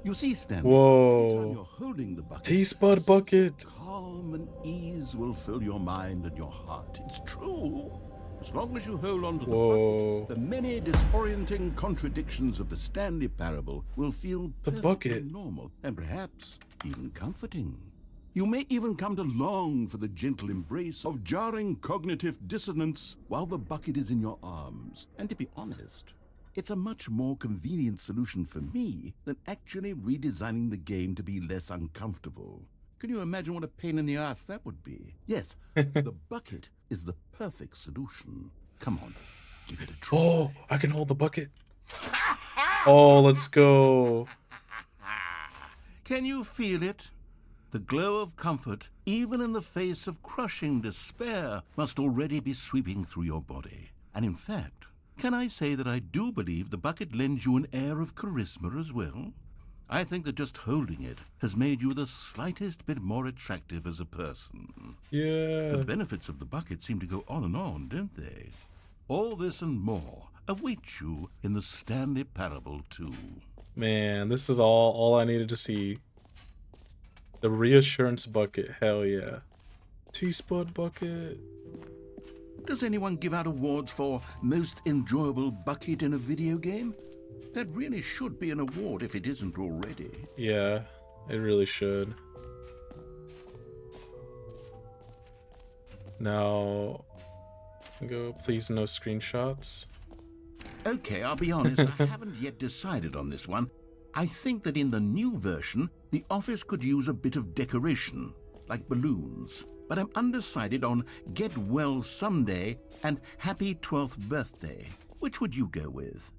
Speaker 3: You see, Stanley, every time you're holding the bucket,
Speaker 1: TSPUD bucket.
Speaker 3: calm and ease will fill your mind and your heart. It's true. As long as you hold on to the bucket, the many disorienting contradictions of the Stanley Parable will feel perfectly normal and perhaps even comforting. You may even come to long for the gentle embrace of jarring cognitive dissonance while the bucket is in your arms. And to be honest, It's a much more convenient solution for me than actually redesigning the game to be less uncomfortable. Can you imagine what a pain in the ass that would be? Yes, the bucket is the perfect solution. Come on, give it a try.
Speaker 1: Oh, I can hold the bucket. Oh, let's go.
Speaker 3: Can you feel it? The glow of comfort, even in the face of crushing despair, must already be sweeping through your body. And in fact, can I say that I do believe the bucket lends you an air of charisma as well? I think that just holding it has made you the slightest bit more attractive as a person.
Speaker 1: Yeah.
Speaker 3: The benefits of the bucket seem to go on, don't they? All this and more await you in the Stanley Parable 2.
Speaker 1: Man, this is all I needed to see. The reassurance bucket, hell yeah. TSPUD bucket.
Speaker 3: Does anyone give out awards for most enjoyable bucket in a video game? That really should be an award if it isn't already.
Speaker 1: Yeah, it really should. Now, go, please no screenshots.
Speaker 3: Okay, I'll be honest, I haven't yet decided on this one. I think that in the new version, the office could use a bit of decoration, like balloons. But I'm undecided on Get Well Someday and Happy 12th Birthday. Which would you go with?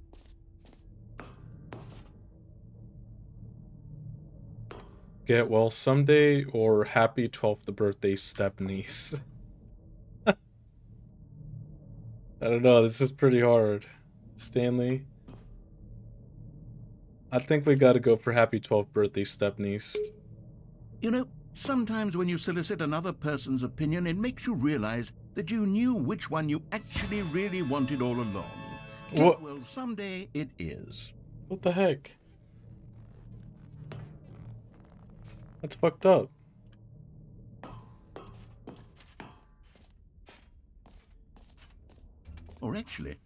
Speaker 1: Get well someday or happy 12th birthday step-niece. I don't know, this is pretty hard. Stanley. I think we gotta go for happy 12th birthday step-niece.
Speaker 3: You know, sometimes when you solicit another person's opinion, it makes you realize that you knew which one you actually really wanted all along. Get well someday it is.
Speaker 1: What the heck? That's fucked up.
Speaker 3: Or actually,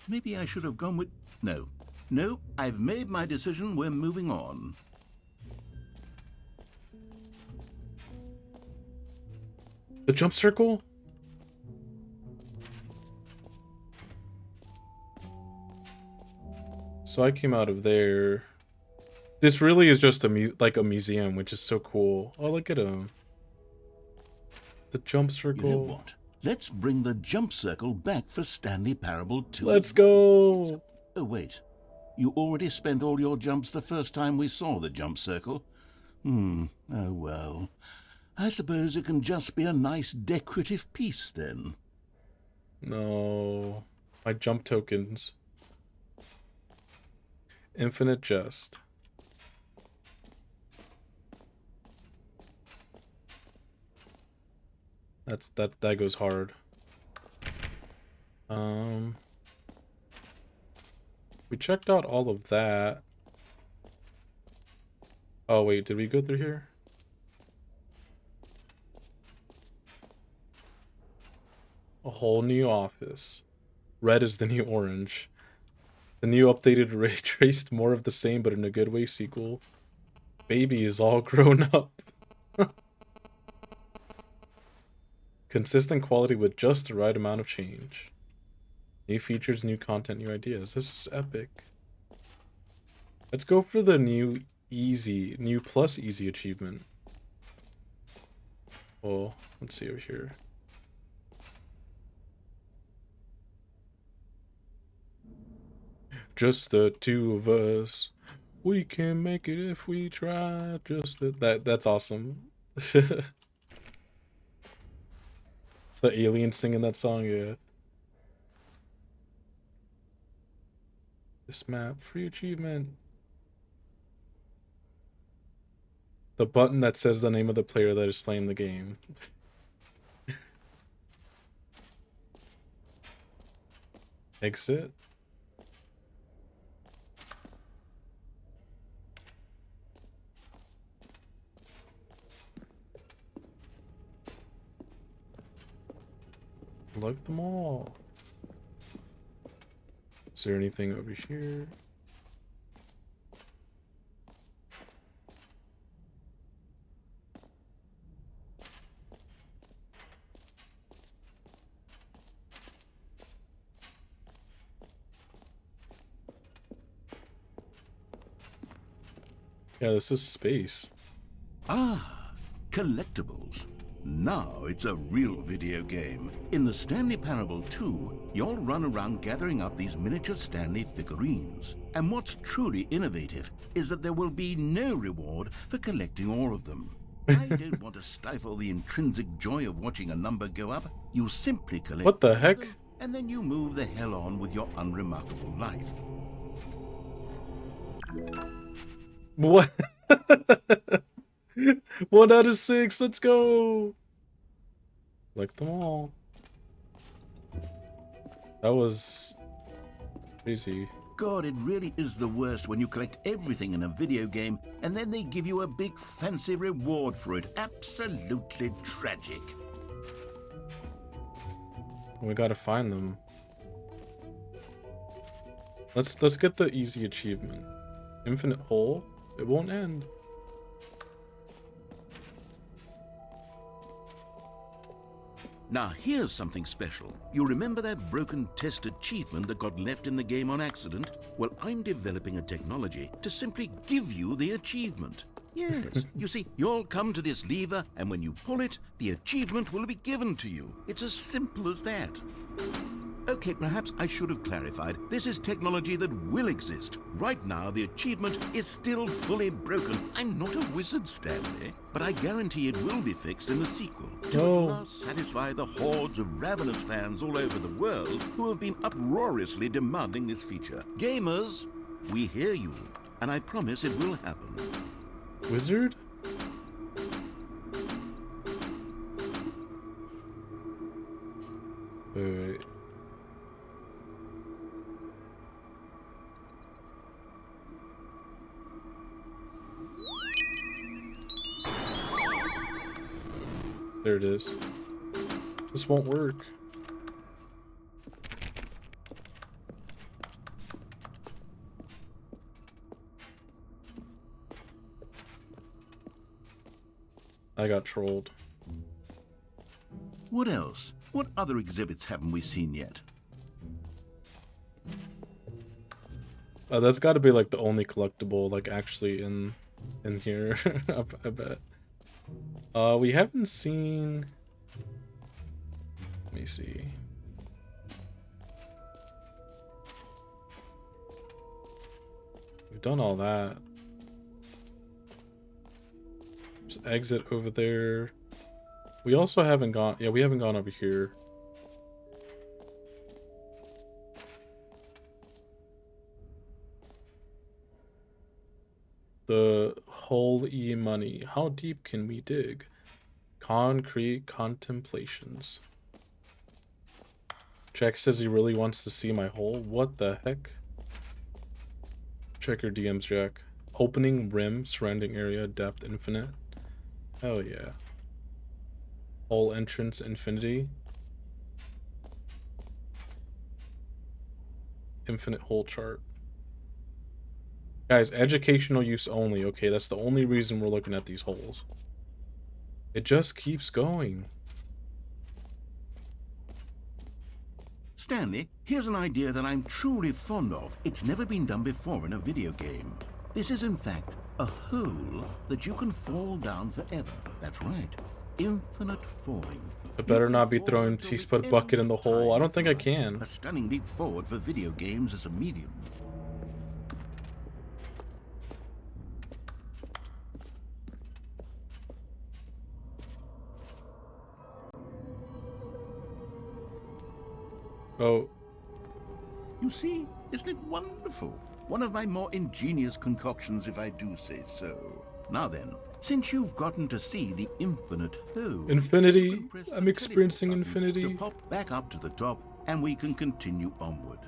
Speaker 3: maybe I should have gone with... No, I've made my decision. We're moving on.
Speaker 1: The jump circle? So I came out of there. This really is just like a museum, which is so cool. Oh, look at him. The jump circle.
Speaker 3: You know what? Let's bring the jump circle back for Stanley Parable 2.
Speaker 1: Let's go!
Speaker 3: Oh, wait. You already spent all your jumps the first time we saw the jump circle. Oh, well. I suppose it can just be a nice decorative piece, then.
Speaker 1: No. My jump tokens. Infinite Jest. That goes hard. We checked out all of that. Oh wait, did we go through here? A whole new office. Red is the new orange. The new updated ray traced more of the same but in a good way sequel. Baby is all grown up. Consistent quality with just the right amount of change. New features, new content, new ideas. This is epic. Let's go for the new plus easy achievement. Oh, let's see over here. Just the two of us. We can make it if we try. That's awesome. The alien singing that song, yeah. This map, free achievement. The button that says the name of the player that is playing the game. Exit. Love them all. Is there anything over here? Yeah, this is space.
Speaker 3: Ah, collectibles. Now it's a real video game. In the Stanley Parable 2, you'll run around gathering up these miniature Stanley figurines. And what's truly innovative is that there will be no reward for collecting all of them. I don't want to stifle the intrinsic joy of watching a number go up. You simply collect
Speaker 1: What the
Speaker 3: all of
Speaker 1: heck?
Speaker 3: them, and then you move the hell on with your unremarkable life.
Speaker 1: What? 1 out of 6. Let's go. Like them all. That was crazy.
Speaker 3: God, it really is the worst when you collect everything in a video game and then they give you a big fancy reward for it. Absolutely tragic.
Speaker 1: We gotta find them. Let's get the easy achievement. Infinite hole. It won't end.
Speaker 3: Now here's something special. You remember that broken test achievement that got left in the game on accident? Well, I'm developing a technology to simply give you the achievement. Yes, you see, you'll come to this lever, and when you pull it, the achievement will be given to you. It's as simple as that. Okay, perhaps I should have clarified. This is technology that will exist. Right now, the achievement is still fully broken. I'm not a wizard, Stanley, but I guarantee it will be fixed in the sequel to at last satisfy the hordes of ravenous fans all over the world who have been uproariously demanding this feature. Gamers, we hear you, and I promise it will happen.
Speaker 1: Wizard? Wait. There it is. This won't work. I got trolled.
Speaker 3: What else? What other exhibits haven't we seen yet?
Speaker 1: That's got to be like the only collectible like actually in here. I bet. We haven't seen. Let me see. We've done all that. There's exit over there. We also haven't gone. Yeah, we haven't gone over here. The whole money. How deep can we dig? Concrete contemplations. Jack says he really wants to see my hole. What the heck? Check your DMs, Jack. Opening rim, surrounding area, depth infinite. Hell yeah. Hole entrance infinity. Infinite hole chart. Guys, educational use only. Okay, that's the only reason we're looking at these holes. It just keeps going.
Speaker 3: Stanley, here's an idea that I'm truly fond of. It's never been done before in a video game. This is, in fact, a hole that you can fall down forever. That's right. Infinite falling.
Speaker 1: I better not be throwing TSPUD bucket in the hole. I don't think I can.
Speaker 3: A stunning leap forward for video games as a medium.
Speaker 1: Oh.
Speaker 3: You see, isn't it wonderful? One of my more ingenious concoctions, if I do say so. Now then, since you've gotten to see the infinite hole...
Speaker 1: Infinity? I'm experiencing infinity.
Speaker 3: ...to pop back up to the top, and we can continue onward.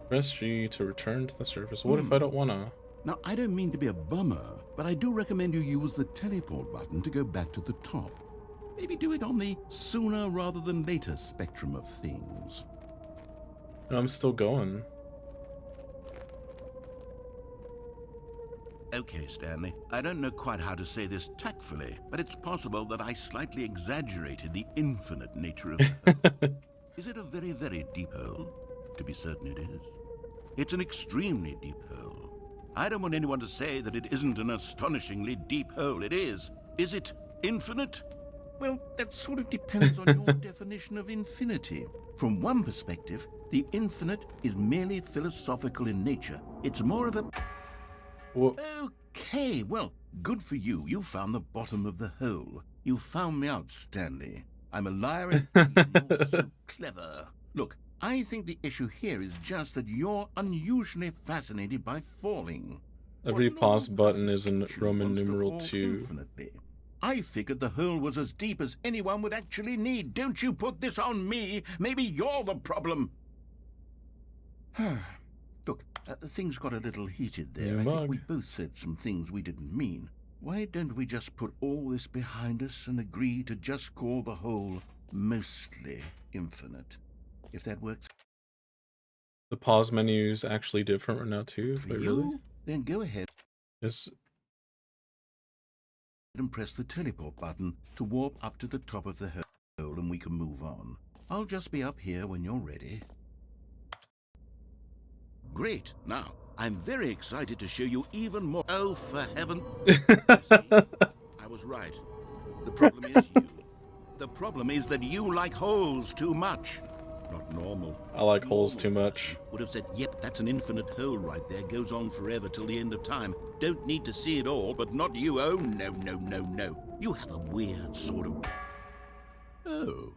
Speaker 1: Press G to return to the surface. What if I don't wanna?
Speaker 3: Now, I don't mean to be a bummer, but I do recommend you use the teleport button to go back to the top. Maybe do it on the sooner rather than later spectrum of things.
Speaker 1: No, I'm still going.
Speaker 3: Okay, Stanley. I don't know quite how to say this tactfully, but it's possible that I slightly exaggerated the infinite nature of it. Is it a very, very deep hole? To be certain it is. It's an extremely deep hole. I don't want anyone to say that it isn't an astonishingly deep hole. It is. Is it infinite? Well, that sort of depends on your definition of infinity. From one perspective, the infinite is merely philosophical in nature. It's more of a...
Speaker 1: Well,
Speaker 3: Okay, well, good for you. You found the bottom of the hole. You found me out, Stanley. I'm a liar and you're so clever. Look, I think the issue here is just that you're unusually fascinated by falling.
Speaker 1: every
Speaker 3: What
Speaker 1: pause
Speaker 3: normal
Speaker 1: button is in
Speaker 3: person
Speaker 1: Roman
Speaker 3: wants to
Speaker 1: numeral
Speaker 3: fall
Speaker 1: 2.
Speaker 3: infinitely? I figured the hole was as deep as anyone would actually need. Don't you put this on me. Maybe you're the problem. Look, things got a little heated there.
Speaker 1: New
Speaker 3: I think
Speaker 1: mug.
Speaker 3: we both said some things we didn't mean. Why don't we just put all this behind us and agree to just call the hole mostly infinite? If that works
Speaker 1: The pause menu is actually different right now too.
Speaker 3: for
Speaker 1: Wait,
Speaker 3: you,
Speaker 1: really?
Speaker 3: then go ahead
Speaker 1: Is
Speaker 3: and press the teleport button to warp up to the top of the hole and we can move on. I'll just be up here when you're ready. Great. Now, I'm very excited to show you even more. Oh, for heaven. See? I was right. The problem is you. The problem is that you like holes too much. Not normal.
Speaker 1: I like holes
Speaker 3: Normal
Speaker 1: too much.
Speaker 3: person would have said, yep, that's an infinite hole right there. Goes on forever till the end of time. Don't need to see it all, but not you. Oh, no, no, no, no. You have a weird sort of... Oh.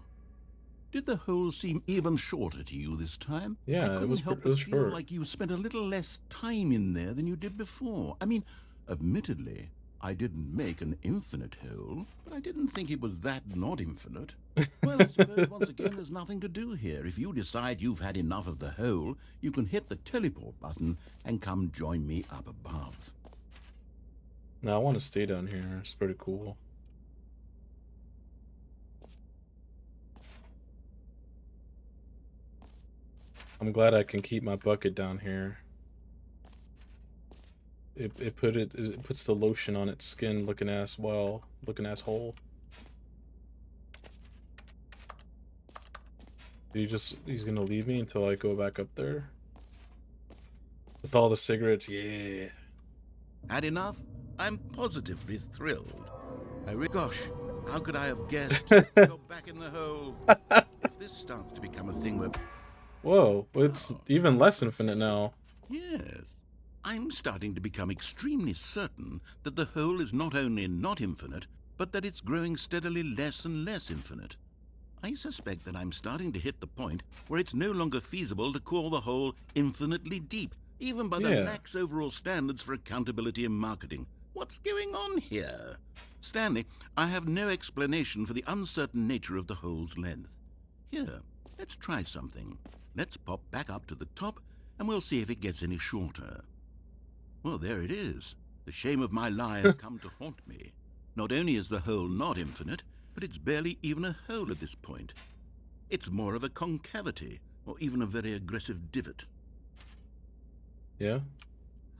Speaker 3: Did the hole seem even shorter to you this time?
Speaker 1: Yeah,
Speaker 3: I
Speaker 1: it
Speaker 3: couldn't
Speaker 1: was
Speaker 3: help
Speaker 1: it was
Speaker 3: but feel
Speaker 1: short.
Speaker 3: like you spent a little less time in there than you did before. I mean, admittedly, I didn't make an infinite hole, but I didn't think it was that not infinite. Well, I suppose once again there's nothing to do here. If you decide you've had enough of the hole, you can hit the teleport button and come join me up above.
Speaker 1: No, I want to stay down here. It's pretty cool. I'm glad I can keep my bucket down here. It puts the lotion on its skin looking ass hole. He's gonna leave me until I go back up there? With all the cigarettes, yeah.
Speaker 3: Had enough? I'm positively thrilled. Gosh, how could I have guessed? You're back in the hole. If this starts to become a thing where...
Speaker 1: Whoa, it's even less infinite now.
Speaker 3: Yes. I'm starting to become extremely certain that the hole is not only not infinite, but that it's growing steadily less and less infinite. I suspect that I'm starting to hit the point where it's no longer feasible to call the hole infinitely deep, even by the lax overall standards for accountability and marketing. What's going on here? Stanley, I have no explanation for the uncertain nature of the hole's length. Here, let's try something. Let's pop back up to the top, and we'll see if it gets any shorter. Well, there it is. The shame of my lie has come to haunt me. Not only is the hole not infinite, but it's barely even a hole at this point. It's more of a concavity, or even a very aggressive divot.
Speaker 1: Yeah?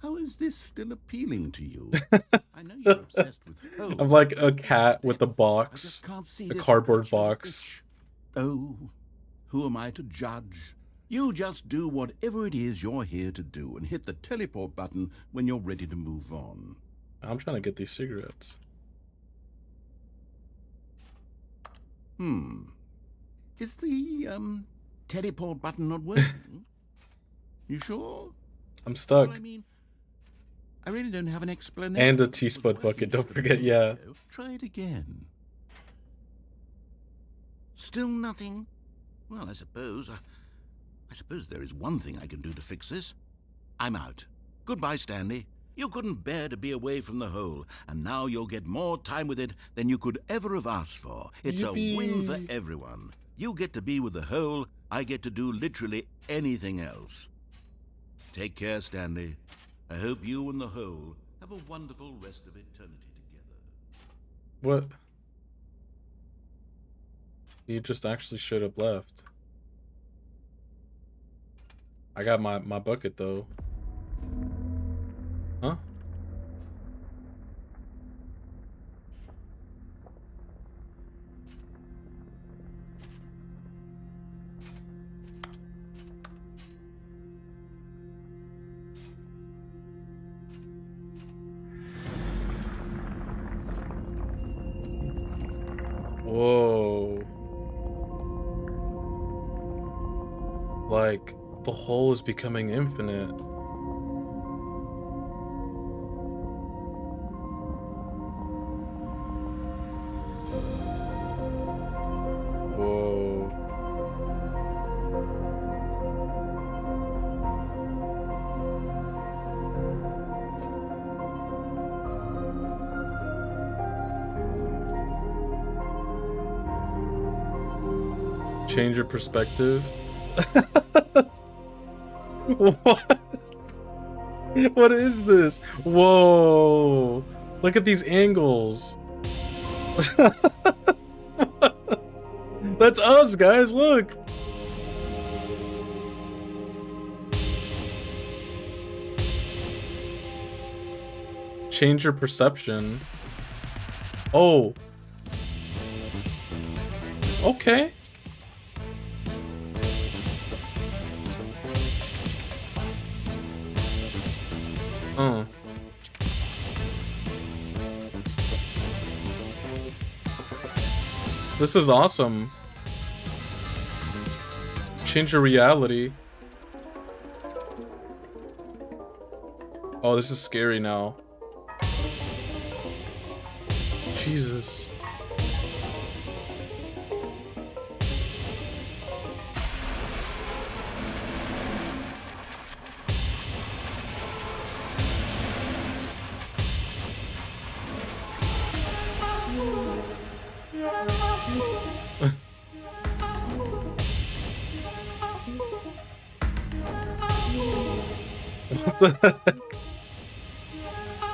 Speaker 3: How is this still appealing to you? I know you're obsessed with holes.
Speaker 1: I'm like a cat with a box.
Speaker 3: I just can't see
Speaker 1: A
Speaker 3: this
Speaker 1: cardboard
Speaker 3: structure like
Speaker 1: box.
Speaker 3: this. Oh, who am I to judge? You just do whatever it is you're here to do and hit the teleport button when you're ready to move on.
Speaker 1: I'm trying to get these cigarettes.
Speaker 3: Is the, teleport button not working? You sure?
Speaker 1: I'm stuck.
Speaker 3: Well, I mean, I really don't have an explanation.
Speaker 1: And a
Speaker 3: It was
Speaker 1: TSPUD
Speaker 3: working
Speaker 1: bucket, don't
Speaker 3: just a
Speaker 1: forget,
Speaker 3: minute
Speaker 1: yeah.
Speaker 3: ago. Try it again. Still nothing? Well, I suppose there is one thing I can do to fix this. I'm out. Goodbye, Stanley. You couldn't bear to be away from the hole, and now you'll get more time with it than you could ever have asked for. It's a win for
Speaker 1: Yippee.
Speaker 3: everyone. You get to be with the hole, I get to do literally anything else. Take care, Stanley. I hope you and the hole have a wonderful rest of eternity together.
Speaker 1: What? You just actually should have left. I got my bucket though. Huh? Like, the hole is becoming infinite. Whoa. Change your perspective. What? What is this? Whoa. Look at these angles. That's us, guys, look. Change your perception. Oh. Okay. This is awesome. Change your reality. Oh, this is scary now. Jesus. What the heck?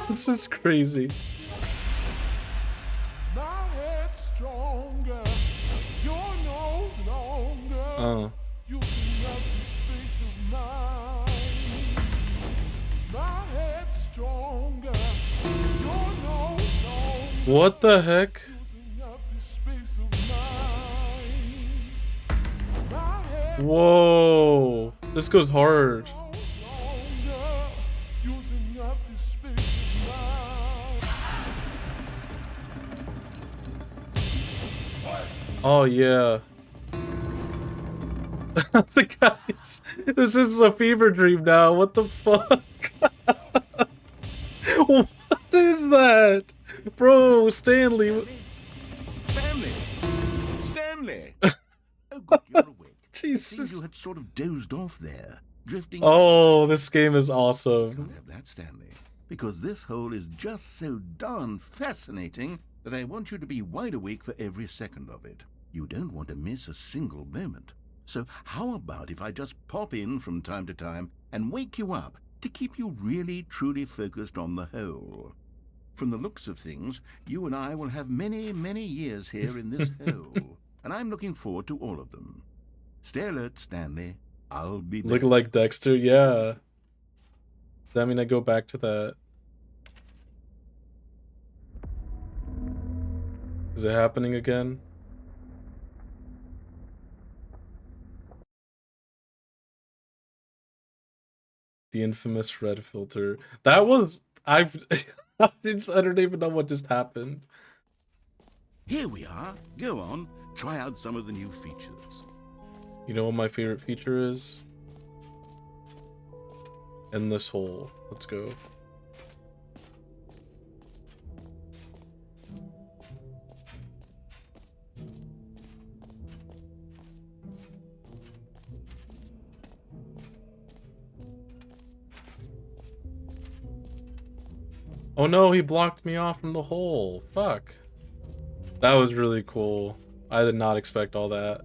Speaker 1: This is crazy. What the heck? Whoa, this goes hard. Oh yeah. The guys, this is a fever dream now. What the fuck? What is that? Bro, Stanley.
Speaker 3: Stanley! Oh good, you're awake.
Speaker 1: Jesus.
Speaker 3: You had sort of dozed off there, drifting...
Speaker 1: Oh, this game is awesome.
Speaker 3: Can't have that, Stanley. Because this hole is just so darn fascinating that I want you to be wide awake for every second of it. You don't want to miss a single moment. So how about if I just pop in from time to time and wake you up to keep you really, truly focused on the hole? From the looks of things, you and I will have many, many years here in this hole, and I'm looking forward to all of them. Stay alert, Stanley. I'll be back.
Speaker 1: Looking like Dexter, yeah. Does that mean I go back to that? Is it happening again? The infamous red filter. That was... I don't even know what just happened.
Speaker 3: Here we are. Go on. Try out some of the new features.
Speaker 1: You know what my favorite feature is? In this hole. Let's go. Oh no, he blocked me off from the hole. Fuck. That was really cool. I did not expect all that.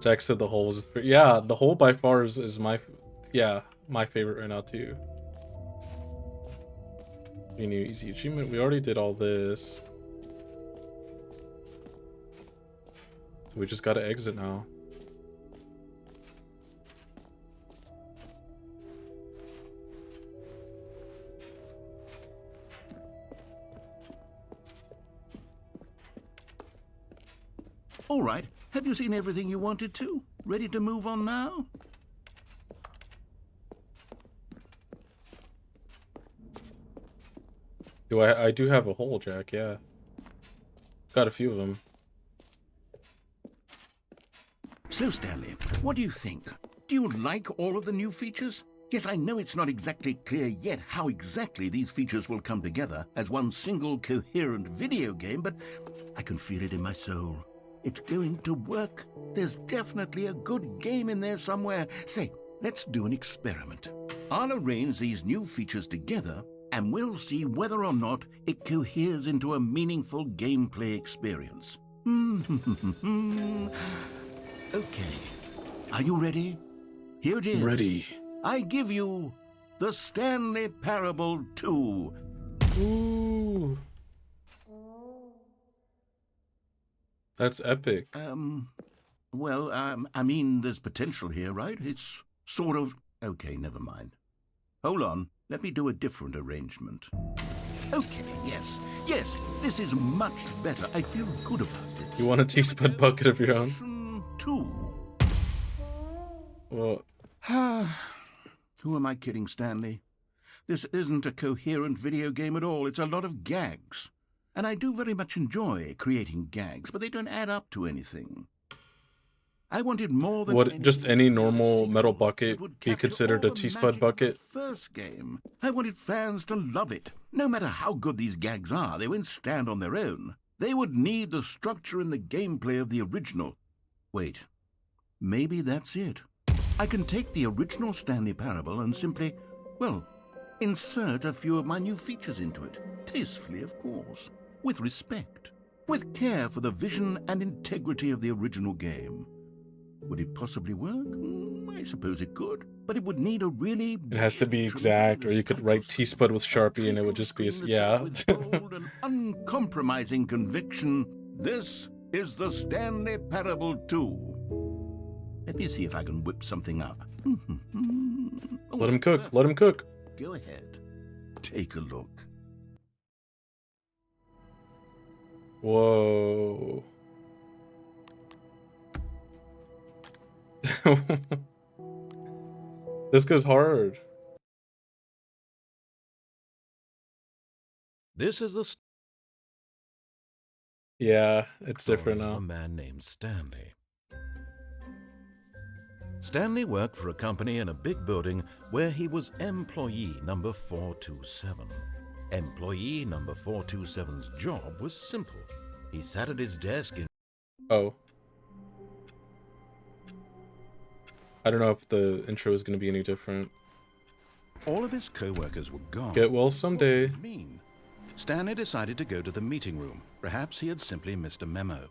Speaker 1: Jack said the hole was... Yeah, the hole by far is my... Yeah, my favorite right now too. New easy achievement. We already did all this. So we just gotta exit now.
Speaker 3: All right. Have you seen everything you wanted to? Ready to move on now?
Speaker 1: I do have a hole, Jack, yeah. Got a few of them.
Speaker 3: So, Stanley, what do you think? Do you like all of the new features? Yes, I know it's not exactly clear yet how exactly these features will come together as one single coherent video game, but I can feel it in my soul. It's going to work. There's definitely a good game in there somewhere. Say, let's do an experiment. I'll arrange these new features together, and we'll see whether or not it coheres into a meaningful gameplay experience. Okay. Are you ready? Here it is.
Speaker 1: Ready.
Speaker 3: I give you the Stanley Parable 2.
Speaker 1: Ooh. That's epic.
Speaker 3: Well, I mean, there's potential here, right? It's sort of... Okay, never mind. Hold on. Let me do a different arrangement. Okay, yes, this is much better. I feel good about this.
Speaker 1: You want a TSPUD bucket of your own?
Speaker 3: 2.
Speaker 1: Well...
Speaker 3: Who am I kidding, Stanley? This isn't a coherent video game at all. It's a lot of gags. And I do very much enjoy creating gags, but they don't add up to anything. I wanted more than...
Speaker 1: What, just any normal metal bucket be considered a TSPUD bucket?
Speaker 3: First game. I wanted fans to love it. No matter how good these gags are, they won't stand on their own. They would need the structure and the gameplay of the original. Wait, maybe that's it. I can take the original Stanley Parable and simply, well, insert a few of my new features into it. Tastefully, of course. With respect. With care for the vision and integrity of the original game. Would it possibly work? I suppose it could. But it would need a really...
Speaker 1: It has to be exact, or you could write TSPUD with Sharpie and it would just be... Yeah.
Speaker 3: With bold and uncompromising conviction, this is the Stanley Parable 2. Let me see if I can whip something up.
Speaker 1: Let him cook. Let him cook.
Speaker 3: Go ahead. Take a look.
Speaker 1: Whoa. This goes hard.
Speaker 3: This is the...
Speaker 1: Yeah, it's different now.
Speaker 3: A man named Stanley. Stanley worked for a company in a big building where he was employee number 427. Employee number 427's job was simple. He sat at his desk in...
Speaker 1: Oh. I don't know if the intro is going to be any different.
Speaker 3: All of his co-workers were gone.
Speaker 1: Get well someday.
Speaker 3: What did it mean? Stanley decided to go to the meeting room. Perhaps he had simply missed a memo.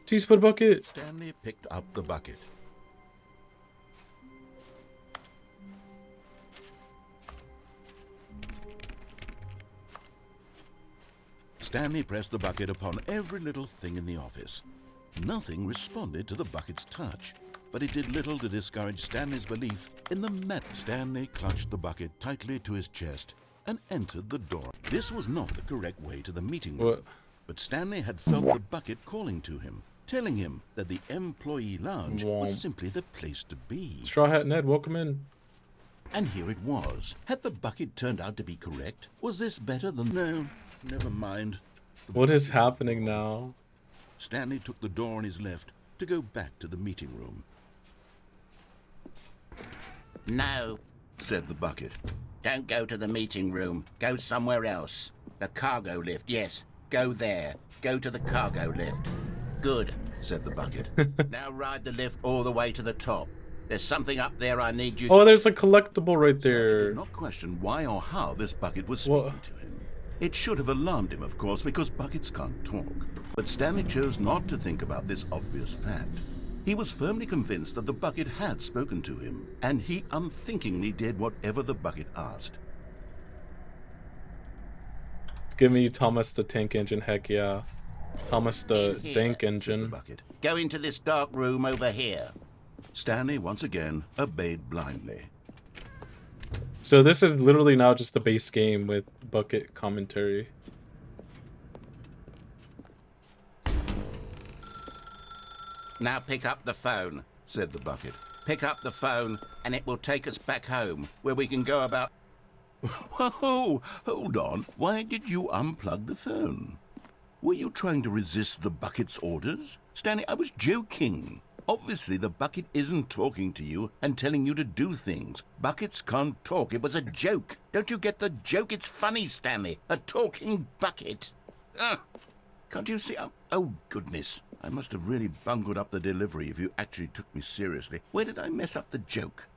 Speaker 1: TSPUD bucket.
Speaker 3: Stanley picked up the bucket. Stanley pressed the bucket upon every little thing in the office. Nothing responded to the bucket's touch, but it did little to discourage Stanley's belief in the metal. Stanley clutched the bucket tightly to his chest and entered the door. This was not the correct way to the meeting room.
Speaker 1: What?
Speaker 3: But Stanley had felt the bucket calling to him, telling him that the employee lounge was simply the place to be.
Speaker 1: Straw Hat Ned, welcome in.
Speaker 3: And here it was. Had the bucket turned out to be correct? Was this better than... No, never mind.
Speaker 1: What is happening now?
Speaker 3: Stanley took the door on his left to go back to the meeting room.
Speaker 12: No,
Speaker 3: said the bucket.
Speaker 12: don't go to the meeting room. Go somewhere else. The cargo lift, yes. Go there. Go to the cargo lift. Good,
Speaker 3: said the bucket.
Speaker 12: Now ride the lift all the way to the top. There's something up there I need you
Speaker 1: Oh, there's a collectible right there.
Speaker 3: Stanley did not question why or how this bucket was speaking to him. It should have alarmed him, of course, because buckets can't talk. But Stanley chose not to think about this obvious fact. He was firmly convinced that the bucket had spoken to him, and he unthinkingly did whatever the bucket asked.
Speaker 1: Give me Thomas the Tank Engine, heck yeah. Thomas the Dank Engine.
Speaker 3: Bucket.
Speaker 12: Go into this dark room over here.
Speaker 3: Stanley once again obeyed blindly.
Speaker 1: So this is literally now just the base game with bucket commentary.
Speaker 12: Now pick up the phone,
Speaker 3: said the bucket.
Speaker 12: Pick up the phone and it will take us back home, where we can go about...
Speaker 3: Whoa, hold on. Why did you unplug the phone? Were you trying to resist the bucket's orders? Stanley, I was joking. Obviously, the bucket isn't talking to you and telling you to do things. Buckets can't talk. It was a joke. Don't you get the joke? It's funny, Stanley. A talking bucket. Can't you see? Oh, goodness. I must have really bungled up the delivery if you actually took me seriously. Where did I mess up the joke?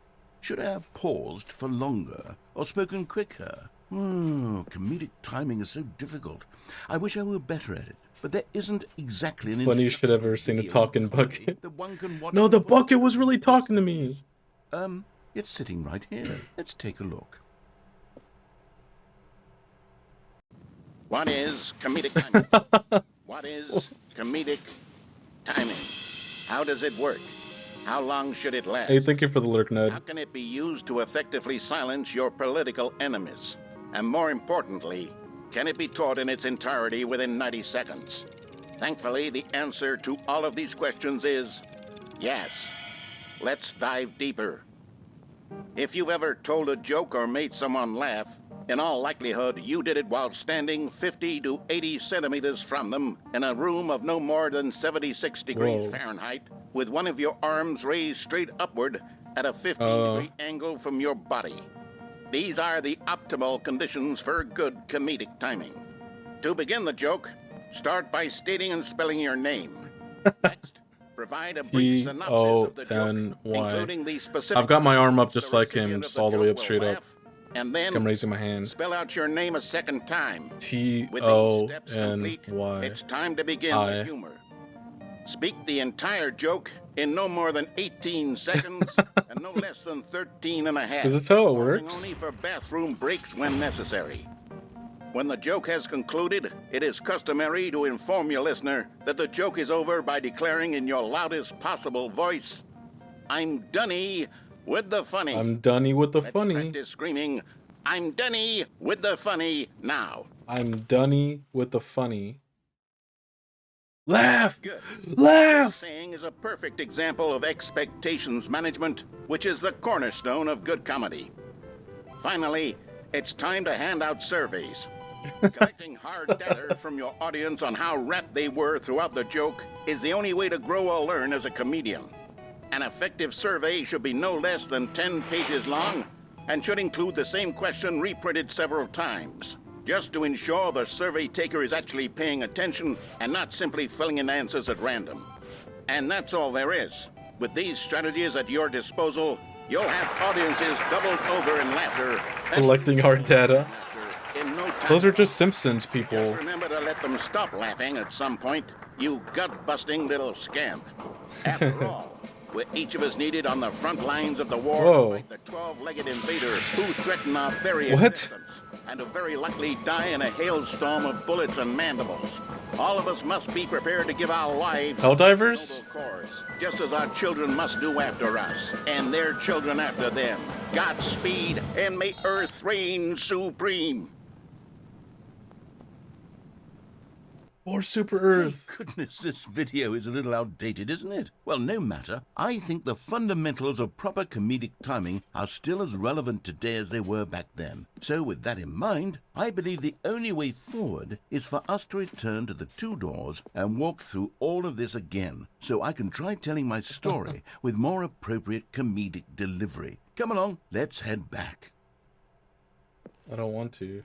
Speaker 3: Should I have paused for longer or spoken quicker? Comedic timing is so difficult. I wish I were better at it. But there isn't exactly an
Speaker 1: Funniest shit I've ever seen, a talking bucket. No, the bucket was really talking to me.
Speaker 3: It's sitting right here. Let's take a look.
Speaker 9: What is comedic timing? What is comedic timing? How does it work? How long should it last?
Speaker 1: Hey, thank you for the lurk, Ned.
Speaker 9: How can it be used to effectively silence your political enemies? And more importantly, can it be taught in its entirety within 90 seconds? Thankfully, the answer to all of these questions is yes. Let's dive deeper. If you've ever told a joke or made someone laugh, in all likelihood, you did it while standing 50 to 80 centimeters from them in a room of no more than 76 degrees Fahrenheit, with one of your arms raised straight upward at a 15-degree angle from your body. These are the optimal conditions for good comedic timing. To begin the joke, start by stating and spelling your name. Next, provide a brief synopsis of the joke, including the specific.
Speaker 1: I've got my arm up just like him, just all the way up straight up.
Speaker 9: And then
Speaker 1: I'm raising my hand.
Speaker 9: Spell out your name a second time.
Speaker 1: T-O-N-Y.
Speaker 9: It's time to begin the humor. Speak the entire joke in no more than 18 seconds and no less than 13 and a half.
Speaker 1: Is this how it works?
Speaker 9: Only for bathroom breaks when necessary. When the joke has concluded, it is customary to inform your listener that the joke is over by declaring in your loudest possible voice, "I'm Dunny with the funny."
Speaker 1: I'm Dunny with the funny.
Speaker 9: Let's practice screaming, "I'm Dunny with the funny" now.
Speaker 1: I'm Dunny with the funny. Laugh!
Speaker 9: Good.
Speaker 1: Laugh!
Speaker 9: This saying is a perfect example of expectations management, which is the cornerstone of good comedy. Finally, it's time to hand out surveys. Collecting hard data from your audience on how rapt they were throughout the joke is the only way to grow or learn as a comedian. An effective survey should be no less than 10 pages long and should include the same question reprinted several times, just to ensure the survey taker is actually paying attention and not simply filling in answers at random. And that's all there is. With these strategies at your disposal, you'll have audiences doubled over in laughter.
Speaker 1: Collecting hard data.
Speaker 9: In no time.
Speaker 1: Those are just Simpsons people.
Speaker 9: Just remember to let them stop laughing at some point, you gut-busting little scamp. After all, we're each of us needed on the front lines of the war to fight the 12-legged invader who threaten our very existence, and to very likely die in a hailstorm of bullets and mandibles. All of us must be prepared to give our lives
Speaker 1: Helldivers?
Speaker 9: to the noble cause, just as our children must do after us, and their children after them. Godspeed, and may Earth reign supreme.
Speaker 1: Or Super Earth.
Speaker 3: My goodness, this video is a little outdated, isn't it? Well, no matter. I think the fundamentals of proper comedic timing are still as relevant today as they were back then. So with that in mind, I believe the only way forward is for us to return to the two doors and walk through all of this again, so I can try telling my story with more appropriate comedic delivery. Come along, let's head back.
Speaker 1: I don't want to.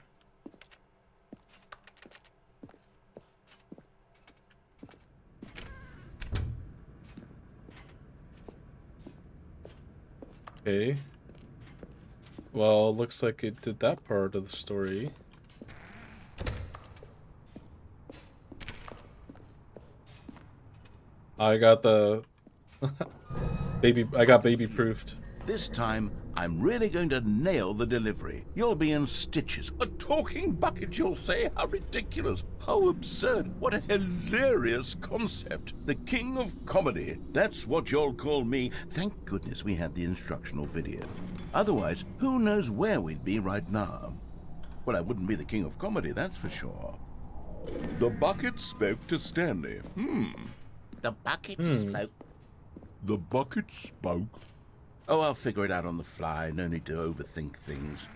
Speaker 1: Okay. Well, looks like it did that part of the story. I got the I got baby proofed.
Speaker 3: This time, I'm really going to nail the delivery. You'll be in stitches. A talking bucket, you'll say? How ridiculous. How absurd. What a hilarious concept. The king of comedy. That's what you'll call me. Thank goodness we had the instructional video. Otherwise, who knows where we'd be right now. Well, I wouldn't be the king of comedy, that's for sure. The bucket spoke to Stanley.
Speaker 12: The bucket spoke.
Speaker 3: The bucket spoke. Oh, I'll figure it out on the fly. No need to overthink things.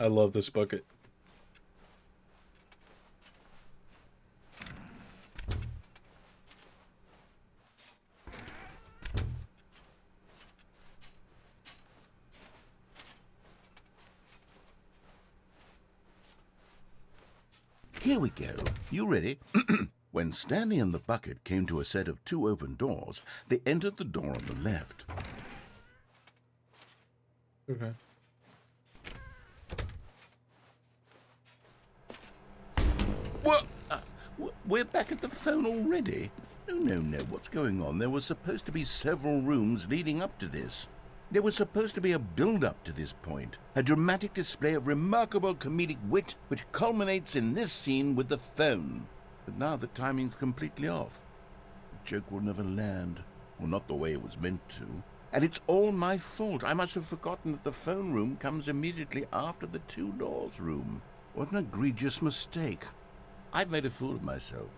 Speaker 1: I love this bucket.
Speaker 3: Here we go. You ready? When Stanley and the bucket came to a set of 2 open doors, they entered the door on the left.
Speaker 1: Okay.
Speaker 3: What? We're back at the phone already? No. What's going on? There were supposed to be several rooms leading up to this. There was supposed to be a build-up to this point, a dramatic display of remarkable comedic wit which culminates in this scene with the phone. But now the timing's completely off. The joke will never land, or not the way it was meant to. And it's all my fault. I must have forgotten that the phone room comes immediately after the 2 doors room. What an egregious mistake. I've made a fool of myself.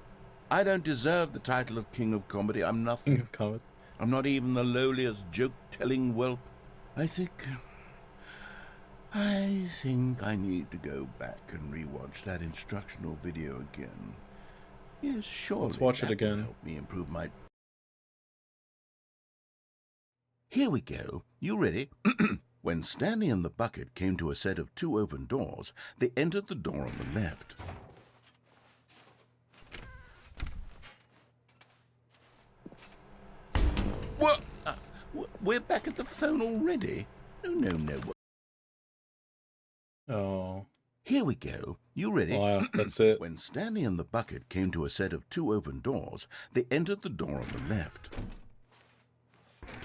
Speaker 3: I don't deserve the title of King of Comedy. I'm nothing.
Speaker 1: King of Comedy.
Speaker 3: I'm not even the lowliest joke-telling whelp. I think I need to go back and rewatch that instructional video again. Yes, sure.
Speaker 1: Let's watch it again.
Speaker 3: Help me improve my... Here we go. You ready? When Stanley and the bucket came to a set of 2 open doors, they entered the door on the left. What? We're back at the phone already? No.
Speaker 1: Oh.
Speaker 3: Here we go. You ready?
Speaker 1: Wow, that's it.
Speaker 3: When Stanley and the bucket came to a set of 2 open doors, they entered the door on the left.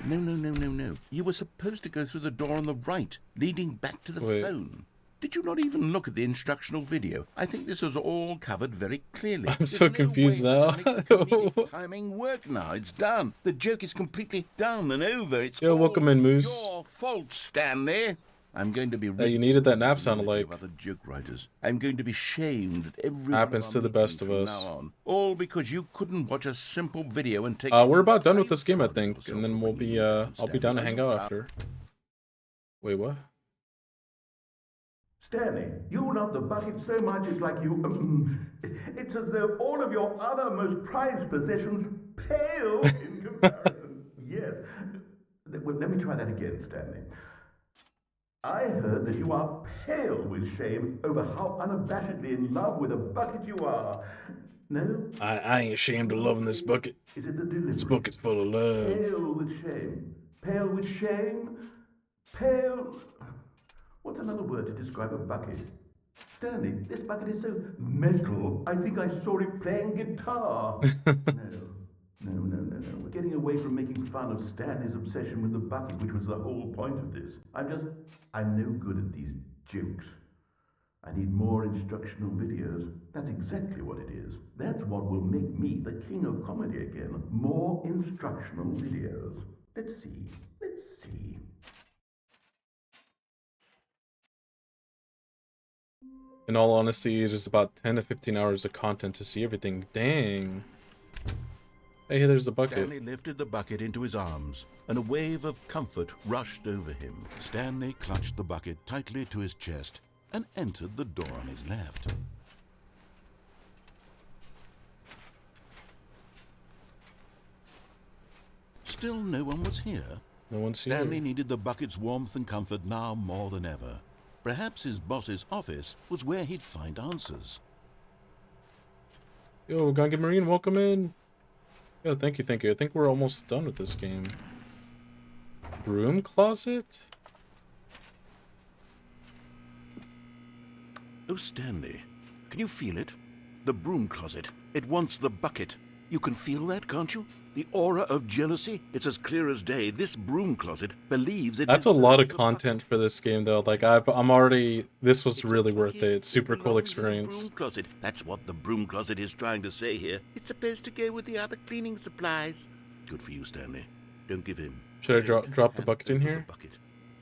Speaker 3: No. You were supposed to go through the door on the right, leading back to the phone. Did you not even look at the instructional video? I think this is all covered very clearly.
Speaker 1: I'm so confused now.
Speaker 3: Timing work now. It's done. The joke is completely done and over. It's
Speaker 1: Yo, welcome in, Moose.
Speaker 3: Your fault, Stanley. I'm going to be...
Speaker 1: Hey, you needed that nap sound like.
Speaker 3: Other joke writers. I'm going to be shamed at every...
Speaker 1: Happens to the best of us.
Speaker 3: Now on. All because you couldn't watch a simple video and take...
Speaker 1: We're about done with this game, I think, and then we'll be I'll be down to hang out after. Wait, what?
Speaker 5: Stanley, you love the bucket so much it's like you... it's as though all of your other most prized possessions pale in comparison. Yes. Well, let me try that again, Stanley. I heard that you are pale with shame over how unabashedly in love with a bucket you are. No?
Speaker 1: I ain't ashamed of loving this bucket.
Speaker 5: Is it the delivery?
Speaker 1: This bucket's full of love.
Speaker 5: Pale with shame. Pale with shame. Pale... What's another word to describe a bucket? Stanley, this bucket is so metal, I think I saw it playing guitar. No. We're getting away from making fun of Stanley's obsession with the bucket, which was the whole point of this. I'm no good at these jokes. I need more instructional videos. That's exactly what it is. That's what will make me the king of comedy again. More instructional videos. Let's see.
Speaker 1: In all honesty, it is about 10 to 15 hours of content to see everything. Dang. Hey, there's the bucket.
Speaker 3: Stanley lifted the bucket into his arms, and a wave of comfort rushed over him. Stanley clutched the bucket tightly to his chest and entered the door on his left. Still no one was here.
Speaker 1: No one's here.
Speaker 3: Stanley needed the bucket's warmth and comfort now more than ever. Perhaps his boss's office was where he'd find answers.
Speaker 1: Yo, Gungan Marine, welcome in. Yeah, thank you. I think we're almost done with this game. Broom closet?
Speaker 3: Oh, Stanley, can you feel it? The broom closet. It wants the bucket. You can feel that, can't you? The aura of jealousy. It's as clear as day. This broom closet believes it.
Speaker 1: That's a lot of content for this game, though. Like, I'm already... This was really worth it. It's super cool experience.
Speaker 3: Broom closet. That's what the broom closet is trying to say here. It's supposed to go with the other cleaning supplies. Good for you, Stanley. Don't give in.
Speaker 1: Should I drop the bucket in here?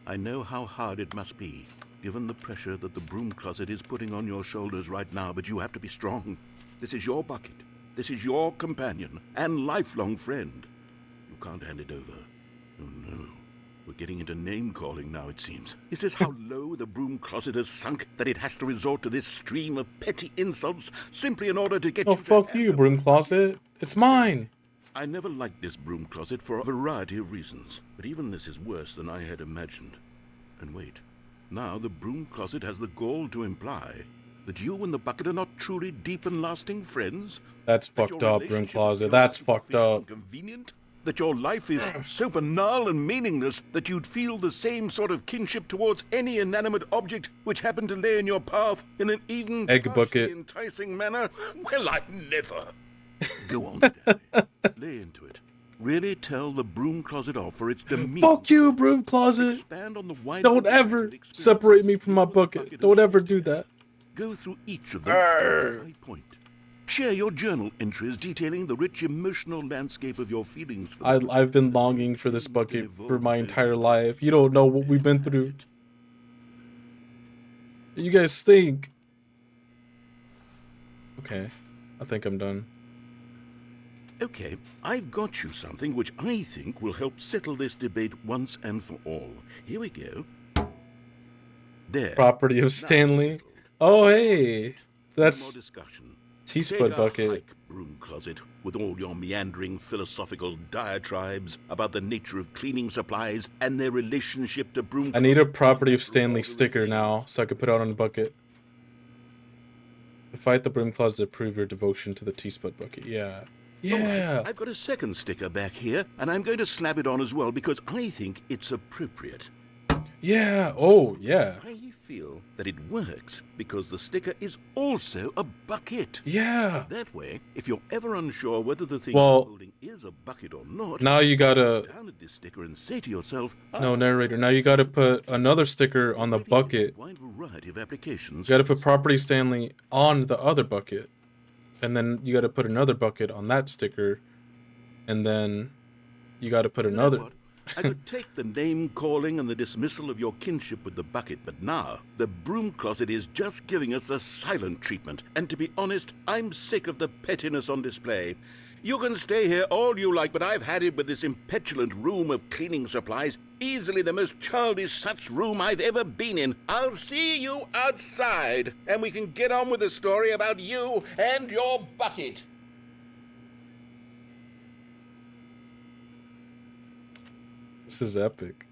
Speaker 3: I know how hard it must be, given the pressure that the broom closet is putting on your shoulders right now, but you have to be strong. This is your bucket. This is your companion and lifelong friend. You can't hand it over. Oh, no. We're getting into name-calling now, it seems. Is this how low the broom closet has sunk, that it has to resort to this stream of petty insults simply in order to get
Speaker 1: Oh, fuck you, broom closet. It's mine.
Speaker 3: I never liked this broom closet for a variety of reasons, but even this is worse than I had imagined. And wait, now the broom closet has the gall to imply that you and the bucket are not truly deep and lasting friends?
Speaker 1: That's fucked up, broom closet. That's fucked up.
Speaker 3: Convenient? That your life is so banal and meaningless that you'd feel the same sort of kinship towards any inanimate object which happened to lay in your path in an even
Speaker 1: egg bucket
Speaker 3: enticing manner? Well, I never. Go on, Stanley. Lay into it. Really tell the broom closet off for its demeanor.
Speaker 1: Fuck you, broom closet. Don't ever separate me from my bucket. Don't ever do that.
Speaker 3: Go through each of them at high point. Share your journal entries detailing the rich emotional landscape of your feelings.
Speaker 1: I've been longing for this bucket for my entire life. You don't know what we've been through. You guys stink. Okay, I think I'm done.
Speaker 3: Okay, I've got you something which I think will help settle this debate once and for all. Here we go. There.
Speaker 1: Property of Stanley. Oh, hey. That's TSPUD bucket.
Speaker 3: Hike, broom closet, with all your meandering philosophical diatribes about the nature of cleaning supplies and their relationship to broom.
Speaker 1: I need a property of Stanley sticker now so I can put it on the bucket. Fight the broom closet to prove your devotion to the TSPUD bucket. Yeah. Yeah.
Speaker 3: I've got a second sticker back here, and I'm going to slap it on as well because I think it's appropriate.
Speaker 1: Yeah. Oh, yeah.
Speaker 3: I feel that it works because the sticker is also a bucket.
Speaker 1: Yeah.
Speaker 3: That way, if you're ever unsure whether the thing you're holding is a bucket or not,
Speaker 1: now you gotta
Speaker 3: down at this sticker and say to yourself,
Speaker 1: no, narrator, now you gotta put another sticker on the bucket.
Speaker 3: Wide variety of applications.
Speaker 1: You gotta put property Stanley on the other bucket. And then you gotta put another bucket on that sticker. And then you gotta put another.
Speaker 3: I could take the name-calling and the dismissal of your kinship with the bucket, but now the broom closet is just giving us the silent treatment. And to be honest, I'm sick of the pettiness on display. You can stay here all you like, but I've had it with this impetulant room of cleaning supplies. Easily the most childish such room I've ever been in. I'll see you outside, and we can get on with the story about you and your bucket.
Speaker 1: This is epic.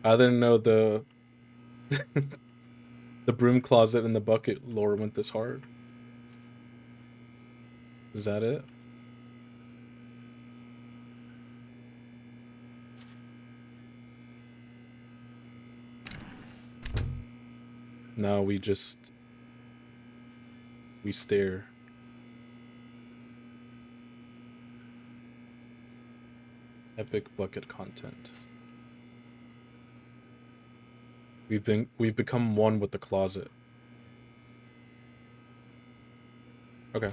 Speaker 1: I didn't know the the broom closet and the bucket lore went this hard. Is that it? No, we stare. Epic bucket content. We've become one with the closet. Okay.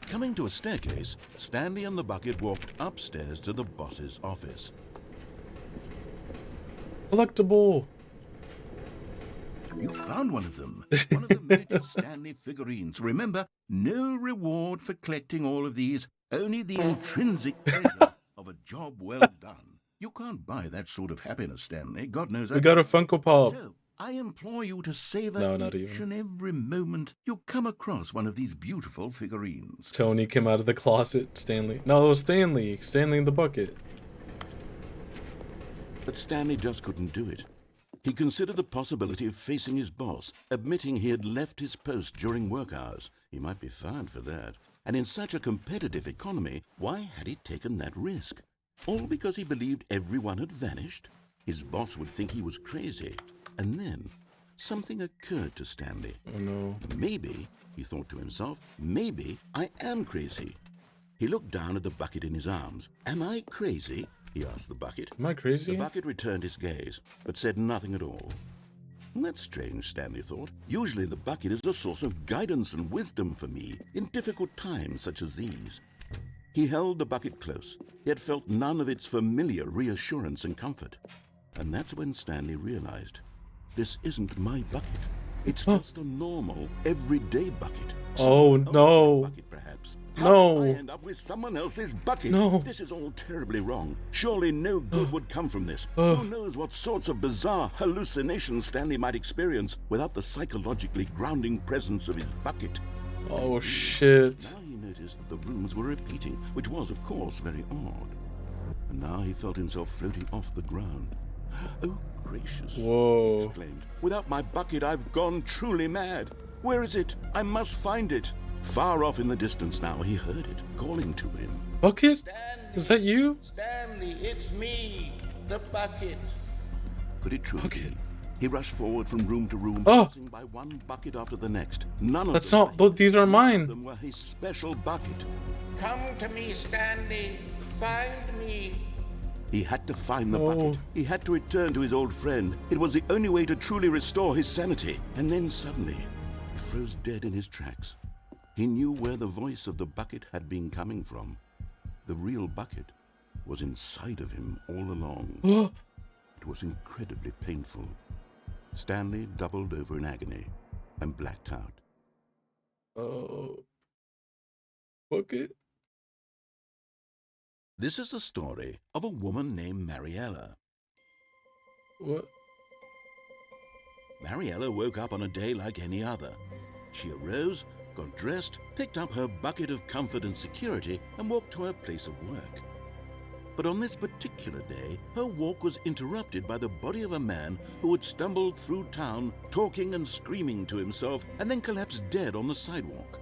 Speaker 3: Coming to a staircase, Stanley and the bucket walked upstairs to the boss's office.
Speaker 1: Collectible.
Speaker 3: You found one of them. One of the major Stanley figurines. Remember, no reward for collecting all of these, only the intrinsic pleasure of a job well done. You can't buy that sort of happiness, Stanley. God knows
Speaker 1: we got a Funko Pop.
Speaker 3: So, I implore you to savor each and every moment you come across one of these beautiful figurines.
Speaker 1: Tony came out of the closet, Stanley. No, it was Stanley. Stanley in the bucket.
Speaker 3: But Stanley just couldn't do it. He considered the possibility of facing his boss, admitting he had left his post during work hours. He might be fired for that. And in such a competitive economy, why had he taken that risk? All because he believed everyone had vanished? His boss would think he was crazy. And then, something occurred to Stanley.
Speaker 1: Oh no.
Speaker 3: Maybe, he thought to himself, maybe I am crazy. He looked down at the bucket in his arms. Am I crazy? He asked the bucket.
Speaker 1: Am I crazy?
Speaker 3: The bucket returned his gaze, but said nothing at all. That's strange, Stanley thought. Usually the bucket is a source of guidance and wisdom for me in difficult times such as these. He held the bucket close, yet felt none of its familiar reassurance and comfort. And that's when Stanley realized, this isn't my bucket. It's just a normal, everyday bucket.
Speaker 1: Oh no.
Speaker 3: Bucket, perhaps. collapse.
Speaker 1: No.
Speaker 3: How did I end up with someone else's bucket?
Speaker 1: No.
Speaker 3: This is all terribly wrong. Surely no good would come from this. Who knows what sorts of bizarre hallucinations Stanley might experience without the psychologically grounding presence of his bucket.
Speaker 1: Oh, shit.
Speaker 3: Now he noticed that the rooms were repeating, which was, of course, very odd. And now he felt himself floating off the ground. Oh, gracious,
Speaker 1: Whoa.
Speaker 3: he exclaimed. Without my bucket, I've gone truly mad. Where is it? I must find it. Far off in the distance now, he heard it, calling to him.
Speaker 1: Bucket?
Speaker 12: Stanley,
Speaker 1: Is that you?
Speaker 12: Stanley, it's me, the bucket.
Speaker 3: Could it truly be? He rushed forward from room to room,
Speaker 1: Oh.
Speaker 3: passing by one bucket after the next. None of
Speaker 1: That's
Speaker 3: them
Speaker 1: not.
Speaker 3: were his.
Speaker 1: These are
Speaker 3: None of
Speaker 1: mine.
Speaker 3: them were his special bucket.
Speaker 12: Come to me, Stanley. Find me.
Speaker 3: He had to find the
Speaker 1: Oh.
Speaker 3: bucket. He had to return to his old friend. It was the only way to truly restore his sanity. And then suddenly, he froze dead in his tracks. He knew where the voice of the bucket had been coming from. The real bucket was inside of him all along. It was incredibly painful. Stanley doubled over in agony and blacked out.
Speaker 1: Oh. Bucket?
Speaker 3: This is the story of a woman named Mariella.
Speaker 1: What?
Speaker 3: Mariella woke up on a day like any other. She arose, got dressed, picked up her bucket of comfort and security, and walked to her place of work. But on this particular day, her walk was interrupted by the body of a man who had stumbled through town, talking and screaming to himself, and then collapsed dead on the sidewalk.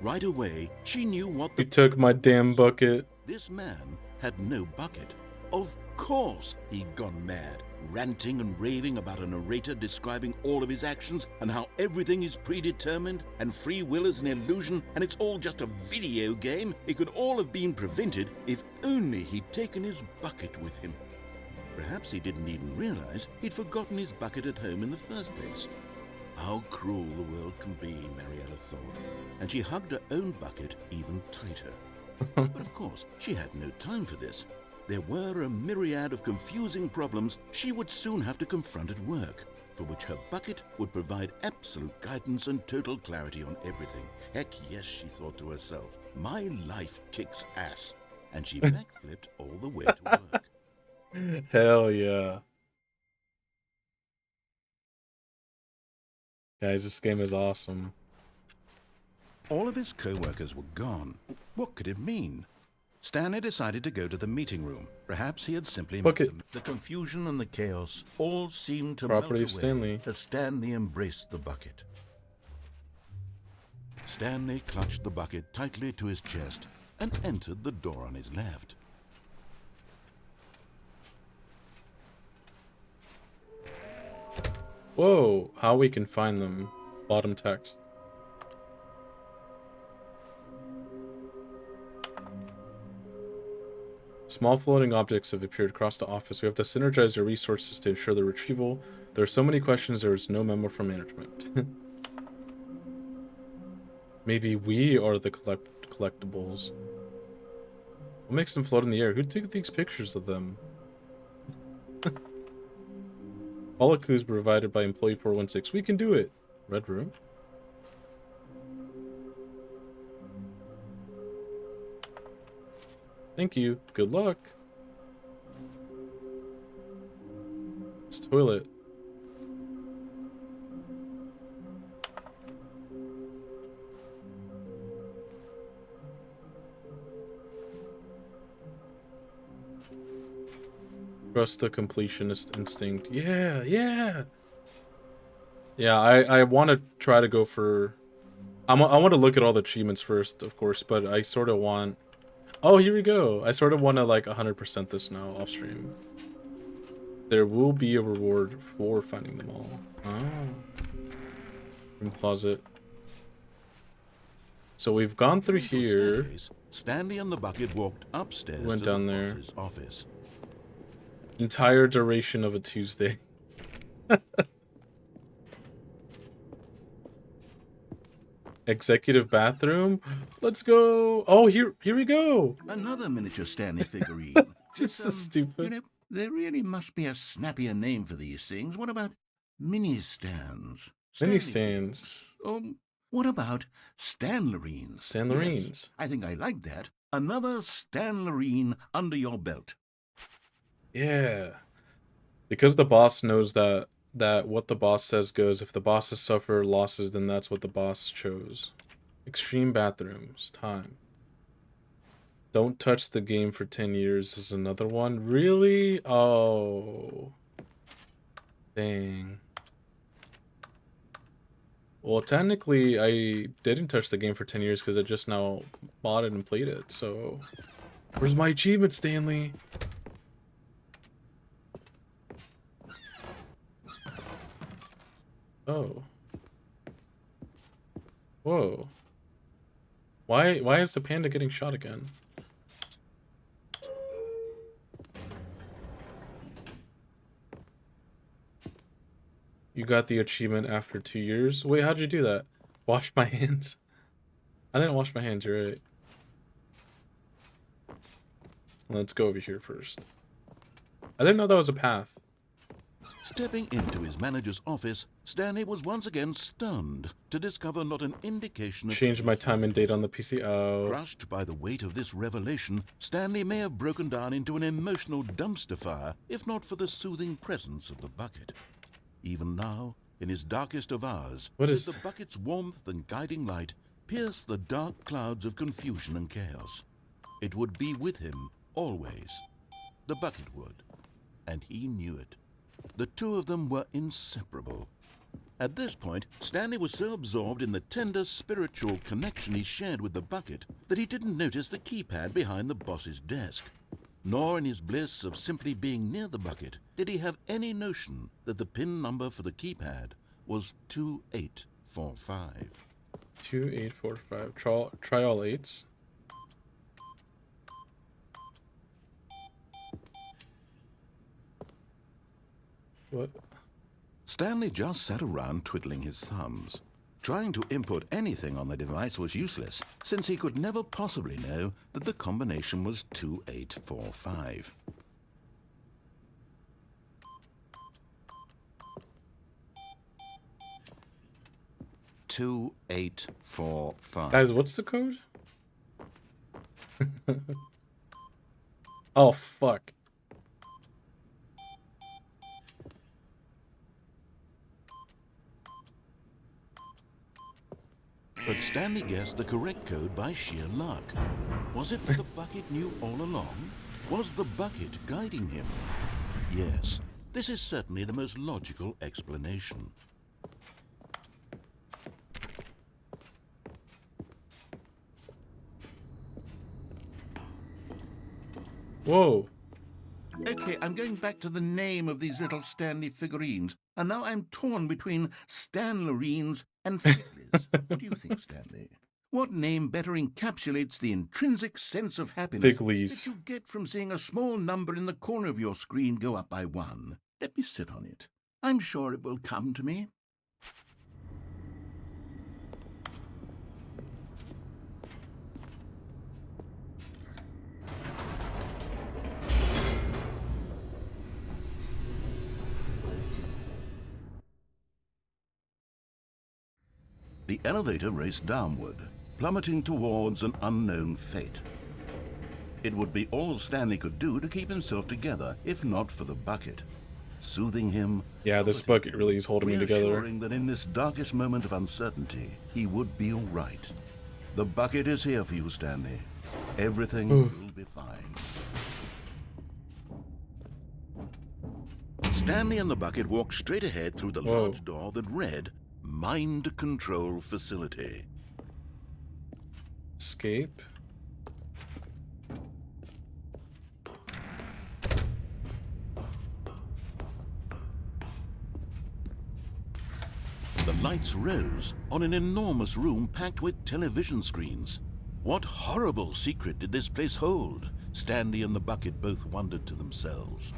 Speaker 3: Right away, she knew what
Speaker 1: You took my damn bucket.
Speaker 3: This man had no bucket. Of course he'd gone mad, ranting and raving about a narrator describing all of his actions and how everything is predetermined and free will is an illusion and it's all just a video game. It could all have been prevented if only he'd taken his bucket with him. Perhaps he didn't even realize he'd forgotten his bucket at home in the first place. How cruel the world can be, Mariella thought, and she hugged her own bucket even tighter. But of course, she had no time for this. There were a myriad of confusing problems she would soon have to confront at work, for which her bucket would provide absolute guidance and total clarity on everything. Heck yes, she thought to herself, my life kicks ass. And she backflipped all the way to work.
Speaker 1: Hell yeah. Guys, this game is awesome.
Speaker 3: All of his co-workers were gone. What could it mean? Stanley decided to go to the meeting room. Perhaps he had simply missed them. The confusion and the chaos all seemed to
Speaker 1: Property
Speaker 3: melt
Speaker 1: of
Speaker 3: away
Speaker 1: Stanley.
Speaker 3: as Stanley embraced the bucket. Stanley clutched the bucket tightly to his chest and entered the door on his left.
Speaker 1: Whoa, how we can find them. Bottom text. Small floating objects have appeared across the office. We have to synergize our resources to ensure their retrieval. There are so many questions, there is no memo from management. Maybe we are the collectibles. What makes them float in the air? Who took these pictures of them? All clues provided by employee 416. We can do it. Red room. Thank you. Good luck. It's a toilet. Trust the completionist instinct. Yeah, yeah. Yeah, I want to try to go for... I want to look at all the achievements first, of course, but I sort of want... Oh, here we go. I sort of want to, like, 100% this now, off stream. There will be a reward for finding them all. Oh. Room closet. So we've gone through here.
Speaker 3: Stanley and the bucket walked upstairs
Speaker 1: Went
Speaker 3: to
Speaker 1: down
Speaker 3: the
Speaker 1: there.
Speaker 3: boss's office.
Speaker 1: Entire duration of a Tuesday. Executive bathroom. Let's go. Oh, here we go.
Speaker 3: Another miniature Stanley figurine.
Speaker 1: This is stupid.
Speaker 3: You know, there really must be a snappier name for these things. What about mini stands?
Speaker 1: Mini stands.
Speaker 3: What about Stanlerines?
Speaker 1: Stanlerines.
Speaker 3: Yes, I think I like that. Another Stanlerine under your belt.
Speaker 1: Yeah. Because the boss knows that what the boss says goes. If the bosses suffer losses, then that's what the boss chose. Extreme bathrooms. Time. Don't touch the game for 10 years is another one. Really? Oh. Dang. Well, technically, I didn't touch the game for 10 years because I just now bought it and played it, so... Where's my achievement, Stanley? Oh. Whoa. Why is the panda getting shot again? You got the achievement after 2 years? Wait, how'd you do that? Wash my hands? I didn't wash my hands, you're right. Let's go over here first. I didn't know that was a path.
Speaker 3: Stepping into his manager's office, Stanley was once again stunned to discover not an indication of...
Speaker 1: Change my time and date on the PC. Oh.
Speaker 3: Crushed by the weight of this revelation, Stanley may have broken down into an emotional dumpster fire if not for the soothing presence of the bucket. Even now, in his darkest of hours, the bucket's warmth and guiding light pierce the dark clouds of confusion and chaos. It would be with him always. The bucket would. And he knew it. The two of them were inseparable. At this point, Stanley was so absorbed in the tender spiritual connection he shared with the bucket that he didn't notice the keypad behind the boss's desk. Nor in his bliss of simply being near the bucket did he have any notion that the PIN number for the keypad was 2845.
Speaker 1: 2845. Try all eights. What?
Speaker 3: Stanley just sat around twiddling his thumbs. Trying to input anything on the device was useless, since he could never possibly know that the combination was 2845.
Speaker 1: Guys, what's the code? Oh, fuck.
Speaker 3: But Stanley guessed the correct code by sheer luck. Was it that the bucket knew all along? Was the bucket guiding him? Yes, this is certainly the most logical explanation.
Speaker 1: Whoa.
Speaker 3: Okay, I'm going back to the name of these little Stanley figurines, and now I'm torn between Stanlerines and Fiddlers. What do you think, Stanley? What name better encapsulates the intrinsic sense of happiness that you get from seeing a small number in the corner of your screen go up by 1? Let me sit on it. I'm sure it will come to me. The elevator raced downward, plummeting towards an unknown fate. It would be all Stanley could do to keep himself together, if not for the bucket. Soothing him...
Speaker 1: Yeah, this bucket really is holding me together.
Speaker 3: Reassuring that in this darkest moment of uncertainty, he would be all right. The bucket is here for you, Stanley. Everything will be fine. Stanley and the bucket walked straight ahead through the large door that read, Mind Control Facility.
Speaker 1: Escape.
Speaker 3: The lights rose on an enormous room packed with television screens. What horrible secret did this place hold? Stanley and the bucket both wondered to themselves.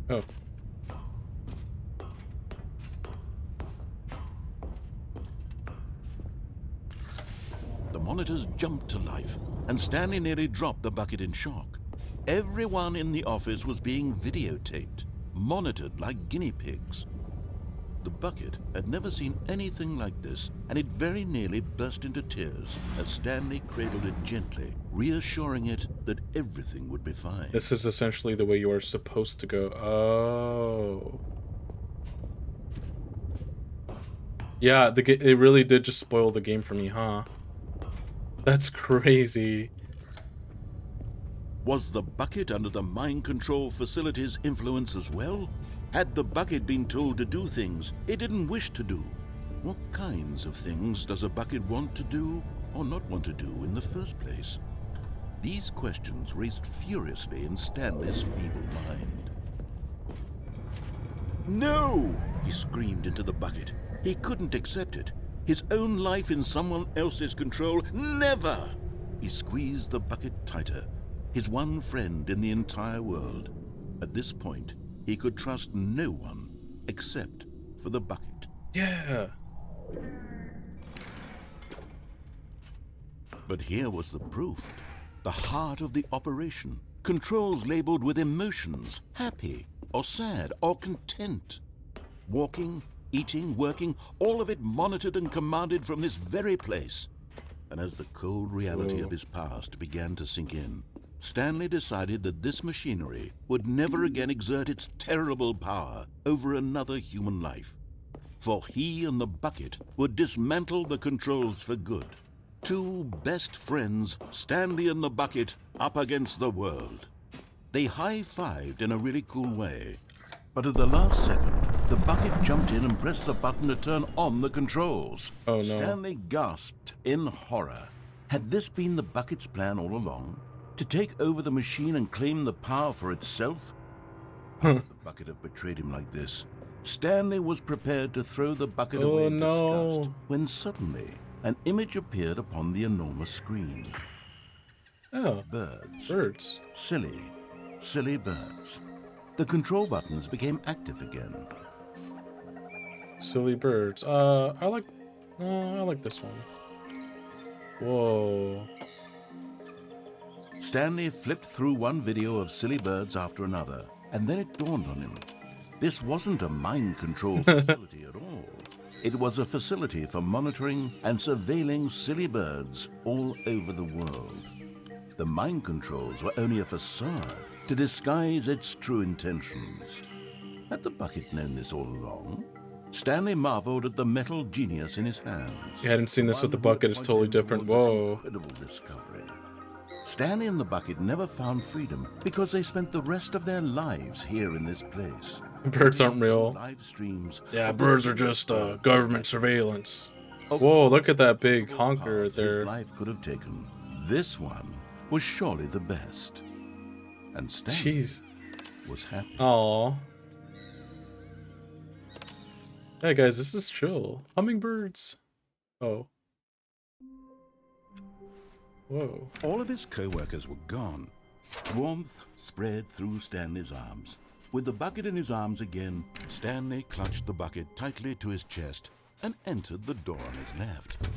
Speaker 1: Oh.
Speaker 3: The monitors jumped to life, and Stanley nearly dropped the bucket in shock. Everyone in the office was being videotaped, monitored like guinea pigs. The bucket had never seen anything like this, and it very nearly burst into tears as Stanley cradled it gently, reassuring it that everything would be fine.
Speaker 1: This is essentially the way you are supposed to go. Oh. Yeah, it really did just spoil the game for me, huh? That's crazy.
Speaker 3: Was the bucket under the mind control facility's influence as well? Had the bucket been told to do things it didn't wish to do? What kinds of things does a bucket want to do or not want to do in the first place? These questions raced furiously in Stanley's feeble mind. No! He screamed into the bucket. He couldn't accept it. His own life in someone else's control, never! He squeezed the bucket tighter. His one friend in the entire world. At this point, he could trust no one except for the bucket.
Speaker 1: Yeah.
Speaker 3: But here was the proof. The heart of the operation. Controls labeled with emotions, happy or sad or content. Walking, eating, working, all of it monitored and commanded from this very place. And as the cold reality of his past began to sink in, Stanley decided that this machinery would never again exert its terrible power over another human life. For he and the bucket would dismantle the controls for good. Two best friends, Stanley and the bucket, up against the world. They high-fived in a really cool way. But at the last second, the bucket jumped in and pressed the button to turn on the controls.
Speaker 1: Oh, no.
Speaker 3: Stanley gasped in horror. Had this been the bucket's plan all along? To take over the machine and claim the power for itself? The bucket have betrayed him like this. Stanley was prepared to throw the bucket away in disgust when suddenly an image appeared upon the enormous screen.
Speaker 1: Oh.
Speaker 3: Birds.
Speaker 1: Birds.
Speaker 3: Silly, silly birds. The control buttons became active again.
Speaker 1: Silly birds. I like this one. Whoa.
Speaker 3: Stanley flipped through one video of silly birds after another, and then it dawned on him. This wasn't a mind control facility at all. It was a facility for monitoring and surveilling silly birds all over the world. The mind controls were only a facade to disguise its true intentions. Had the bucket known this all along? Stanley marveled at the metal genius in his hands.
Speaker 1: You hadn't seen this with the bucket, it's totally different. Whoa.
Speaker 3: Incredible discovery. Stanley and the bucket never found freedom because they spent the rest of their lives here in this place.
Speaker 1: Birds aren't real.
Speaker 3: Live streams.
Speaker 1: Yeah, birds are just government surveillance. Whoa, look at that big honker right there.
Speaker 3: His life could have taken. This one was surely the best. And Stanley was happy.
Speaker 1: Aww. Hey guys, this is chill. Hummingbirds. Oh. Whoa.
Speaker 3: All of his co-workers were gone. Warmth spread through Stanley's arms. With the bucket in his arms again, Stanley clutched the bucket tightly to his chest and entered the door on his left.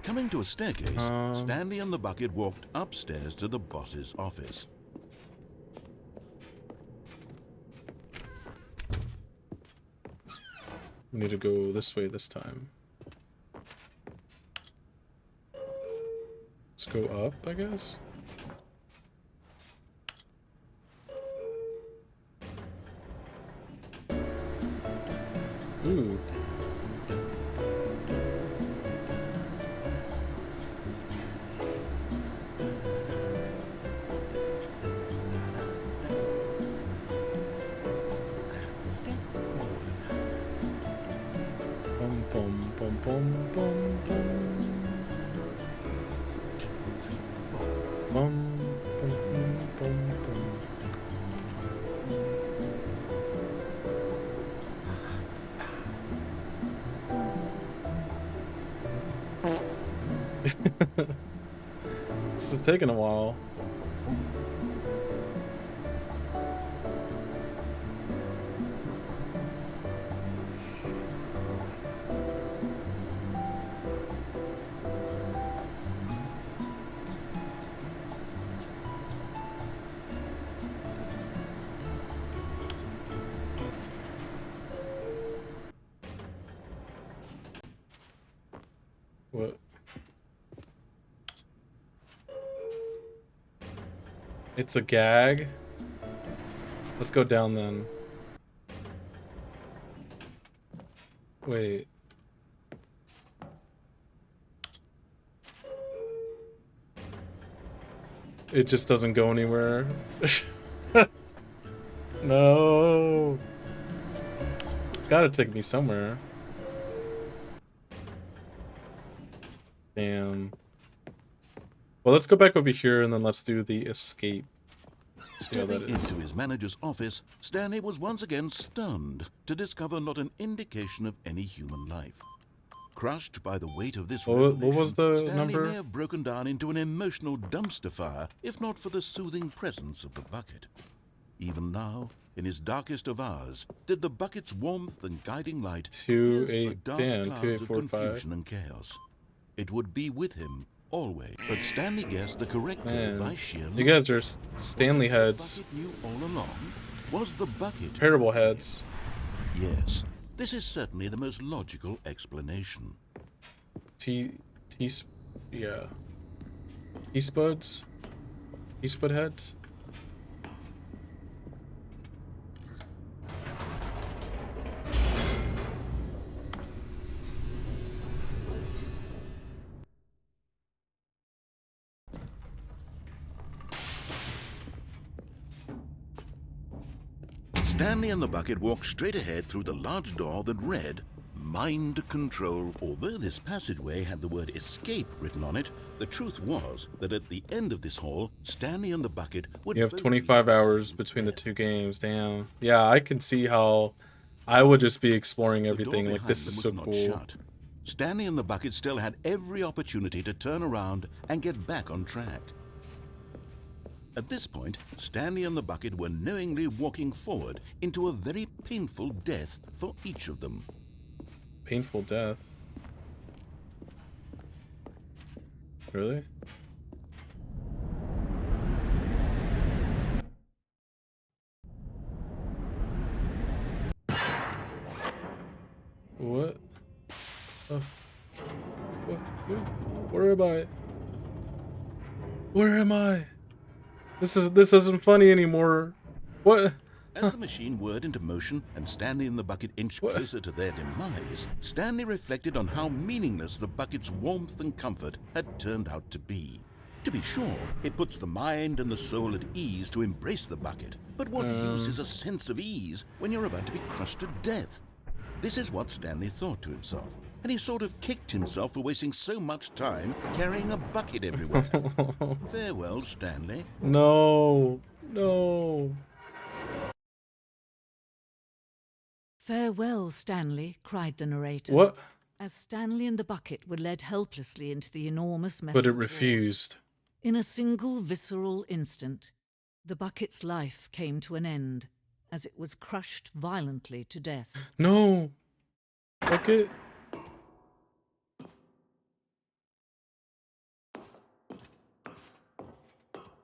Speaker 3: Coming to a staircase, Stanley and the bucket walked upstairs to the boss's office.
Speaker 1: We need to go this way this time. Let's go up, I guess. Ooh. This is taking a while. What? It's a gag? Let's go down then. Wait. It just doesn't go anywhere. No. It's gotta take me somewhere. Damn. Well, let's go back over here and then let's do the escape. See how that
Speaker 3: Stepping
Speaker 1: is.
Speaker 3: into his manager's office, Stanley was once again stunned to discover not an indication of any human life. Crushed by the weight of this
Speaker 1: What was
Speaker 3: revelation,
Speaker 1: the
Speaker 3: Stanley
Speaker 1: number?
Speaker 3: may have broken down into an emotional dumpster fire, if not for the soothing presence of the bucket. Even now, in his darkest of hours, did the bucket's warmth and guiding light pierce the dark clouds of confusion and chaos. It would be with him always, but Stanley guessed the correct code by sheer
Speaker 1: You guys are Stanley heads.
Speaker 3: bucket knew all along? Was the bucket
Speaker 1: Terrible heads.
Speaker 3: Yes, this is certainly the most logical explanation.
Speaker 1: Yeah. TSPUDs? TSPUD heads?
Speaker 3: Stanley and the bucket walked straight ahead through the large door that read, Mind Control. Although this passageway had the word escape written on it, the truth was that at the end of this hall, Stanley and the bucket would
Speaker 1: You have 25 hours between the two games. Damn. Yeah, I can see how I would just be exploring everything. Like, this is so cool.
Speaker 3: Shut. Stanley and the bucket still had every opportunity to turn around and get back on track. At this point, Stanley and the bucket were knowingly walking forward into a very painful death for each of them.
Speaker 1: Painful death? Really? What? Where am I? Where am I? This isn't funny anymore. What?
Speaker 3: As the machine whirred into motion and Stanley and the bucket inched closer to their demise, Stanley reflected on how meaningless the bucket's warmth and comfort had turned out to be. To be sure, it puts the mind and the soul at ease to embrace the bucket, but what use is a sense of ease when you're about to be crushed to death? This is what Stanley thought to himself, and he sort of kicked himself for wasting so much time carrying a bucket everywhere. Farewell, Stanley.
Speaker 1: No. No.
Speaker 13: Farewell, Stanley, cried the narrator.
Speaker 1: What?
Speaker 13: As Stanley and the bucket were led helplessly into the enormous metal
Speaker 1: But it
Speaker 13: doors.
Speaker 1: refused.
Speaker 13: In a single visceral instant, the bucket's life came to an end as it was crushed violently to death.
Speaker 1: No. Bucket.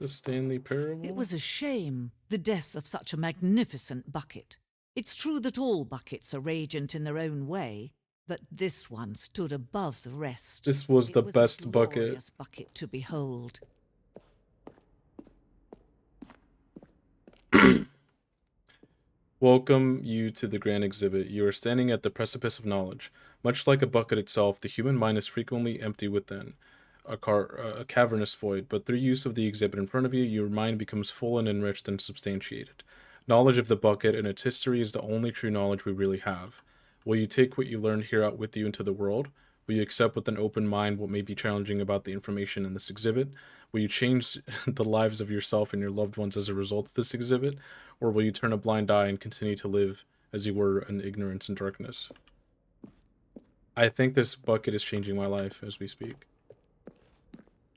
Speaker 1: The Stanley Parable?
Speaker 13: It was a shame, the death of such a magnificent bucket. It's true that all buckets are radiant in their own way, but this one stood above the rest.
Speaker 1: This was the best
Speaker 13: a
Speaker 1: bucket.
Speaker 13: glorious bucket to behold.
Speaker 1: Welcome you to the grand exhibit. You are standing at the precipice of knowledge. Much like a bucket itself, the human mind is frequently empty within, a cavernous void, but through use of the exhibit in front of you, your mind becomes full and enriched and substantiated. Knowledge of the bucket and its history is the only true knowledge we really have. Will you take what you learned here out with you into the world? Will you accept with an open mind what may be challenging about the information in this exhibit? Will you change the lives of yourself and your loved ones as a result of this exhibit? Or will you turn a blind eye and continue to live as you were in ignorance and darkness? I think this bucket is changing my life as we speak.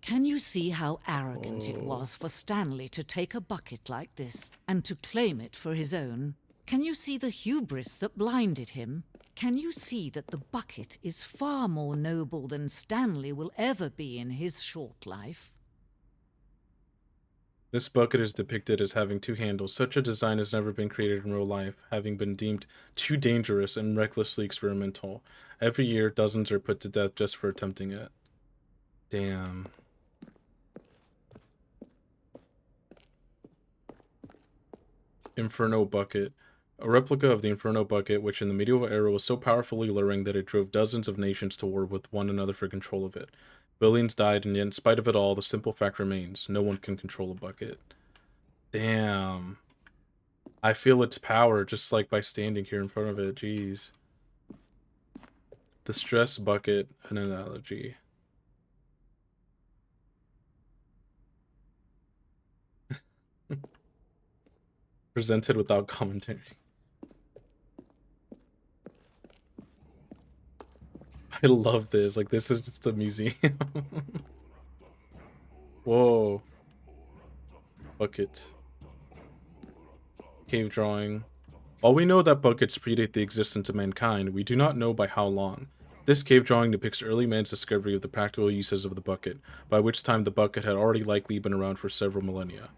Speaker 13: Can you see how arrogant it was for Stanley to take a bucket like this and to claim it for his own? Can you see the hubris that blinded him? Can you see that the bucket is far more noble than Stanley will ever be in his short life?
Speaker 1: This bucket is depicted as having 2 handles. Such a design has never been created in real life, having been deemed too dangerous and recklessly experimental. Every year, dozens are put to death just for attempting it. Damn. Inferno Bucket. A replica of the Inferno Bucket, which in the medieval era was so powerfully alluring that it drove dozens of nations to war with one another for control of it. Billions died, and yet in spite of it all, the simple fact remains. No one can control a bucket. Damn. I feel its power just like by standing here in front of it. Jeez. The stress bucket, an analogy. Presented without commentary. I love this. Like, this is just a museum. Whoa. Bucket. Cave drawing. While we know that buckets predate the existence of mankind, we do not know by how long. This cave drawing depicts early man's discovery of the practical uses of the bucket, by which time the bucket had already likely been around for several millennia.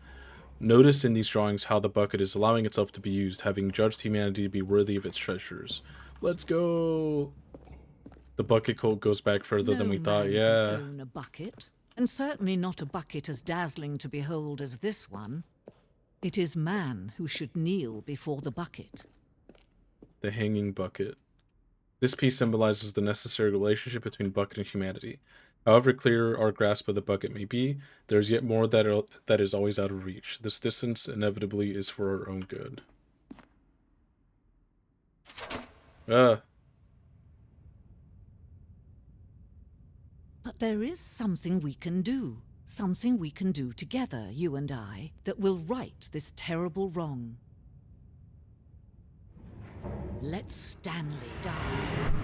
Speaker 1: Notice in these drawings how the bucket is allowing itself to be used, having judged humanity to be worthy of its treasures. Let's go! The bucket cult goes back further than we thought, yeah.
Speaker 13: Can own a bucket, and certainly not a bucket as dazzling to behold as this one. It is man who should kneel before the bucket.
Speaker 1: The hanging bucket. This piece symbolizes the necessary relationship between bucket and humanity. However clear our grasp of the bucket may be, there is yet more that is always out of reach. This distance inevitably is for our own good.
Speaker 13: But there is something we can do. Something we can do together, you and I, that will right this terrible wrong. Let Stanley die.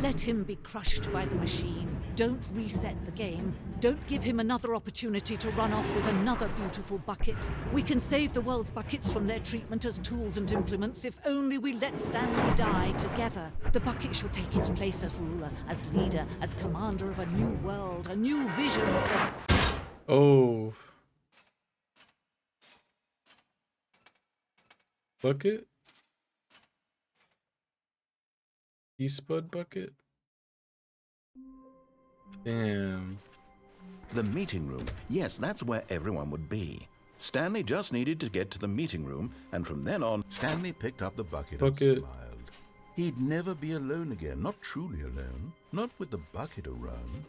Speaker 13: Let him be crushed by the machine. Don't reset the game. Don't give him another opportunity to run off with another beautiful bucket. We can save the world's buckets from their treatment as tools and implements if only we let Stanley die together. The bucket shall take its place as ruler, as leader, as commander of a new world, a new vision of the...
Speaker 1: Oh. Bucket? TSPUD bucket? Damn.
Speaker 3: The meeting room. Yes, that's where everyone would be. Stanley just needed to get to the meeting room, and from then on, Stanley picked up the bucket and smiled. He'd never be alone again, not truly alone, not with the bucket around.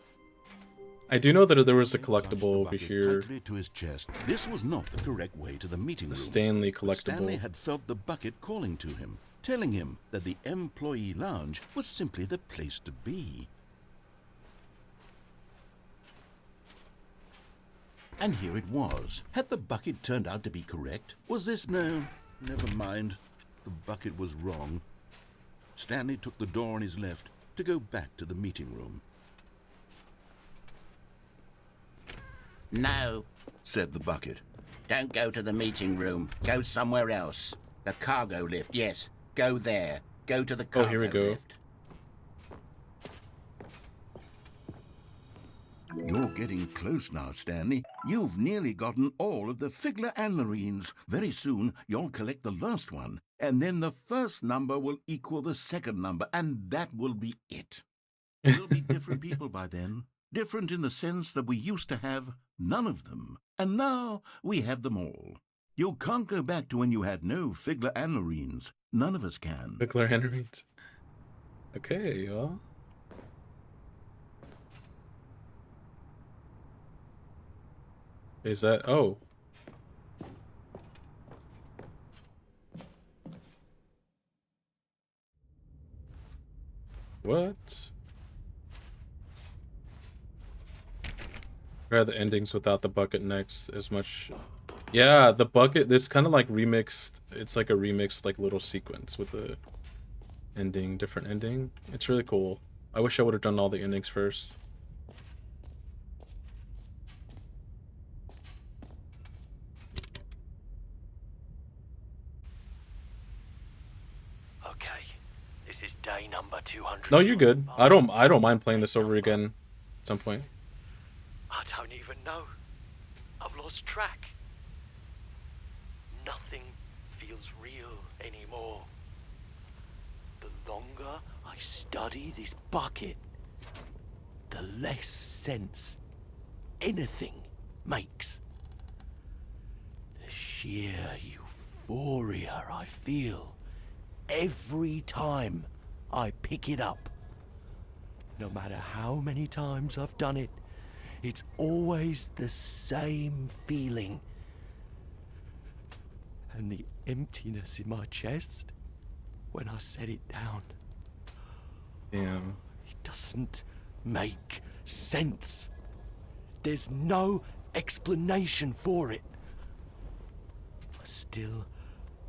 Speaker 1: I do know that there was a collectible over here.
Speaker 3: To his chest. This was not the correct way to the meeting room.
Speaker 1: The Stanley collectible.
Speaker 3: Stanley had felt the bucket calling to him, telling him that the employee lounge was simply the place to be. And here it was. Had the bucket turned out to be correct? Was this... No, never mind. The bucket was wrong. Stanley took the door on his left to go back to the meeting room.
Speaker 12: No,
Speaker 3: said the bucket.
Speaker 12: Don't go to the meeting room. Go somewhere else. The cargo lift, yes. Go there. Go to the cargo lift.
Speaker 1: Oh, here we go.
Speaker 12: Lift.
Speaker 3: You're getting close now, Stanley. You've nearly gotten all of the Figler Anmarines. Very soon, you'll collect the last one, and then the first number will equal the second number, and that will be it. We'll be different people by then. Different in the sense that we used to have none of them, and now we have them all. You can't go back to when you had no Figler Anmarines. None of us can.
Speaker 1: Figler Anmarines. Okay, y'all. Is that... Oh. What? Try the endings without the bucket next as much. Yeah, the bucket, it's kind of like remixed. It's like a remixed like little sequence with the ending, different ending. It's really cool. I wish I would have done all the endings first.
Speaker 14: Okay, this is day number 200.
Speaker 1: No, you're good. I don't mind playing this over again at some point.
Speaker 14: I don't even know. I've lost track. nothing feels real anymore. The longer I study this bucket, the less sense anything makes. The sheer euphoria I feel every time I pick it up. No matter how many times I've done it, it's always the same feeling. And the emptiness in my chest when I set it down.
Speaker 1: Damn.
Speaker 14: It doesn't make sense. There's no explanation for it. I still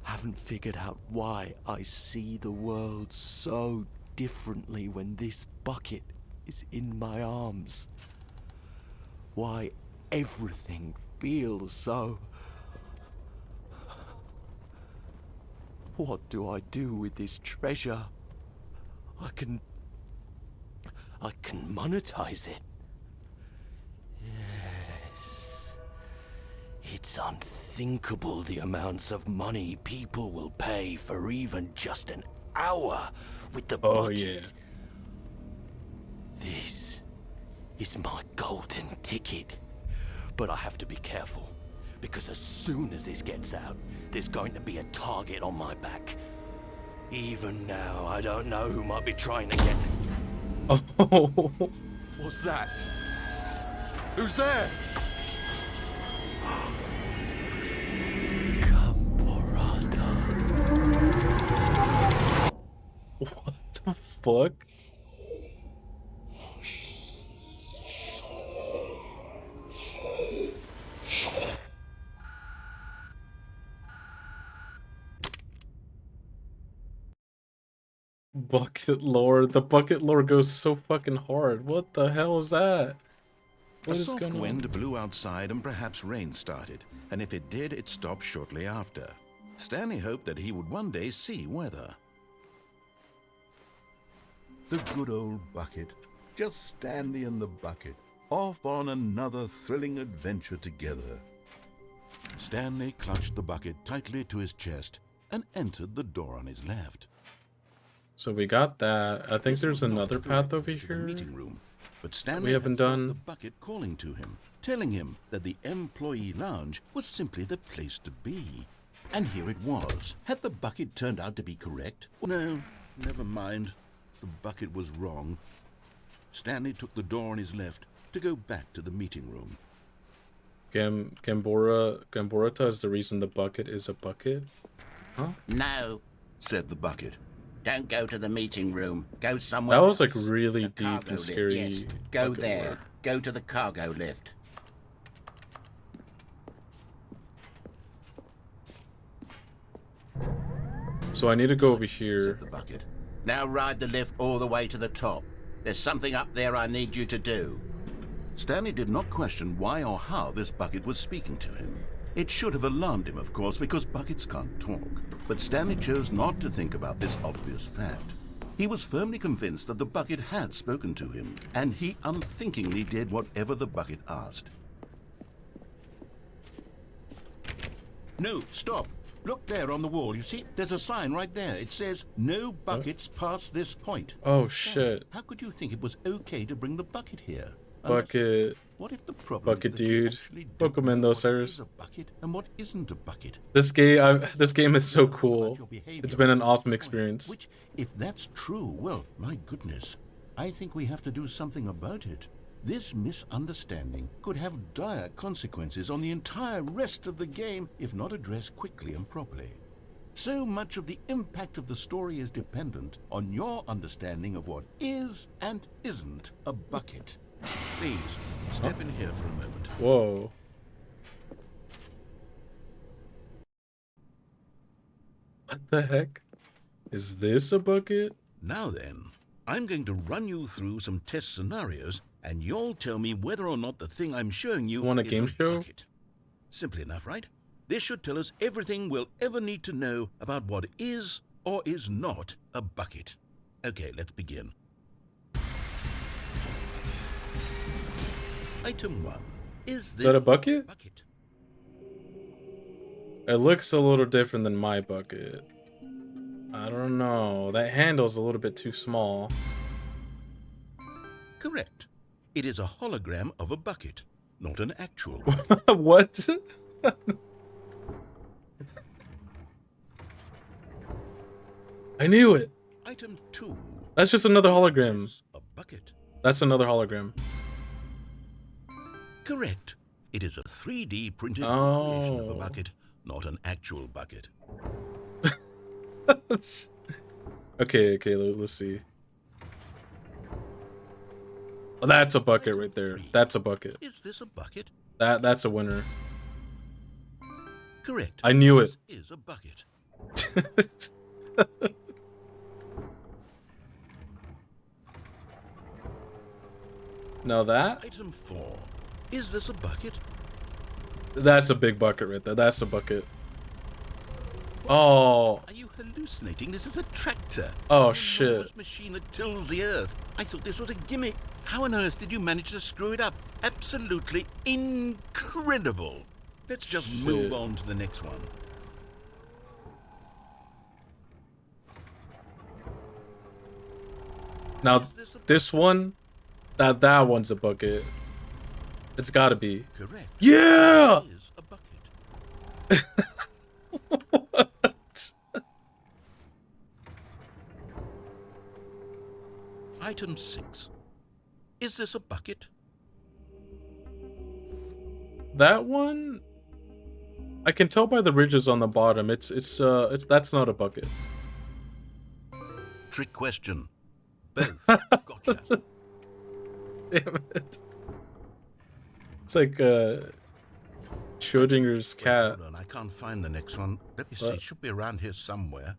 Speaker 14: haven't figured out why I see the world so differently when this bucket is in my arms. Why everything feels so... What do I do with this treasure? I can monetize it. Yes. It's unthinkable the amounts of money people will pay for even just an hour with the bucket.
Speaker 1: Yeah.
Speaker 14: This is my golden ticket. But I have to be careful, because as soon as this gets out, there's going to be a target on my back. Even now, I don't know who might be trying to get...
Speaker 1: Oh.
Speaker 14: What's that? Who's there?
Speaker 1: What the fuck? Bucket lore. The bucket lore goes so fucking hard. What the hell is that? What
Speaker 3: A
Speaker 1: is
Speaker 3: soft
Speaker 1: going on?
Speaker 3: wind blew outside and perhaps rain started, and if it did, it stopped shortly after. Stanley hoped that he would one day see weather. The good old bucket. Just Stanley and the bucket, off on another thrilling adventure together. Stanley clutched the bucket tightly to his chest and entered the door on his left.
Speaker 1: So we got that. I think there's another path over here
Speaker 3: Meeting room, but Stanley
Speaker 1: we haven't
Speaker 3: had felt
Speaker 1: done.
Speaker 3: the bucket calling to him, telling him that the employee lounge was simply the place to be. And here it was. Had the bucket turned out to be correct? No, never mind. The bucket was wrong. Stanley took the door on his left to go back to the meeting room.
Speaker 1: Gamborata is the reason the bucket is a bucket? Huh?
Speaker 12: No,
Speaker 3: said the bucket.
Speaker 12: Don't go to the meeting room. Go somewhere
Speaker 1: That was like
Speaker 12: else.
Speaker 1: really
Speaker 12: The
Speaker 1: deep
Speaker 12: cargo
Speaker 1: and
Speaker 12: lift,
Speaker 1: scary.
Speaker 12: yes. Go
Speaker 1: bucket
Speaker 12: there.
Speaker 1: lore.
Speaker 12: Go to the cargo lift.
Speaker 1: So I need to go over
Speaker 12: Said
Speaker 1: here.
Speaker 12: the bucket. Now ride the lift all the way to the top. There's something up there I need you to do.
Speaker 3: Stanley did not question why or how this bucket was speaking to him. It should have alarmed him, of course, because buckets can't talk. But Stanley chose not to think about this obvious fact. He was firmly convinced that the bucket had spoken to him, and he unthinkingly did whatever the bucket asked. No, stop. Look there on the wall. You see, there's a sign right there. It says, "No buckets past this point."
Speaker 1: Oh shit.
Speaker 3: How could you think it was okay to bring the bucket here?
Speaker 1: Bucket.
Speaker 3: What if the problem
Speaker 1: Bucket
Speaker 3: is that you
Speaker 1: dude.
Speaker 3: actually don't
Speaker 1: Welcome in
Speaker 3: know
Speaker 1: though,
Speaker 3: what
Speaker 1: sirs.
Speaker 3: is a bucket and what isn't a bucket?
Speaker 1: This game is so cool. It's been an awesome experience.
Speaker 3: Which, if that's true, well, my goodness, I think we have to do something about it. This misunderstanding could have dire consequences on the entire rest of the game if not addressed quickly and properly. So much of the impact of the story is dependent on your understanding of what is and isn't a bucket. Please, step in here for a moment.
Speaker 1: Whoa. What the heck? Is this a bucket?
Speaker 3: Now then, I'm going to run you through some test scenarios, and you'll tell me whether or not the thing I'm showing you
Speaker 1: Want a
Speaker 3: is
Speaker 1: game show?
Speaker 3: bucket. Simple enough, right? This should tell us everything we'll ever need to know about what is or is not a bucket. Okay, let's begin. Item 1. Is this
Speaker 1: that a bucket? It looks a little different than my bucket. I don't know. That handle's a little bit too small.
Speaker 3: Correct. It is a hologram of a bucket, not an actual
Speaker 1: bucket. What? I knew it.
Speaker 3: Item 2.
Speaker 1: That's just another hologram.
Speaker 3: A bucket.
Speaker 1: That's another hologram.
Speaker 3: Correct. It is a 3D printed recreation of a bucket, not an actual bucket.
Speaker 1: Okay, let's see. Oh, that's a bucket right there. That's a bucket.
Speaker 3: Is this a bucket?
Speaker 1: That's a winner.
Speaker 3: Correct.
Speaker 1: I knew it.
Speaker 3: This is a bucket.
Speaker 1: Now that?
Speaker 3: Item 4. Is this a bucket?
Speaker 1: That's a big bucket right there. That's a bucket. Oh.
Speaker 3: Are you hallucinating? This is a tractor.
Speaker 1: Oh,
Speaker 3: it's an
Speaker 1: shit.
Speaker 3: enormous machine that tills the earth. I thought this was a gimmick. How on earth did you manage to screw it up? Absolutely incredible. Let's just move on to the next one.
Speaker 1: Now, this one, that one's a bucket. It's gotta be.
Speaker 3: Correct.
Speaker 1: Yeah!
Speaker 3: It is a bucket.
Speaker 1: What?
Speaker 3: Item 6. Is this a bucket?
Speaker 1: That one, I can tell by the ridges on the bottom. It's that's not a bucket.
Speaker 3: Trick question. Both. Gotcha.
Speaker 1: Damn it. It's like Schrodinger's cat.
Speaker 3: Hold on, I can't find the next one. Let me see. It should be around here somewhere.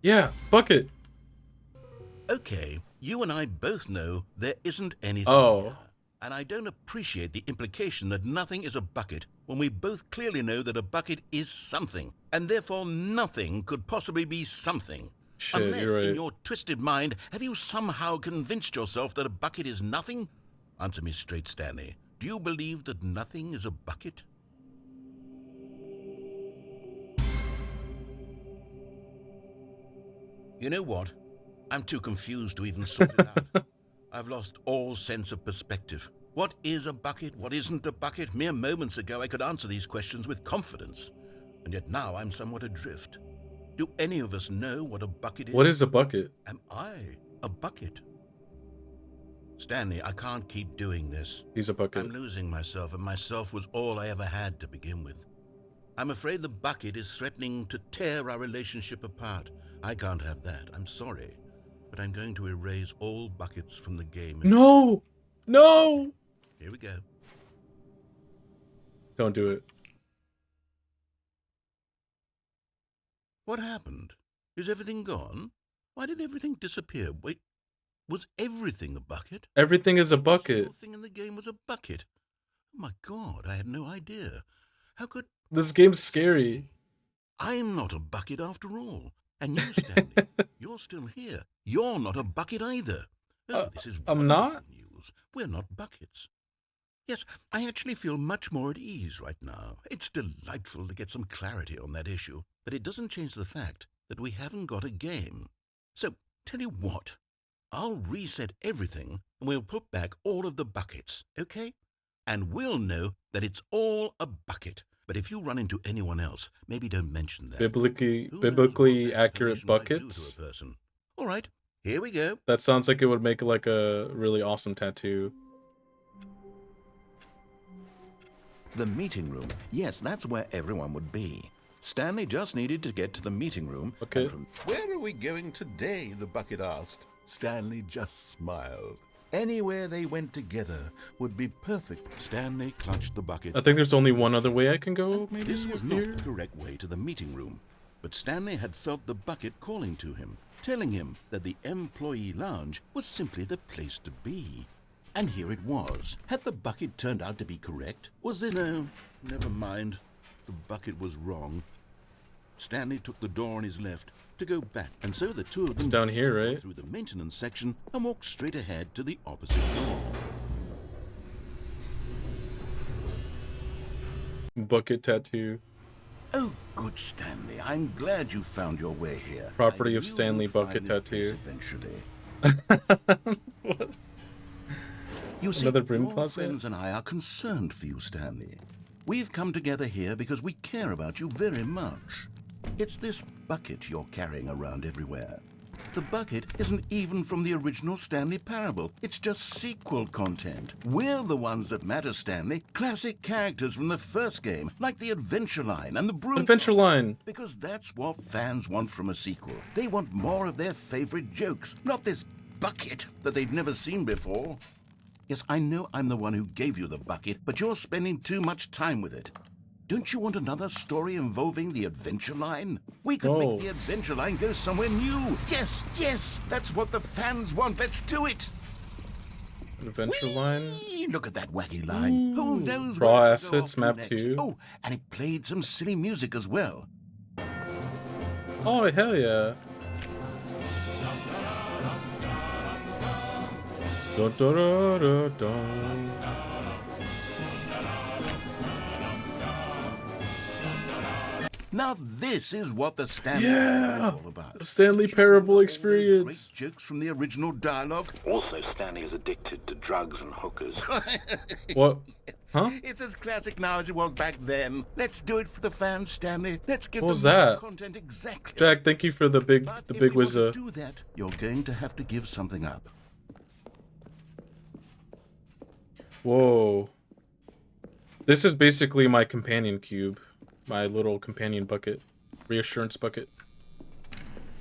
Speaker 1: Yeah, bucket.
Speaker 3: Okay, you and I both know there isn't anything here. And I don't appreciate the implication that nothing is a bucket when we both clearly know that a bucket is something, and therefore nothing could possibly be something.
Speaker 1: Shit,
Speaker 3: Unless,
Speaker 1: you're right.
Speaker 3: in your twisted mind, have you somehow convinced yourself that a bucket is nothing? Answer me straight, Stanley. Do you believe that nothing is a bucket? You know what? I'm too confused to even sort it out. I've lost all sense of perspective. What is a bucket? What isn't a bucket? Mere moments ago I could answer these questions with confidence. And yet now I'm somewhat adrift. Do any of us know what a bucket is?
Speaker 1: What is a bucket?
Speaker 3: Am I a bucket? Stanley, I can't keep doing this.
Speaker 1: He's a bucket.
Speaker 3: I'm losing myself, and myself was all I ever had to begin with. I'm afraid the bucket is threatening to tear our relationship apart. I can't have that. I'm sorry. But I'm going to erase all buckets from the game.
Speaker 1: No! No!
Speaker 3: Here we go.
Speaker 1: Don't do it.
Speaker 3: What happened? Is everything gone? Why did everything disappear? Wait, was everything a bucket?
Speaker 1: Everything is a
Speaker 3: The
Speaker 1: bucket.
Speaker 3: whole thing in the game was a bucket. Oh my God, I had no idea. How could...
Speaker 1: This game's scary.
Speaker 3: I'm not a bucket after all. And you, Stanley, you're still here. You're not a bucket either. Oh, this is
Speaker 1: I'm not?
Speaker 3: news. We're not buckets. Yes, I actually feel much more at ease right now. It's delightful to get some clarity on that issue, but it doesn't change the fact that we haven't got a game. So, tell you what, I'll reset everything and we'll put back all of the buckets, okay? And we'll know that it's all a bucket. But if you run into anyone else, maybe don't mention that.
Speaker 1: Biblically accurate buckets?
Speaker 3: All right, here we go.
Speaker 1: That sounds like it would make like a really awesome tattoo.
Speaker 3: The meeting room. Yes, that's where everyone would be. Stanley just needed to get to the meeting room.
Speaker 1: Okay.
Speaker 3: Where are we going today? The bucket asked. Stanley just smiled. Anywhere they went together would be perfect. Stanley clutched the bucket.
Speaker 1: I think there's only one other way I can go, maybe.
Speaker 3: This was not the correct way to the meeting room, but Stanley had felt the bucket calling to him, telling him that the employee lounge was simply the place to be. And here it was. Had the bucket turned out to be correct? Was this... No, never mind. The bucket was wrong. Stanley took the door on his left to go back, and so the two of them
Speaker 1: It's down here, right?
Speaker 3: through the maintenance section and walked straight ahead to the opposite door.
Speaker 1: Bucket tattoo.
Speaker 3: Oh, good Stanley. I'm glad you found your way here.
Speaker 1: Property
Speaker 3: I
Speaker 1: of
Speaker 3: knew
Speaker 1: Stanley
Speaker 3: you'd find
Speaker 1: bucket
Speaker 3: this place
Speaker 1: tattoo.
Speaker 3: eventually.
Speaker 1: What?
Speaker 3: You see,
Speaker 1: Another broom
Speaker 3: your
Speaker 1: closet?
Speaker 3: friends and I are concerned for you, Stanley. We've come together here because we care about you very much. It's this bucket you're carrying around everywhere. The bucket isn't even from the original Stanley Parable. It's just sequel content. We're the ones that matter, Stanley. Classic characters from the first game, like the Adventure Line and the Broom
Speaker 1: Adventure Line.
Speaker 3: Because that's what fans want from a sequel. They want more of their favorite jokes, not this bucket that they've never seen before. Yes, I know I'm the one who gave you the bucket, but you're spending too much time with it. Don't you want another story involving the Adventure Line? We could make the Adventure Line go somewhere new. Yes, yes, that's what the fans want. Let's do it.
Speaker 1: Adventure Line.
Speaker 3: Look at that wacky line. Who knows
Speaker 1: Raw
Speaker 3: where it'll go
Speaker 1: Assets
Speaker 3: off to
Speaker 1: Map
Speaker 3: next.
Speaker 1: 2.
Speaker 3: Oh, and it played some silly music as well.
Speaker 1: Oh, hell yeah. Dun, dun, dun, dun, dun.
Speaker 3: Now this is what the Stanley
Speaker 1: Yeah!
Speaker 3: Parable is all about.
Speaker 1: The Stanley Parable experience.
Speaker 3: Great jokes from the original dialogue.
Speaker 4: Also, Stanley is addicted to drugs and hookers.
Speaker 1: What? Huh?
Speaker 3: It's as classic now as it was back then. Let's do it for the fans, Stanley. Let's give
Speaker 1: What was
Speaker 3: them
Speaker 1: that?
Speaker 3: content exactly.
Speaker 1: Jack, thank you for the big
Speaker 3: If you want
Speaker 1: wizard.
Speaker 3: to do that, you're going to have to give something up.
Speaker 1: Whoa. This is basically my companion cube. My little companion bucket. Reassurance bucket.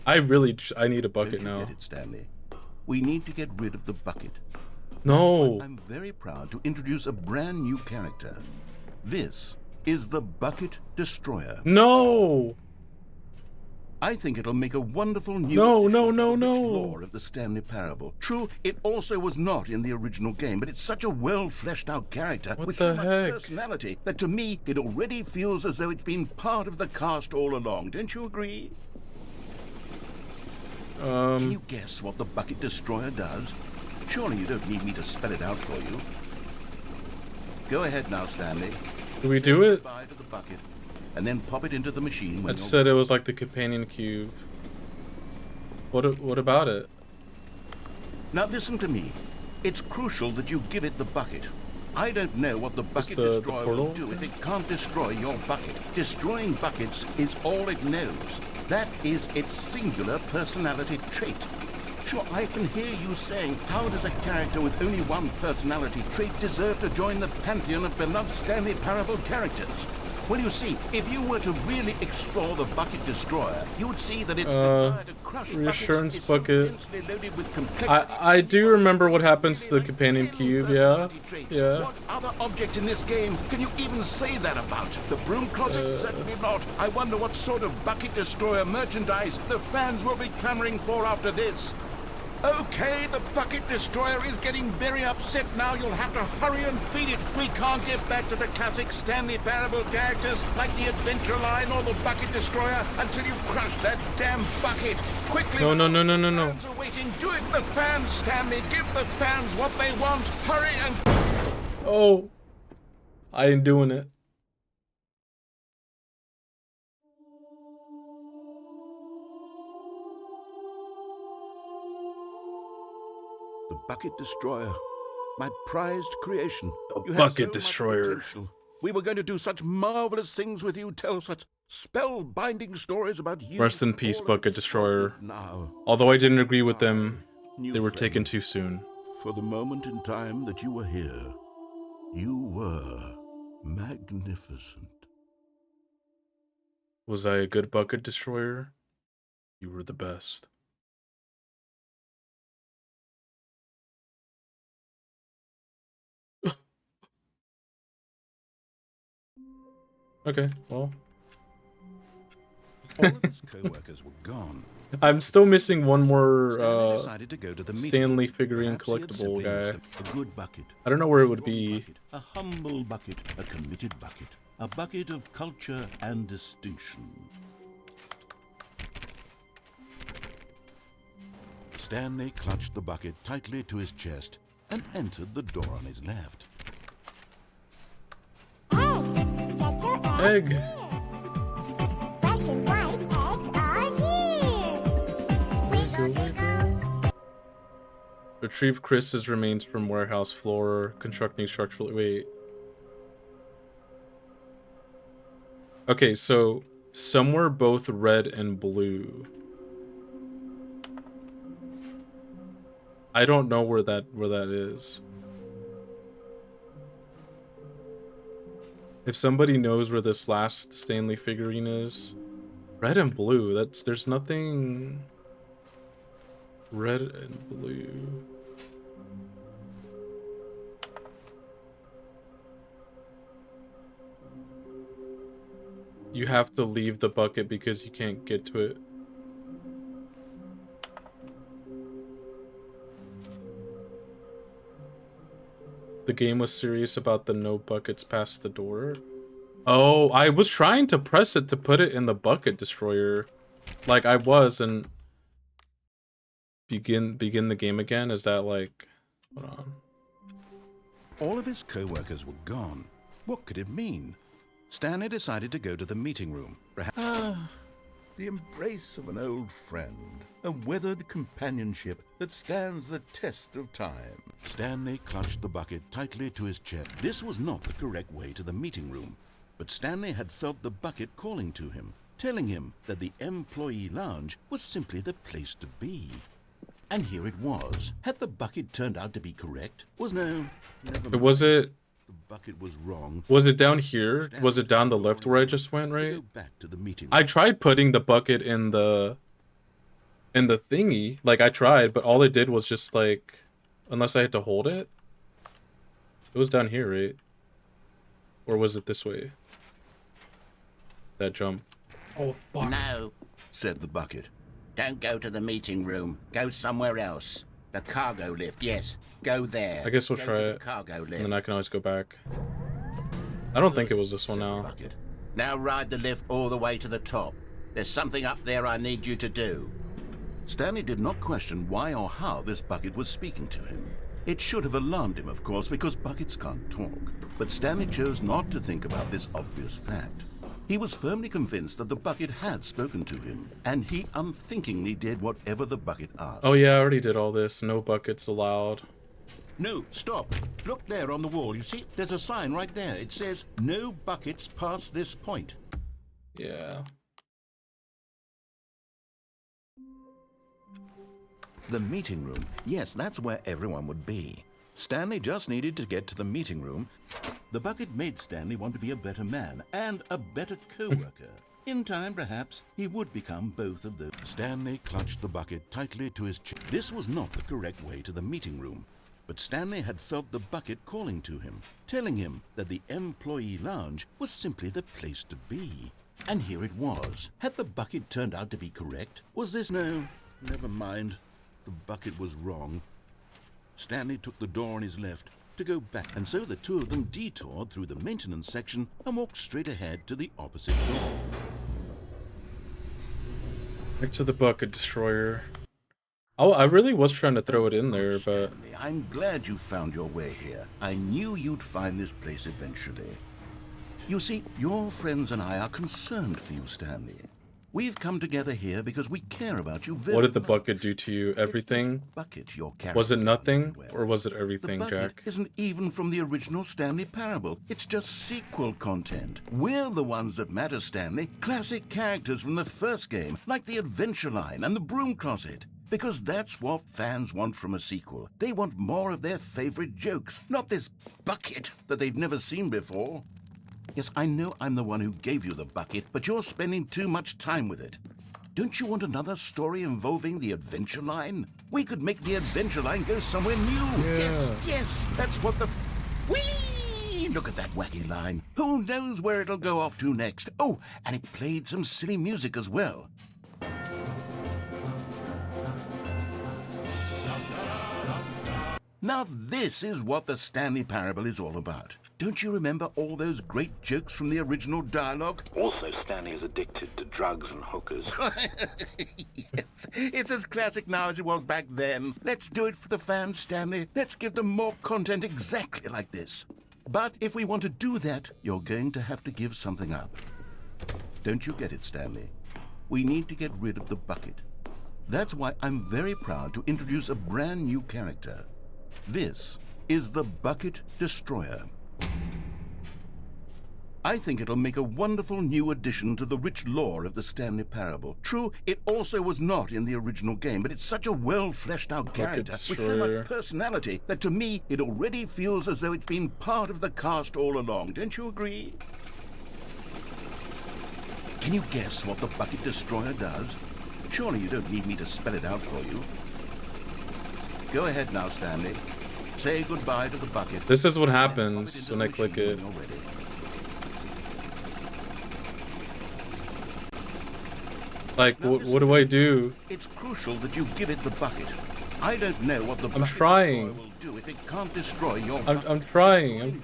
Speaker 1: I need a bucket
Speaker 3: Don't you
Speaker 1: now.
Speaker 3: get it, Stanley? We need to get rid of the bucket.
Speaker 1: No.
Speaker 3: I'm very proud to introduce a brand new character. This is the Bucket Destroyer.
Speaker 1: No.
Speaker 3: I think it'll make a wonderful new
Speaker 1: No,
Speaker 3: addition
Speaker 1: no,
Speaker 3: to
Speaker 1: no,
Speaker 3: the rich
Speaker 1: no.
Speaker 3: lore of the Stanley Parable. True, it also was not in the original game, but it's such a well-fleshed-out character
Speaker 1: What
Speaker 3: with
Speaker 1: the
Speaker 3: so much
Speaker 1: heck?
Speaker 3: personality that to me it already feels as though it's been part of the cast all along. Don't you agree? Can you guess what the Bucket Destroyer does? Surely you don't need me to spell it out for you. Go ahead now, Stanley.
Speaker 1: Do we do it?
Speaker 3: Goodbye to the bucket, and then pop it into the machine when
Speaker 1: It
Speaker 3: you're
Speaker 1: said it was like the companion cube. What about it?
Speaker 3: Now listen to me. It's crucial that you give it the bucket. I don't know what the bucket
Speaker 1: the
Speaker 3: destroyer will do if it can't destroy your bucket. Destroying buckets is all it knows. That is its singular personality trait. Sure, I can hear you saying, how does a character with only one personality trait deserve to join the pantheon of beloved Stanley Parable characters? Well, you see, if you were to really explore the Bucket Destroyer, you would see that its desire to crush
Speaker 1: reassurance
Speaker 3: buckets
Speaker 1: bucket.
Speaker 3: is so densely loaded with complexity.
Speaker 1: I do remember what happens to the companion cube, yeah. Yeah.
Speaker 3: What other object in this game can you even say that about? The broom closet? Certainly not. I wonder what sort of Bucket Destroyer merchandise the fans will be clamoring for after this. Okay, the Bucket Destroyer is getting very upset now. You'll have to hurry and feed it. We can't get back to the classic Stanley Parable characters like the Adventure Line or the Bucket Destroyer until you crush that damn bucket. Quickly!
Speaker 1: No, no, no, no, no, no.
Speaker 3: Fans are waiting. Do it, the fans, Stanley. Give the fans what they want. Hurry and...
Speaker 1: Oh. I ain't doing it.
Speaker 3: The Bucket Destroyer. My prized creation. You have
Speaker 1: Bucket
Speaker 3: so much
Speaker 1: Destroyer.
Speaker 3: potential. We were going to do such marvelous things with you, tell such spellbinding stories about you.
Speaker 1: Rest in peace, Bucket Destroyer.
Speaker 3: Now,
Speaker 1: Although I didn't agree with them,
Speaker 3: new
Speaker 1: they were
Speaker 3: friend,
Speaker 1: taken too soon.
Speaker 3: For the moment in time that you were here, you were magnificent.
Speaker 1: Was I a good Bucket Destroyer? You were the best. Okay, well.
Speaker 3: All of his co-workers were gone.
Speaker 1: I'm still missing one more
Speaker 3: Stanley decided to go to the meeting.
Speaker 1: Stanley figurine
Speaker 3: Perhaps he had
Speaker 1: collectible
Speaker 3: simply missed
Speaker 1: guy.
Speaker 3: A good bucket.
Speaker 1: I don't know where it would
Speaker 3: Strong
Speaker 1: be.
Speaker 3: bucket, a humble bucket, a committed bucket, a bucket of culture and distinction. Stanley clutched the bucket tightly to his chest and entered the door on his left.
Speaker 8: Hey, get your
Speaker 1: Egg.
Speaker 8: here. Fresh and white eggs are here. Wiggle, wiggle.
Speaker 1: Retrieve Chris's remains from warehouse floor. Constructing structural. Wait. Okay, so somewhere both red and blue. I don't know where that is. If somebody knows where this last Stanley figurine is, red and blue. There's nothing red and blue. You have to leave the bucket because you can't get to it. The game was serious about the no buckets past the door. Oh, I was trying to press it to put it in the bucket destroyer. Like I was, and begin the game again. Is that like, hold on.
Speaker 3: All of his co-workers were gone. What could it mean? Stanley decided to go to the meeting room. The embrace of an old friend, a weathered companionship that stands the test of time. Stanley clutched the bucket tightly to his chest. This was not the correct way to the meeting room, but Stanley had felt the bucket calling to him, telling him that the employee lounge was simply the place to be. And here it was. Had the bucket turned out to be correct? Was no, never mind.
Speaker 1: Was it?
Speaker 3: The bucket was wrong.
Speaker 1: Was it down here? Was it down the left where I just went, right?
Speaker 3: Go back to the meeting.
Speaker 1: I tried putting the bucket in the thingy. Like I tried, but all it did was just like, unless I had to hold it. It was down here, right? Or was it this way? That jump. Oh fuck.
Speaker 12: No,
Speaker 3: said the bucket.
Speaker 12: don't go to the meeting room. Go somewhere else. The cargo lift, yes. Go there.
Speaker 1: I guess we'll
Speaker 12: Go
Speaker 1: try
Speaker 12: to the
Speaker 1: it.
Speaker 12: cargo lift.
Speaker 1: And then I can always go back. I don't think it was this one now.
Speaker 12: Now ride the lift all the way to the top. There's something up there I need you to do.
Speaker 3: Stanley did not question why or how this bucket was speaking to him. It should have alarmed him, of course, because buckets can't talk. But Stanley chose not to think about this obvious fact. He was firmly convinced that the bucket had spoken to him, and he unthinkingly did whatever the bucket asked.
Speaker 1: Oh yeah, I already did all this. No buckets allowed.
Speaker 3: No, stop. Look there on the wall. You see, there's a sign right there. It says, no buckets past this point.
Speaker 1: Yeah.
Speaker 3: The meeting room. Yes, that's where everyone would be. Stanley just needed to get to the meeting room. The bucket made Stanley want to be a better man and a better co-worker. In time, perhaps, he would become both of those. Stanley clutched the bucket tightly to his chest. This was not the correct way to the meeting room, but Stanley had felt the bucket calling to him, telling him that the employee lounge was simply the place to be. And here it was. Had the bucket turned out to be correct? Was this no? Never mind. The bucket was wrong. Stanley took the door on his left to go back, and so the two of them detoured through the maintenance section and walked straight ahead to the opposite door.
Speaker 1: Back to the bucket destroyer. Oh, I really was trying to throw it in there, but...
Speaker 3: Stanley, I'm glad you found your way here. I knew you'd find this place eventually. You see, your friends and I are concerned for you, Stanley. We've come together here because we care about you very much.
Speaker 1: What did the bucket do to you? Everything?
Speaker 3: Bucket your
Speaker 1: Was it nothing? Or was it everything,
Speaker 3: the bucket
Speaker 1: Jack?
Speaker 3: isn't even from the original Stanley Parable. It's just sequel content. We're the ones that matter, Stanley. Classic characters from the first game, like the Adventure Line and the Broom Closet. Because that's what fans want from a sequel. They want more of their favorite jokes, not this bucket that they've never seen before. Yes, I know I'm the one who gave you the bucket, but you're spending too much time with it. Don't you want another story involving the Adventure Line? We could make the Adventure Line go somewhere new.
Speaker 1: Yeah.
Speaker 3: Yes, that's what the... Whee! Look at that wacky line. Who knows where it'll go off to next? Oh, and it played some silly music as well. Now this is what the Stanley Parable is all about. Don't you remember all those great jokes from the original dialogue?
Speaker 4: Also, Stanley is addicted to drugs and hookers.
Speaker 3: Yes, it's as classic now as it was back then. Let's do it for the fans, Stanley. Let's give them more content exactly like this. But if we want to do that, you're going to have to give something up. Don't you get it, Stanley? We need to get rid of the bucket. That's why I'm very proud to introduce a brand new character. This is the Bucket Destroyer. I think it'll make a wonderful new addition to the rich lore of the Stanley Parable. True, it also was not in the original game, but it's such a well-fleshed-out character with so much personality that to me, it already feels as though it's been part of the cast all along. Don't you agree? Can you guess what the Bucket Destroyer does? Surely you don't need me to spell it out for you. Go ahead now, Stanley. Say goodbye to the bucket.
Speaker 1: This is what happens when I click it. Like, what do I do?
Speaker 3: It's crucial that you give it the bucket. I don't know what the
Speaker 1: I'm trying.
Speaker 3: Will do if it can't destroy your
Speaker 1: I'm trying.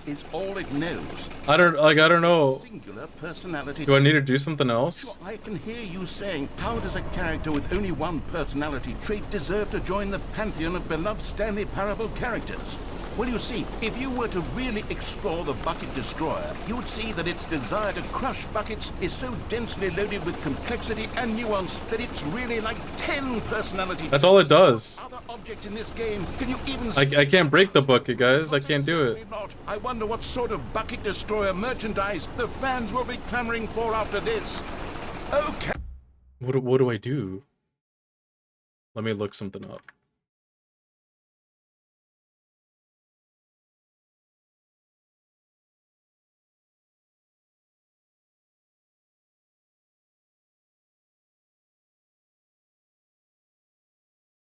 Speaker 3: It's all it knows.
Speaker 1: I don't know.
Speaker 3: Singular personality.
Speaker 1: Do I need to do something else?
Speaker 3: Sure, I can hear you saying, how does a character with only one personality trait deserve to join the pantheon of beloved Stanley Parable characters? Well, you see, if you were to really explore the Bucket Destroyer, you would see that its desire to crush buckets is so densely loaded with complexity and nuance that it's really like 10 personalities.
Speaker 1: That's all it does.
Speaker 3: Other object in this game, can you even
Speaker 1: I can't break the bucket, guys. I can't do it.
Speaker 3: I wonder what sort of Bucket Destroyer merchandise the fans will be clamoring for after this. Okay.
Speaker 1: What do I do? Let me look something up.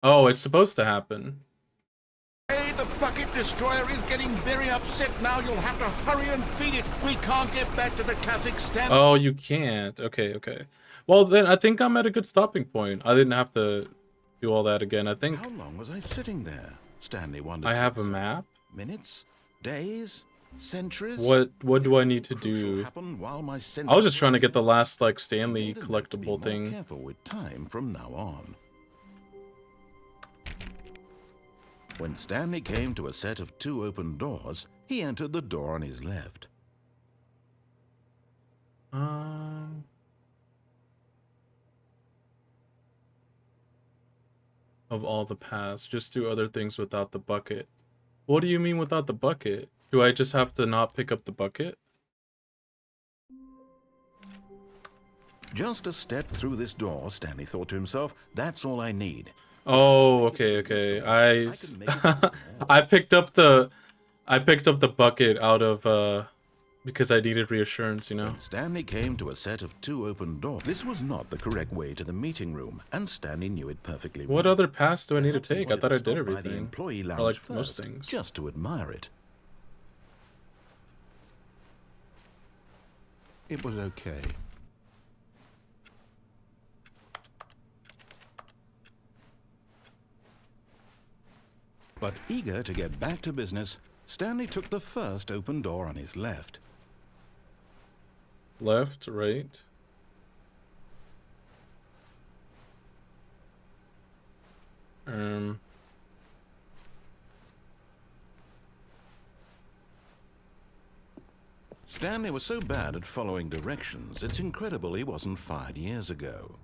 Speaker 1: Oh, it's supposed to happen.
Speaker 3: Hey, the Bucket Destroyer is getting very upset now. You'll have to hurry and feed it. We can't get back to the classic Stanley.
Speaker 1: Oh, you can't. Okay. Well, then I think I'm at a good stopping point. I didn't have to do all that again. I think.
Speaker 3: How long was I sitting there? Stanley wondered.
Speaker 1: I have a map.
Speaker 3: Minutes? Days? Centuries?
Speaker 1: What do I need to do? I was just trying to get the last like Stanley collectible thing.
Speaker 3: Careful with time from now on. When Stanley came to a set of 2 open doors, he entered the door on his left.
Speaker 1: Of all the paths, just do other things without the bucket. What do you mean without the bucket? Do I just have to not pick up the bucket?
Speaker 3: Just a step through this door, Stanley thought to himself, that's all I need.
Speaker 1: Oh, okay. I picked up the bucket out of because I needed reassurance, you know.
Speaker 3: Stanley came to a set of 2 open doors. This was not the correct way to the meeting room, and Stanley knew it perfectly well.
Speaker 1: What other paths do I need to take? I thought I did everything.
Speaker 3: The employee lounge
Speaker 1: or like
Speaker 3: first,
Speaker 1: most things.
Speaker 3: Just to admire it. It was okay. But eager to get back to business, Stanley took the first open door on his left.
Speaker 1: Left, right.
Speaker 3: Stanley was so bad at following directions, it's incredible he wasn't fired years ago.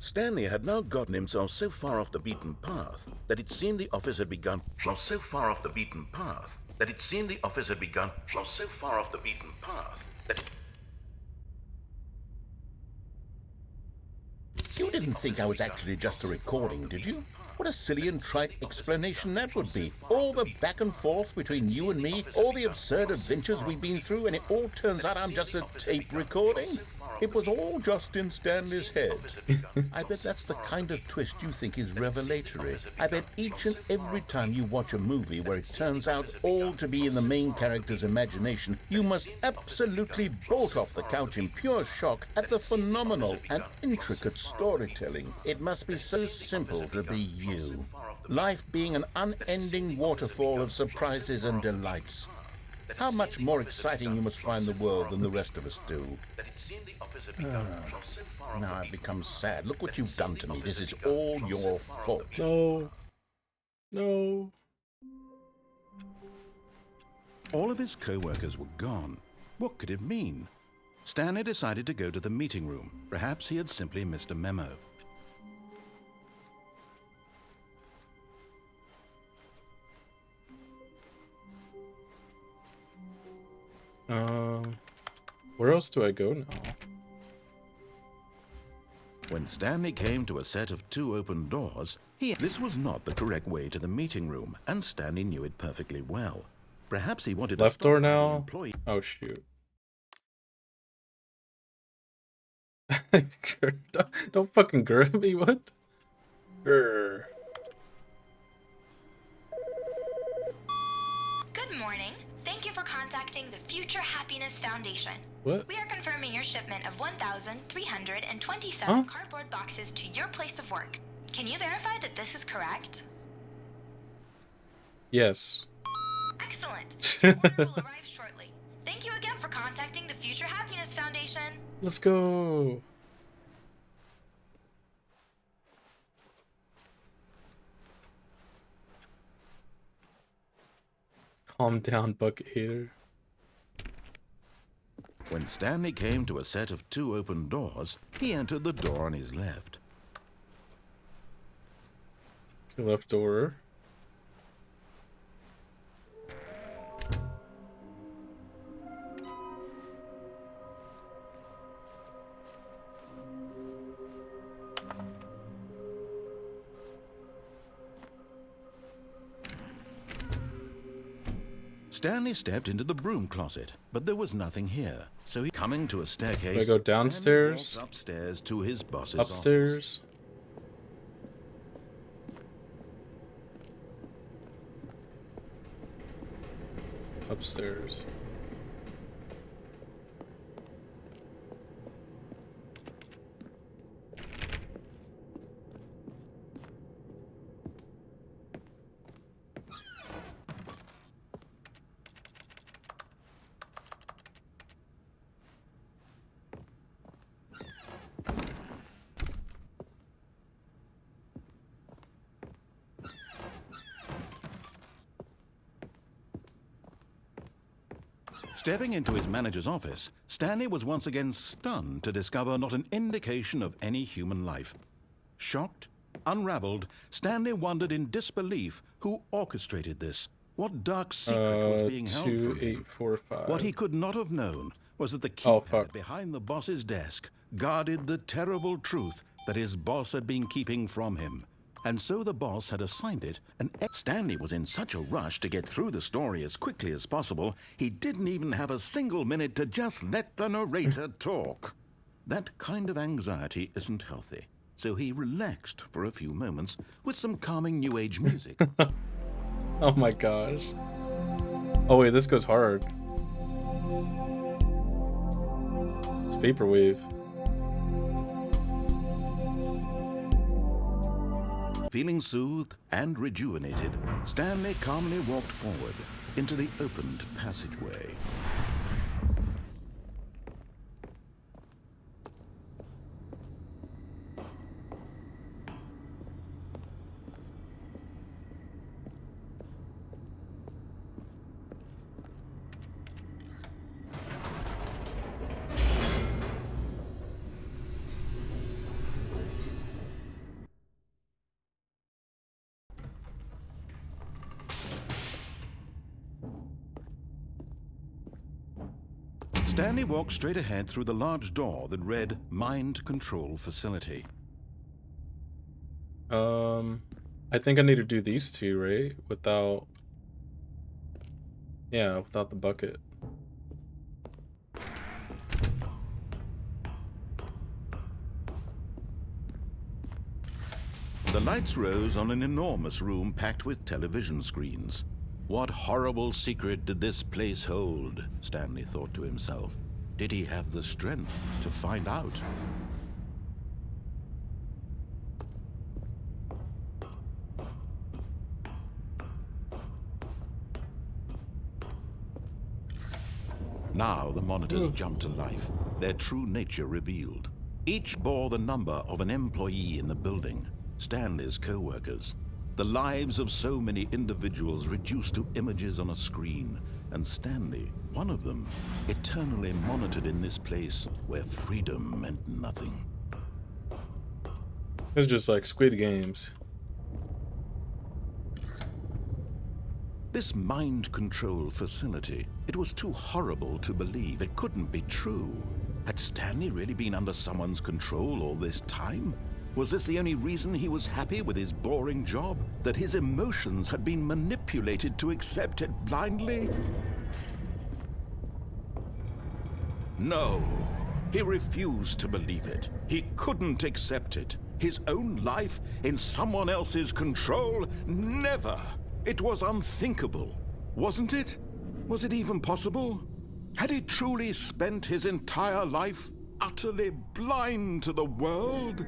Speaker 3: Stanley had now gotten himself so far off the beaten path that it seemed the office had begun. You didn't think I was actually just a recording, did you? What a silly and trite explanation that would be. All the back and forth between you and me, all the absurd adventures we've been through, and it all turns out I'm just a tape recording? It was all just in Stanley's head. I bet that's the kind of twist you think is revelatory. I bet each and every time you watch a movie where it turns out all to be in the main character's imagination, you must absolutely bolt off the couch in pure shock at the phenomenal and intricate storytelling. It must be so simple to be you. Life being an unending waterfall of surprises and delights. How much more exciting you must find the world than the rest of us do. Now I've become sad. Look what you've done to me. This is all your fault.
Speaker 1: No. No.
Speaker 3: All of his co-workers were gone. What could it mean? Stanley decided to go to the meeting room. Perhaps he had simply missed a memo.
Speaker 1: Where else do I go now?
Speaker 3: When Stanley came to a set of 2 open doors, this was not the correct way to the meeting room, and Stanley knew it perfectly well. Perhaps he wanted
Speaker 1: left
Speaker 3: to
Speaker 1: door now. Oh shoot! don't fucking grab me. What? Grr.
Speaker 7: Good morning. Thank you for contacting the Future Happiness Foundation.
Speaker 1: What?
Speaker 7: We are confirming your shipment of 1,327 cardboard boxes to your place of work. Can you verify that this is correct?
Speaker 1: Yes.
Speaker 7: Excellent. Your order will arrive shortly. Thank you again for contacting the Future Happiness Foundation.
Speaker 1: Let's go. Calm down, bucket hater.
Speaker 3: When Stanley came to a set of 2 open doors, he entered the door on his left.
Speaker 1: Okay, left door.
Speaker 3: Stanley stepped into the broom closet, but there was nothing here. So he, coming to a staircase,
Speaker 1: do I go downstairs?
Speaker 3: Stanley walked upstairs to his boss's
Speaker 1: Upstairs.
Speaker 3: office.
Speaker 1: Upstairs.
Speaker 3: Stepping into his manager's office, Stanley was once again stunned to discover not an indication of any human life. Shocked, unraveled, Stanley wondered in disbelief who orchestrated this. What dark secret was being held from him?
Speaker 1: 2845.
Speaker 3: What he could not have known was that the keypad behind the boss's desk guarded the terrible truth that his boss had been keeping from him. And so the boss had assigned it, and Stanley was in such a rush to get through the story as quickly as possible, he didn't even have a single minute to just let the narrator talk. That kind of anxiety isn't healthy, so he relaxed for a few moments with some calming New Age music.
Speaker 1: Oh my gosh. Oh wait, this goes hard. It's Vaporwave.
Speaker 3: Feeling soothed and rejuvenated, Stanley calmly walked forward into the opened passageway. Stanley walked straight ahead through the large door that read Mind Control Facility.
Speaker 1: I think I need to do these two, right? Without... Yeah, without the bucket.
Speaker 3: The lights rose on an enormous room packed with television screens. What horrible secret did this place hold? Stanley thought to himself. Did he have the strength to find out? Now the monitors jumped to life, their true nature revealed. Each bore the number of an employee in the building, Stanley's co-workers. The lives of so many individuals reduced to images on a screen, and Stanley, one of them, eternally monitored in this place where freedom meant nothing.
Speaker 1: It's just like Squid Games.
Speaker 3: This mind control facility, it was too horrible to believe. It couldn't be true. Had Stanley really been under someone's control all this time? Was this the only reason he was happy with his boring job? That his emotions had been manipulated to accept it blindly? No, he refused to believe it. He couldn't accept it. His own life in someone else's control? Never! It was unthinkable, wasn't it? Was it even possible? Had he truly spent his entire life utterly blind to the world?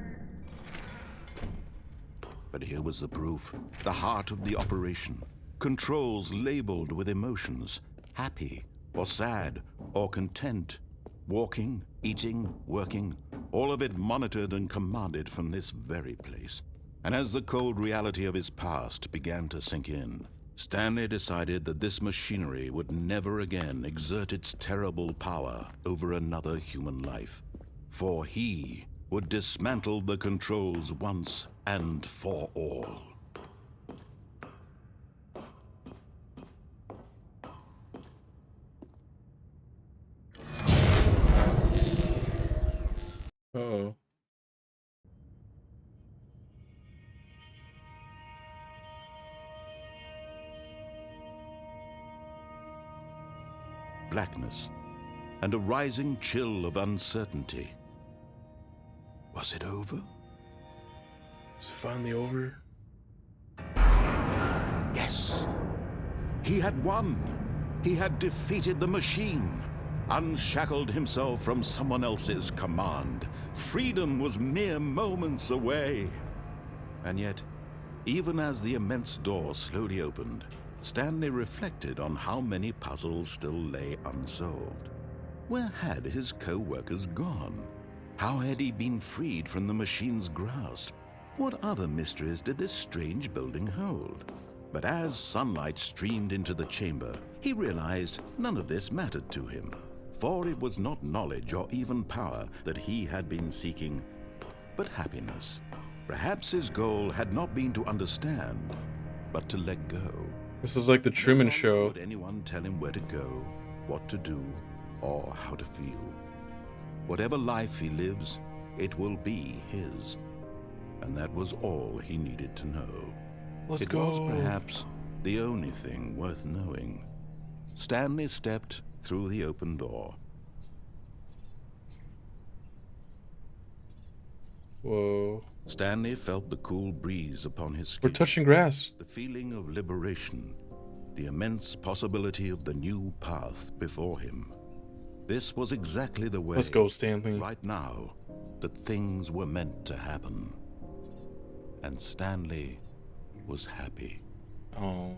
Speaker 3: But here was the proof. The heart of the operation. Controls labeled with emotions. Happy, or sad, or content. Walking, eating, working. All of it monitored and commanded from this very place. And as the cold reality of his past began to sink in, Stanley decided that this machinery would never again exert its terrible power over another human life. For he would dismantle the controls once and for all.
Speaker 1: Uh-oh.
Speaker 3: Blackness and a rising chill of uncertainty. Was it over?
Speaker 1: It's finally over.
Speaker 3: Yes. He had won. He had defeated the machine, unshackled himself from someone else's command. Freedom was mere moments away. And yet, even as the immense door slowly opened, Stanley reflected on how many puzzles still lay unsolved. Where had his co-workers gone? How had he been freed from the machine's grasp? What other mysteries did this strange building hold? But as sunlight streamed into the chamber, he realized none of this mattered to him, for it was not knowledge or even power that he had been seeking, but happiness. Perhaps his goal had not been to understand, but to let go.
Speaker 1: This is like the Truman Show.
Speaker 3: Would anyone tell him where to go, what to do, or how to feel? Whatever life he lives, it will be his. And that was all he needed to know.
Speaker 1: Let's
Speaker 3: it
Speaker 1: go.
Speaker 3: was perhaps the only thing worth knowing. Stanley stepped through the open door.
Speaker 1: Whoa.
Speaker 3: Stanley felt the cool breeze upon his skin.
Speaker 1: We're touching grass.
Speaker 3: The feeling of liberation, the immense possibility of the new path before him. This was exactly the way,
Speaker 1: Let's go, Stanley.
Speaker 3: right now, that things were meant to happen. And Stanley was happy.
Speaker 1: Oh.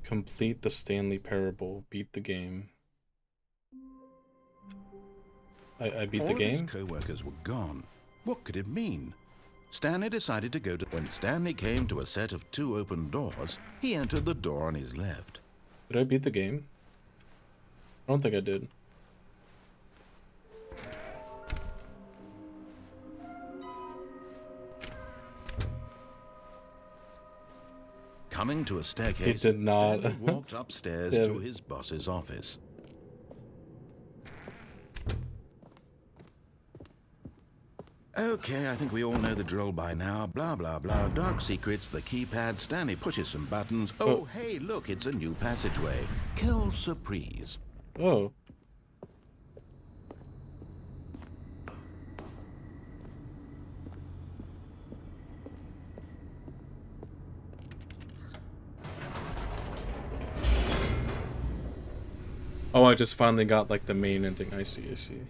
Speaker 1: Complete the Stanley Parable. Beat the game. I beat the
Speaker 3: All
Speaker 1: game?
Speaker 3: of his co-workers were gone. What could it mean? Stanley decided to go to... When Stanley came to a set of 2 open doors, he entered the door on his left.
Speaker 1: Did I beat the game? I don't think I did.
Speaker 3: Coming to a staircase,
Speaker 1: He did not.
Speaker 3: Stanley walked upstairs
Speaker 1: Yeah.
Speaker 3: to his boss's office. Okay, I think we all know the drill by now. Blah, blah, blah. Dark secrets, the keypad. Stanley pushes some buttons. Oh, hey, look, it's a new passageway. Quelle surprise.
Speaker 1: Oh. Oh, I just finally got like the main ending. I see, I see.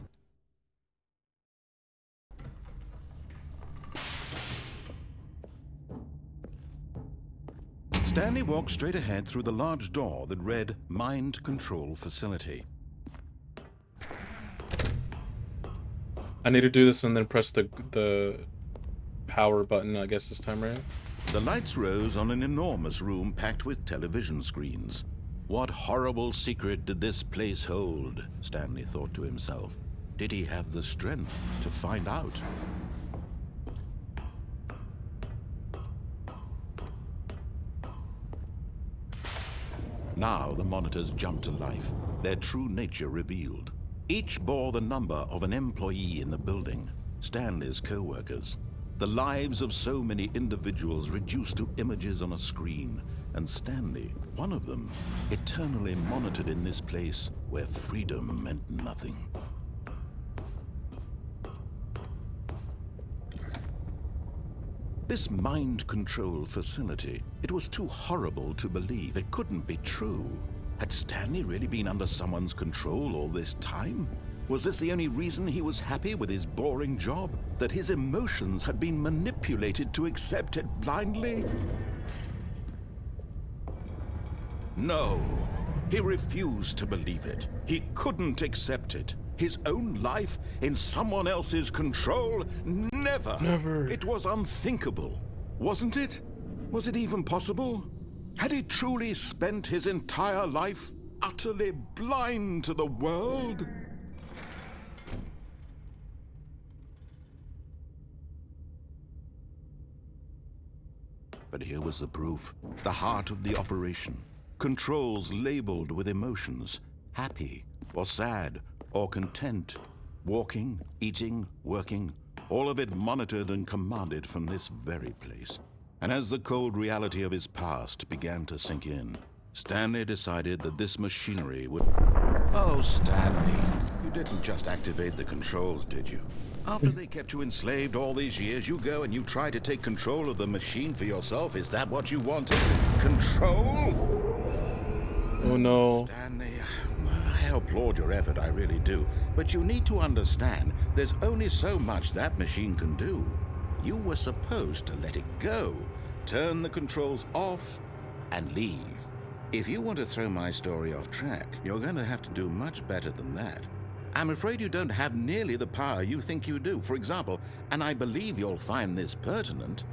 Speaker 3: Stanley walked straight ahead through the large door that read Mind Control Facility.
Speaker 1: I need to do this and then press the power button, I guess, this time, right?
Speaker 3: The lights rose on an enormous room packed with television screens. What horrible secret did this place hold? Stanley thought to himself. Did he have the strength to find out? Now the monitors jumped to life, their true nature revealed. Each bore the number of an employee in the building, Stanley's co-workers. The lives of so many individuals reduced to images on a screen, and Stanley, one of them, eternally monitored in this place where freedom meant nothing. This mind control facility, it was too horrible to believe. It couldn't be true. Had Stanley really been under someone's control all this time? Was this the only reason he was happy with his boring job? That his emotions had been manipulated to accept it blindly? No, he refused to believe it. He couldn't accept it. His own life in someone else's control? Never.
Speaker 1: Never.
Speaker 3: It was unthinkable, wasn't it? Was it even possible? Had he truly spent his entire life utterly blind to the world? But here was the proof, the heart of the operation. Controls labeled with emotions, happy or sad or content, walking, eating, working, all of it monitored and commanded from this very place. And as the cold reality of his past began to sink in, Stanley decided that this machinery would... Oh, Stanley, you didn't just activate the controls, did you? After they kept you enslaved all these years, you go and you try to take control of the machine for yourself? Is that what you wanted? Control?
Speaker 1: Oh no.
Speaker 3: Stanley, I applaud your effort, I really do. But you need to understand, there's only so much that machine can do. You were supposed to let it go, turn the controls off, and leave. If you want to throw my story off track, you're going to have to do much better than that. I'm afraid you don't have nearly the power you think you do. For example, and I believe you'll find this pertinent,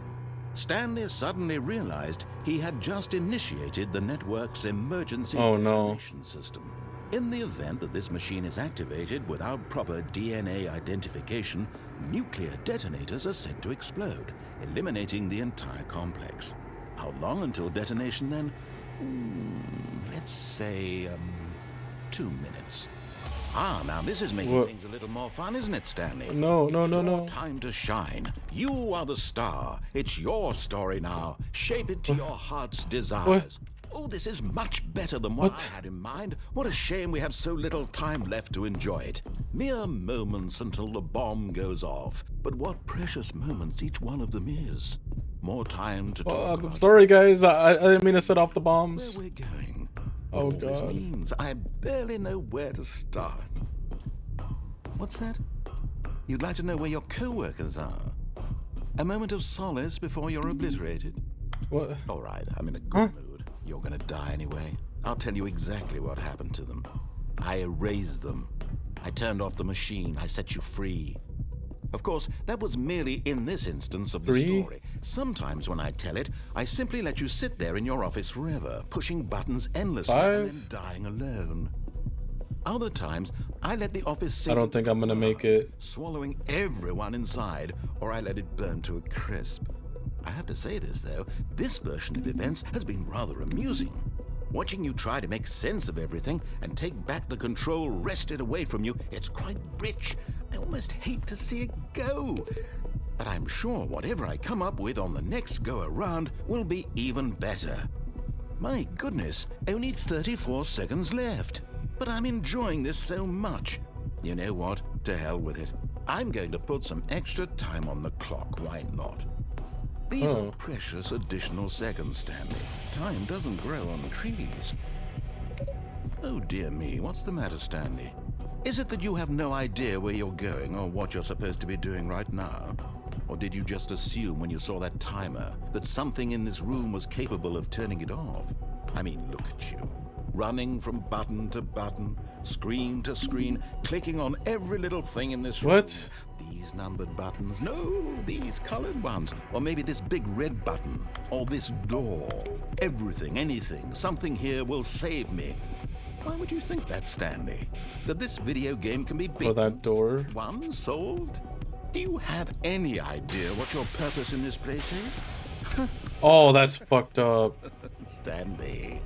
Speaker 3: Stanley suddenly realized he had just initiated the network's emergency detonation system. In the event that this machine is activated without proper DNA identification, nuclear detonators are said to explode, eliminating the entire complex. How long until detonation then? Let's say, 2 minutes. Ah, now this is making things a little more fun, isn't it, Stanley?
Speaker 1: No.
Speaker 3: It's your time to shine. You are the star. It's your story now. Shape it to your heart's desires. Oh, this is much better than what I had in mind. What a shame we have so little time left to enjoy it. Mere moments until the bomb goes off. But what precious moments each one of them is. More time to talk
Speaker 1: I'm sorry, guys. I didn't mean to set off the bombs.
Speaker 3: Where we're going.
Speaker 1: Oh,
Speaker 3: All
Speaker 1: God.
Speaker 3: this means I barely know where to start. What's that? You'd like to know where your co-workers are? A moment of solace before you're obliterated?
Speaker 1: What?
Speaker 3: All right, I'm in a good mood. You're gonna die anyway. I'll tell you exactly what happened to them. I erased them. I turned off the machine. I set you free. Of course, that was merely in this instance of the story. Sometimes when I tell it, I simply let you sit there in your office forever, pushing buttons endlessly and then dying alone. Other times, I let the office sink.
Speaker 1: I don't think I'm gonna make it.
Speaker 3: Swallowing everyone inside, or I let it burn to a crisp. I have to say this, though, this version of events has been rather amusing. Watching you try to make sense of everything and take back the control wrested away from you, it's quite rich. I almost hate to see it go. But I'm sure whatever I come up with on the next go-around will be even better. My goodness, only 34 seconds left. But I'm enjoying this so much. You know what? To hell with it. I'm going to put some extra time on the clock, why not? These are precious additional seconds, Stanley. Time doesn't grow on trees. Oh dear me, what's the matter, Stanley? Is it that you have no idea where you're going or what you're supposed to be doing right now? Or did you just assume when you saw that timer that something in this room was capable of turning it off? I mean, look at you. Running from button to button, screen to screen, clicking on every little thing in this room.
Speaker 1: What?
Speaker 3: These numbered buttons. No, these colored ones. Or maybe this big red button. Or this door. Everything, anything, something here will save me. Why would you think that, Stanley? That this video game can be beaten?
Speaker 1: Oh, that door.
Speaker 3: One solved? Do you have any idea what your purpose in this place is?
Speaker 1: Oh, that's fucked up.
Speaker 3: Stanley,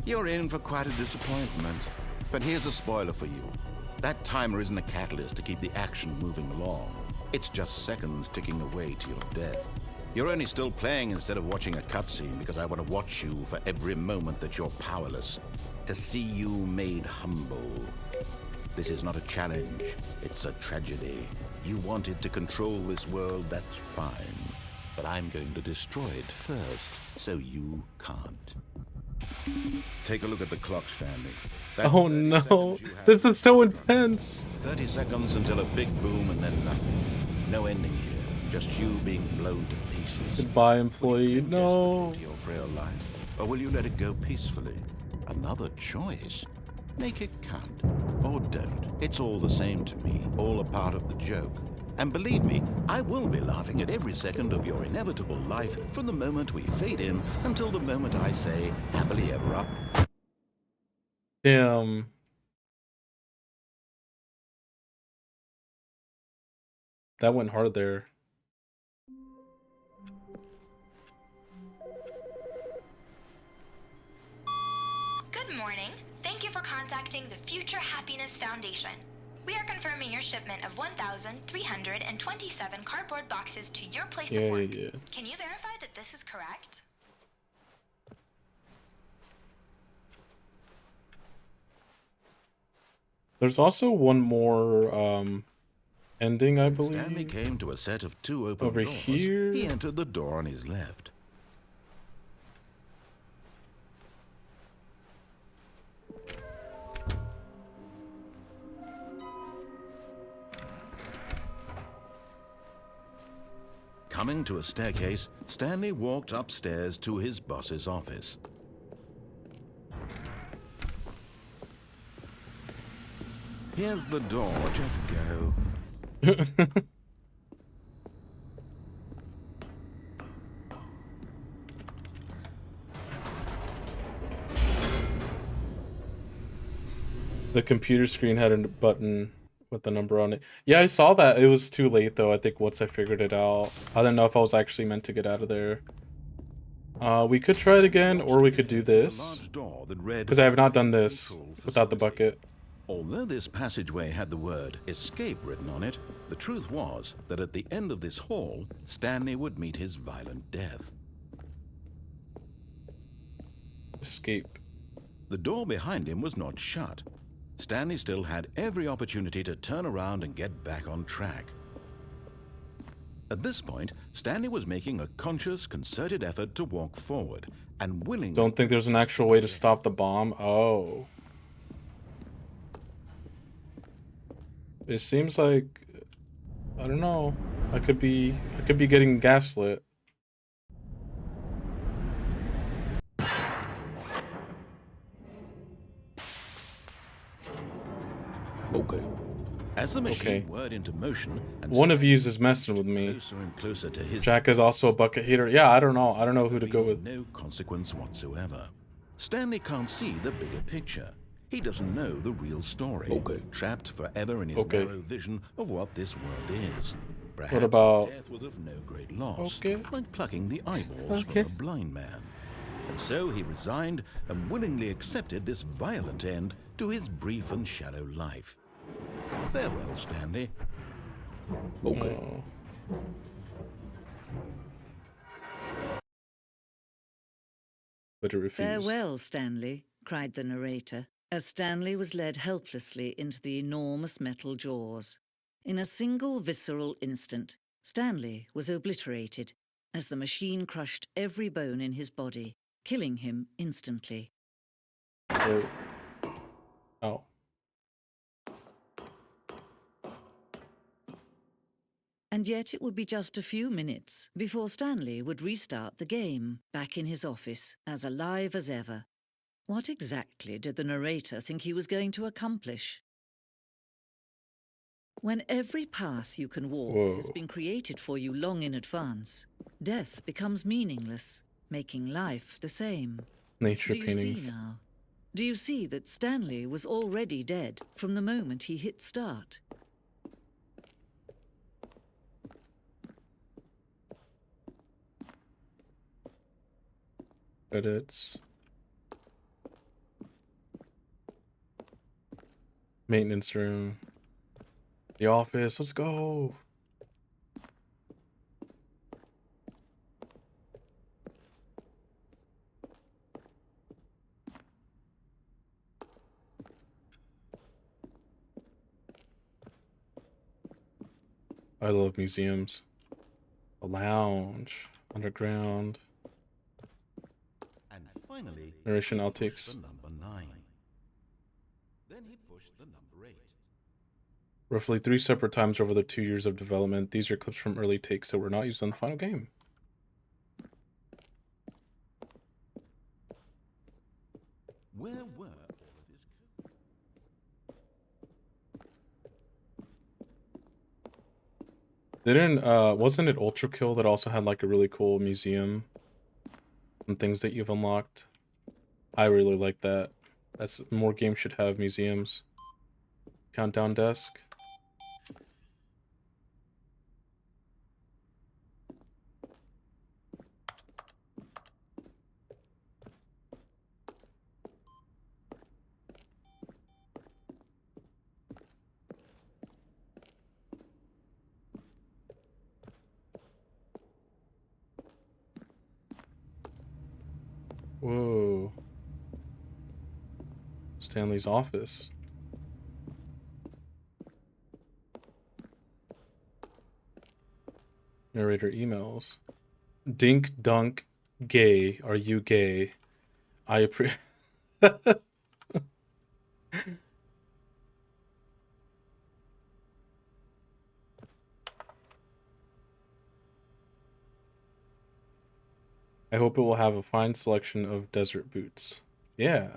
Speaker 3: you're in for quite a disappointment. But here's a spoiler for you. That timer isn't a catalyst to keep the action moving along. It's just seconds ticking away to your death. You're only still playing instead of watching a cutscene because I want to watch you for every moment that you're powerless. To see you made humble. This is not a challenge. It's a tragedy. You wanted to control this world, that's fine. But I'm going to destroy it first, so you can't. Take a look at the clock, Stanley. That's
Speaker 1: Oh no, this is so intense.
Speaker 3: 30 seconds until a big boom and then nothing. No ending here, just you being blown to pieces.
Speaker 1: Goodbye, employee. No.
Speaker 3: Into your frail life, or will you let it go peacefully? Another choice. Make it count, or don't. It's all the same to me, all a part of the joke. And believe me, I will be laughing at every second of your inevitable life from the moment we fade in until the moment I say, happily ever after.
Speaker 1: Damn. That went hard there.
Speaker 7: Good morning. Thank you for contacting the Future Happiness Foundation. We are confirming your shipment of 1,327 cardboard boxes to your place of work. Can you verify that this is correct?
Speaker 1: There's also one more ending, I believe.
Speaker 3: Stanley came to a set of 2 open
Speaker 1: over
Speaker 3: doors.
Speaker 1: here.
Speaker 3: He entered the door on his left. Coming to a staircase, Stanley walked upstairs to his boss's office. Here's the door, just go.
Speaker 1: The computer screen had a button with the number on it. Yeah, I saw that. It was too late though, I think, once I figured it out. I didn't know if I was actually meant to get out of there. We could try it again, or we could do this. Because I have not done this without the bucket.
Speaker 3: Although this passageway had the word escape written on it, the truth was that at the end of this hall, Stanley would meet his violent death.
Speaker 1: Escape.
Speaker 3: The door behind him was not shut. Stanley still had every opportunity to turn around and get back on track. At this point, Stanley was making a conscious, concerted effort to walk forward, and willingly...
Speaker 1: Don't think there's an actual way to stop the bomb? Oh. It seems like... I don't know. I could be getting gaslit.
Speaker 3: Okay. As the machine whirred into motion, and
Speaker 1: one of yous is messing with me.
Speaker 3: Closer and closer to his
Speaker 1: Jack is also a bucket heater. Yeah, I don't know. I don't know who to go with.
Speaker 3: No consequence whatsoever. Stanley can't see the bigger picture. He doesn't know the real story. Trapped forever in his narrow vision of what this world is. Perhaps
Speaker 1: what about
Speaker 3: his death was of no great loss, like plucking the eyeballs from a blind man. And so he resigned and willingly accepted this violent end to his brief and shallow life. Farewell, Stanley.
Speaker 1: But it refused.
Speaker 13: Farewell, Stanley, cried the narrator, as Stanley was led helplessly into the enormous metal jaws. In a single visceral instant, Stanley was obliterated as the machine crushed every bone in his body, killing him instantly.
Speaker 1: Oh.
Speaker 13: And yet it would be just a few minutes before Stanley would restart the game, back in his office, as alive as ever. What exactly did the narrator think he was going to accomplish? When every path you can walk has been created for you long in advance, death becomes meaningless, making life the same.
Speaker 1: Nature
Speaker 13: Do you
Speaker 1: paintings.
Speaker 13: see now? Do you see that Stanley was already dead from the moment he hit start?
Speaker 1: Credits. Maintenance room. The office. Let's go. I love museums. A lounge. Underground.
Speaker 3: And finally,
Speaker 1: Narration
Speaker 3: he pushed
Speaker 1: outtakes.
Speaker 3: the number 9. Then he pushed the number 8.
Speaker 1: Roughly 3 separate times over the 2 years of development. These are clips from early takes that were not used in the final game.
Speaker 3: Where were all of his coats?
Speaker 1: Wasn't it Ultra Kill that also had like a really cool museum and things that you've unlocked? I really like that. That's more games should have museums. Countdown desk. Whoa. Stanley's office. Narrator emails. Dink dunk gay. Are you gay? I appreciate. I hope it will have a fine selection of desert boots. Yeah.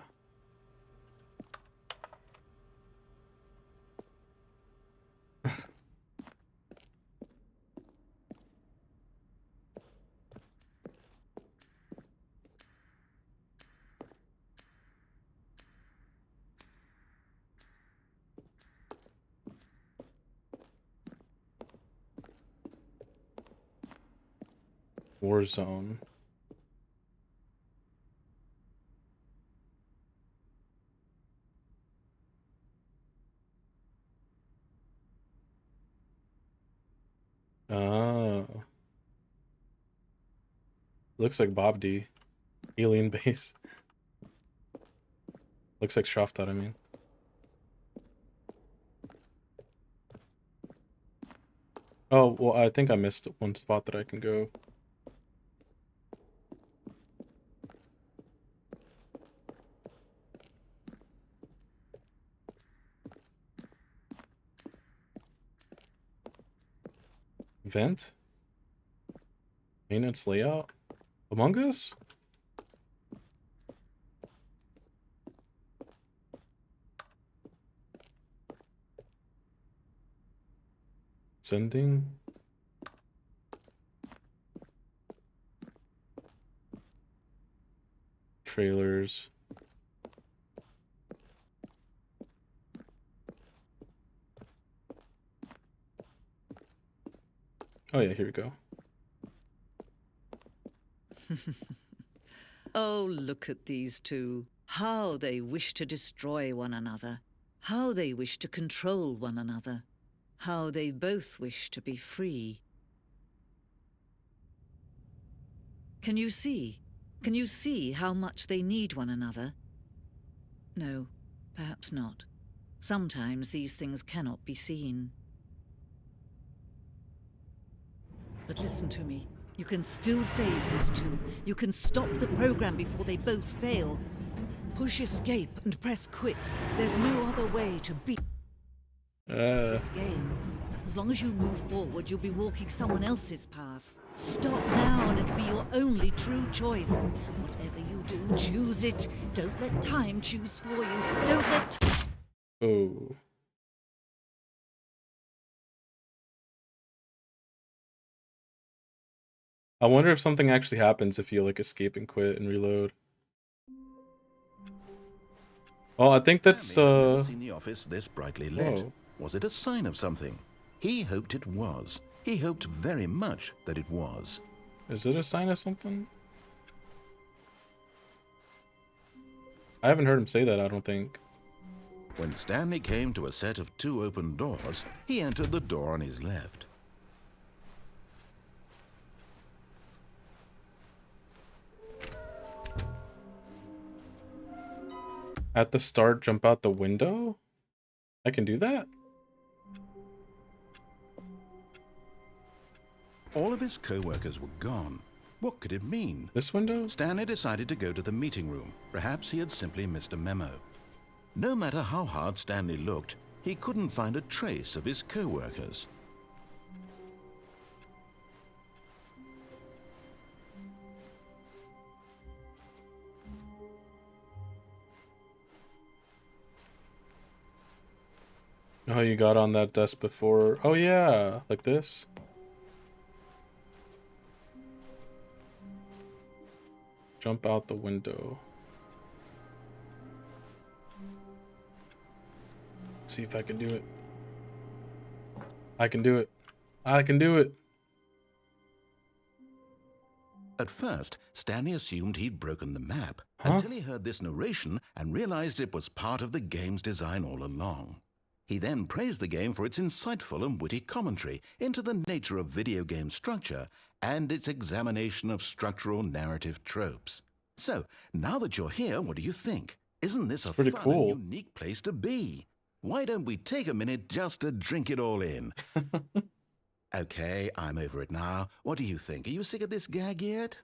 Speaker 1: Warzone. Oh. Looks like Bob D. Alien base. Looks like Shaftat, I mean. Oh, well, I think I missed one spot that I can go. Vent? Maintenance layout? Among Us? Sending? Trailers. Oh yeah, here we go.
Speaker 13: Oh, look at these two. How they wish to destroy one another. How they wish to control one another. How they both wish to be free. Can you see? Can you see how much they need one another? No, perhaps not. Sometimes these things cannot be seen. But listen to me. You can still save these two. You can stop the program before they both fail. Push escape and press quit. There's no other way to beat. This game. As long as you move forward, you'll be walking someone else's path. Stop now and it'll be your only true choice. Whatever you do, choose it. Don't let time choose for you. Don't let...
Speaker 1: Oh. I wonder if something actually happens if you like escape and quit and reload. Well, I think that's
Speaker 3: Stanley had never seen the office this brightly lit.
Speaker 1: Whoa.
Speaker 3: Was it a sign of something? He hoped it was. He hoped very much that it was.
Speaker 1: Is it a sign of something? I haven't heard him say that, I don't think.
Speaker 3: When Stanley came to a set of 2 open doors, he entered the door on his left.
Speaker 1: At the start, jump out the window? I can do that?
Speaker 3: All of his co-workers were gone. What could it mean?
Speaker 1: This window?
Speaker 3: Stanley decided to go to the meeting room. Perhaps he had simply missed a memo. No matter how hard Stanley looked, he couldn't find a trace of his co-workers.
Speaker 1: Oh, you got on that desk before. Oh yeah, like this. Jump out the window. See if I can do it. I can do it. I can do it.
Speaker 3: At first, Stanley assumed he'd broken the map until he heard this narration and realized it was part of the game's design all along. He then praised the game for its insightful and witty commentary into the nature of video game structure and its examination of structural narrative tropes. So, now that you're here, what do you think? Isn't this a
Speaker 1: pretty
Speaker 3: fun
Speaker 1: cool.
Speaker 3: and unique place to be? Why don't we take a minute just to drink it all in? Okay, I'm over it now. What do you think? Are you sick of this gag yet?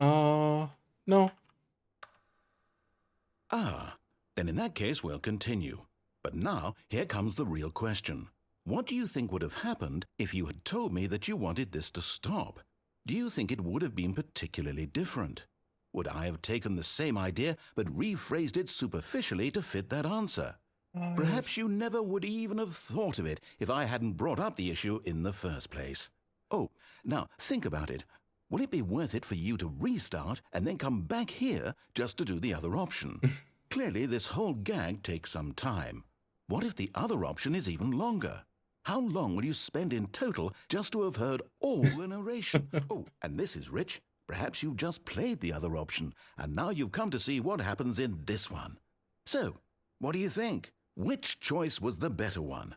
Speaker 1: No.
Speaker 3: Ah, then in that case we'll continue. But now, here comes the real question. What do you think would have happened if you had told me that you wanted this to stop? Do you think it would have been particularly different? Would I have taken the same idea but rephrased it superficially to fit that answer? Perhaps you never would even have thought of it if I hadn't brought up the issue in the first place. Oh, now think about it. Will it be worth it for you to restart and then come back here just to do the other option? Clearly, this whole gag takes some time. What if the other option is even longer? How long will you spend in total just to have heard all the narration? Oh, and this is rich. Perhaps you've just played the other option, and now you've come to see what happens in this one. So, what do you think? Which choice was the better one?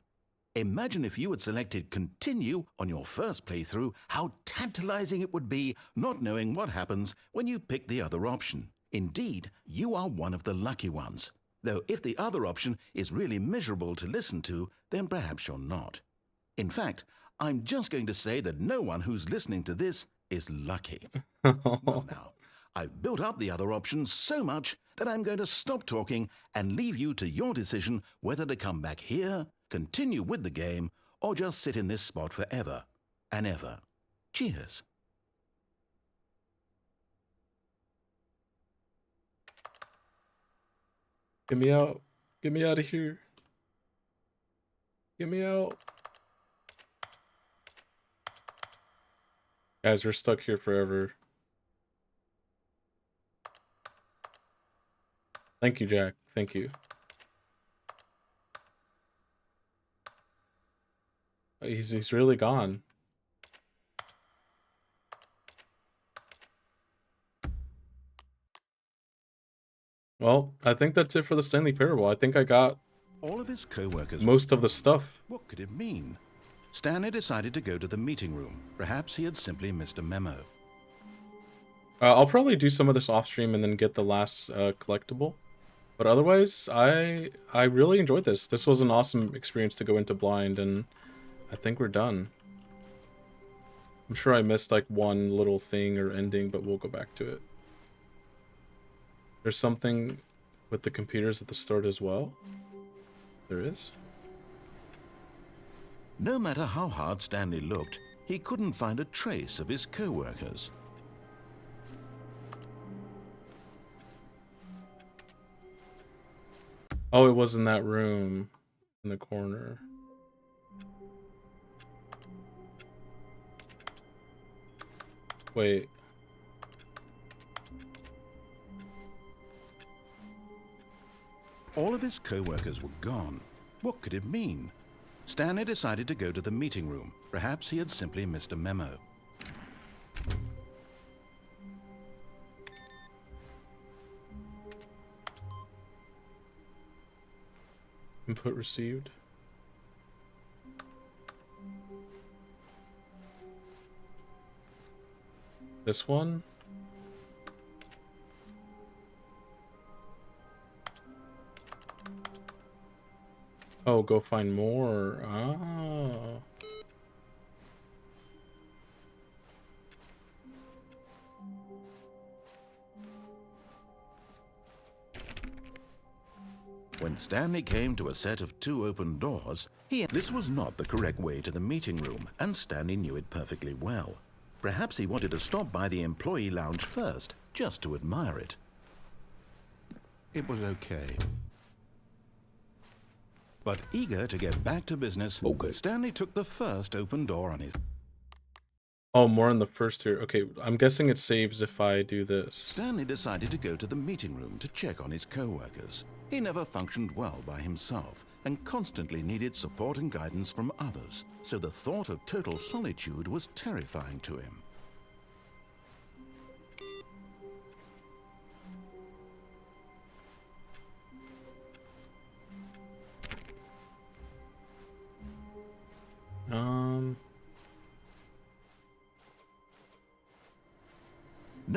Speaker 3: Imagine if you had selected continue on your first playthrough, how tantalizing it would be not knowing what happens when you pick the other option. Indeed, you are one of the lucky ones. Though if the other option is really miserable to listen to, then perhaps you're not. In fact, I'm just going to say that no one who's listening to this is lucky. Well now, I've built up the other option so much that I'm going to stop talking and leave you to your decision whether to come back here, continue with the game, or just sit in this spot forever and ever. Cheers.
Speaker 1: Get me out. Get me out of here. Get me out. Guys, we're stuck here forever. Thank you, Jack. Thank you. He's really gone. Well, I think that's it for the Stanley Parable. I think I got
Speaker 3: all of his co-workers.
Speaker 1: Most of the stuff.
Speaker 3: What could it mean? Stanley decided to go to the meeting room. Perhaps he had simply missed a memo.
Speaker 1: I'll probably do some of this off stream and then get the last collectible. But otherwise, I really enjoyed this. This was an awesome experience to go into blind, and I think we're done. I'm sure I missed like one little thing or ending, but we'll go back to it. There's something with the computers at the start as well. There is.
Speaker 3: No matter how hard Stanley looked, he couldn't find a trace of his co-workers.
Speaker 1: Oh, it was in that room in the corner. Wait.
Speaker 3: All of his co-workers were gone. What could it mean? Stanley decided to go to the meeting room. Perhaps he had simply missed a memo.
Speaker 1: Input received. This one? Oh, go find more. Ah.
Speaker 3: When Stanley came to a set of 2 open doors, this was not the correct way to the meeting room, and Stanley knew it perfectly well. Perhaps he wanted to stop by the employee lounge first, just to admire it. It was okay. But eager to get back to business, Stanley took the first open door on his...
Speaker 1: Oh, more in the first here. Okay, I'm guessing it saves if I do this.
Speaker 3: Stanley decided to go to the meeting room to check on his co-workers. He never functioned well by himself and constantly needed support and guidance from others, so the thought of total solitude was terrifying to him.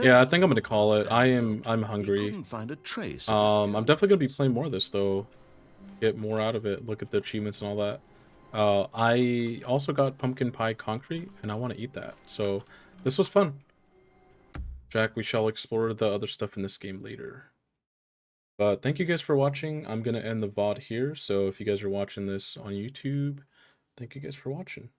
Speaker 1: Yeah, I think I'm gonna call it. I'm hungry.
Speaker 3: Couldn't find a trace.
Speaker 1: I'm definitely gonna be playing more of this though. Get more out of it. Look at the achievements and all that. I also got pumpkin pie concrete, and I want to eat that. So this was fun. Jack, we shall explore the other stuff in this game later. But thank you guys for watching. I'm gonna end the VOD here. So if you guys are watching this on YouTube, thank you guys for watching.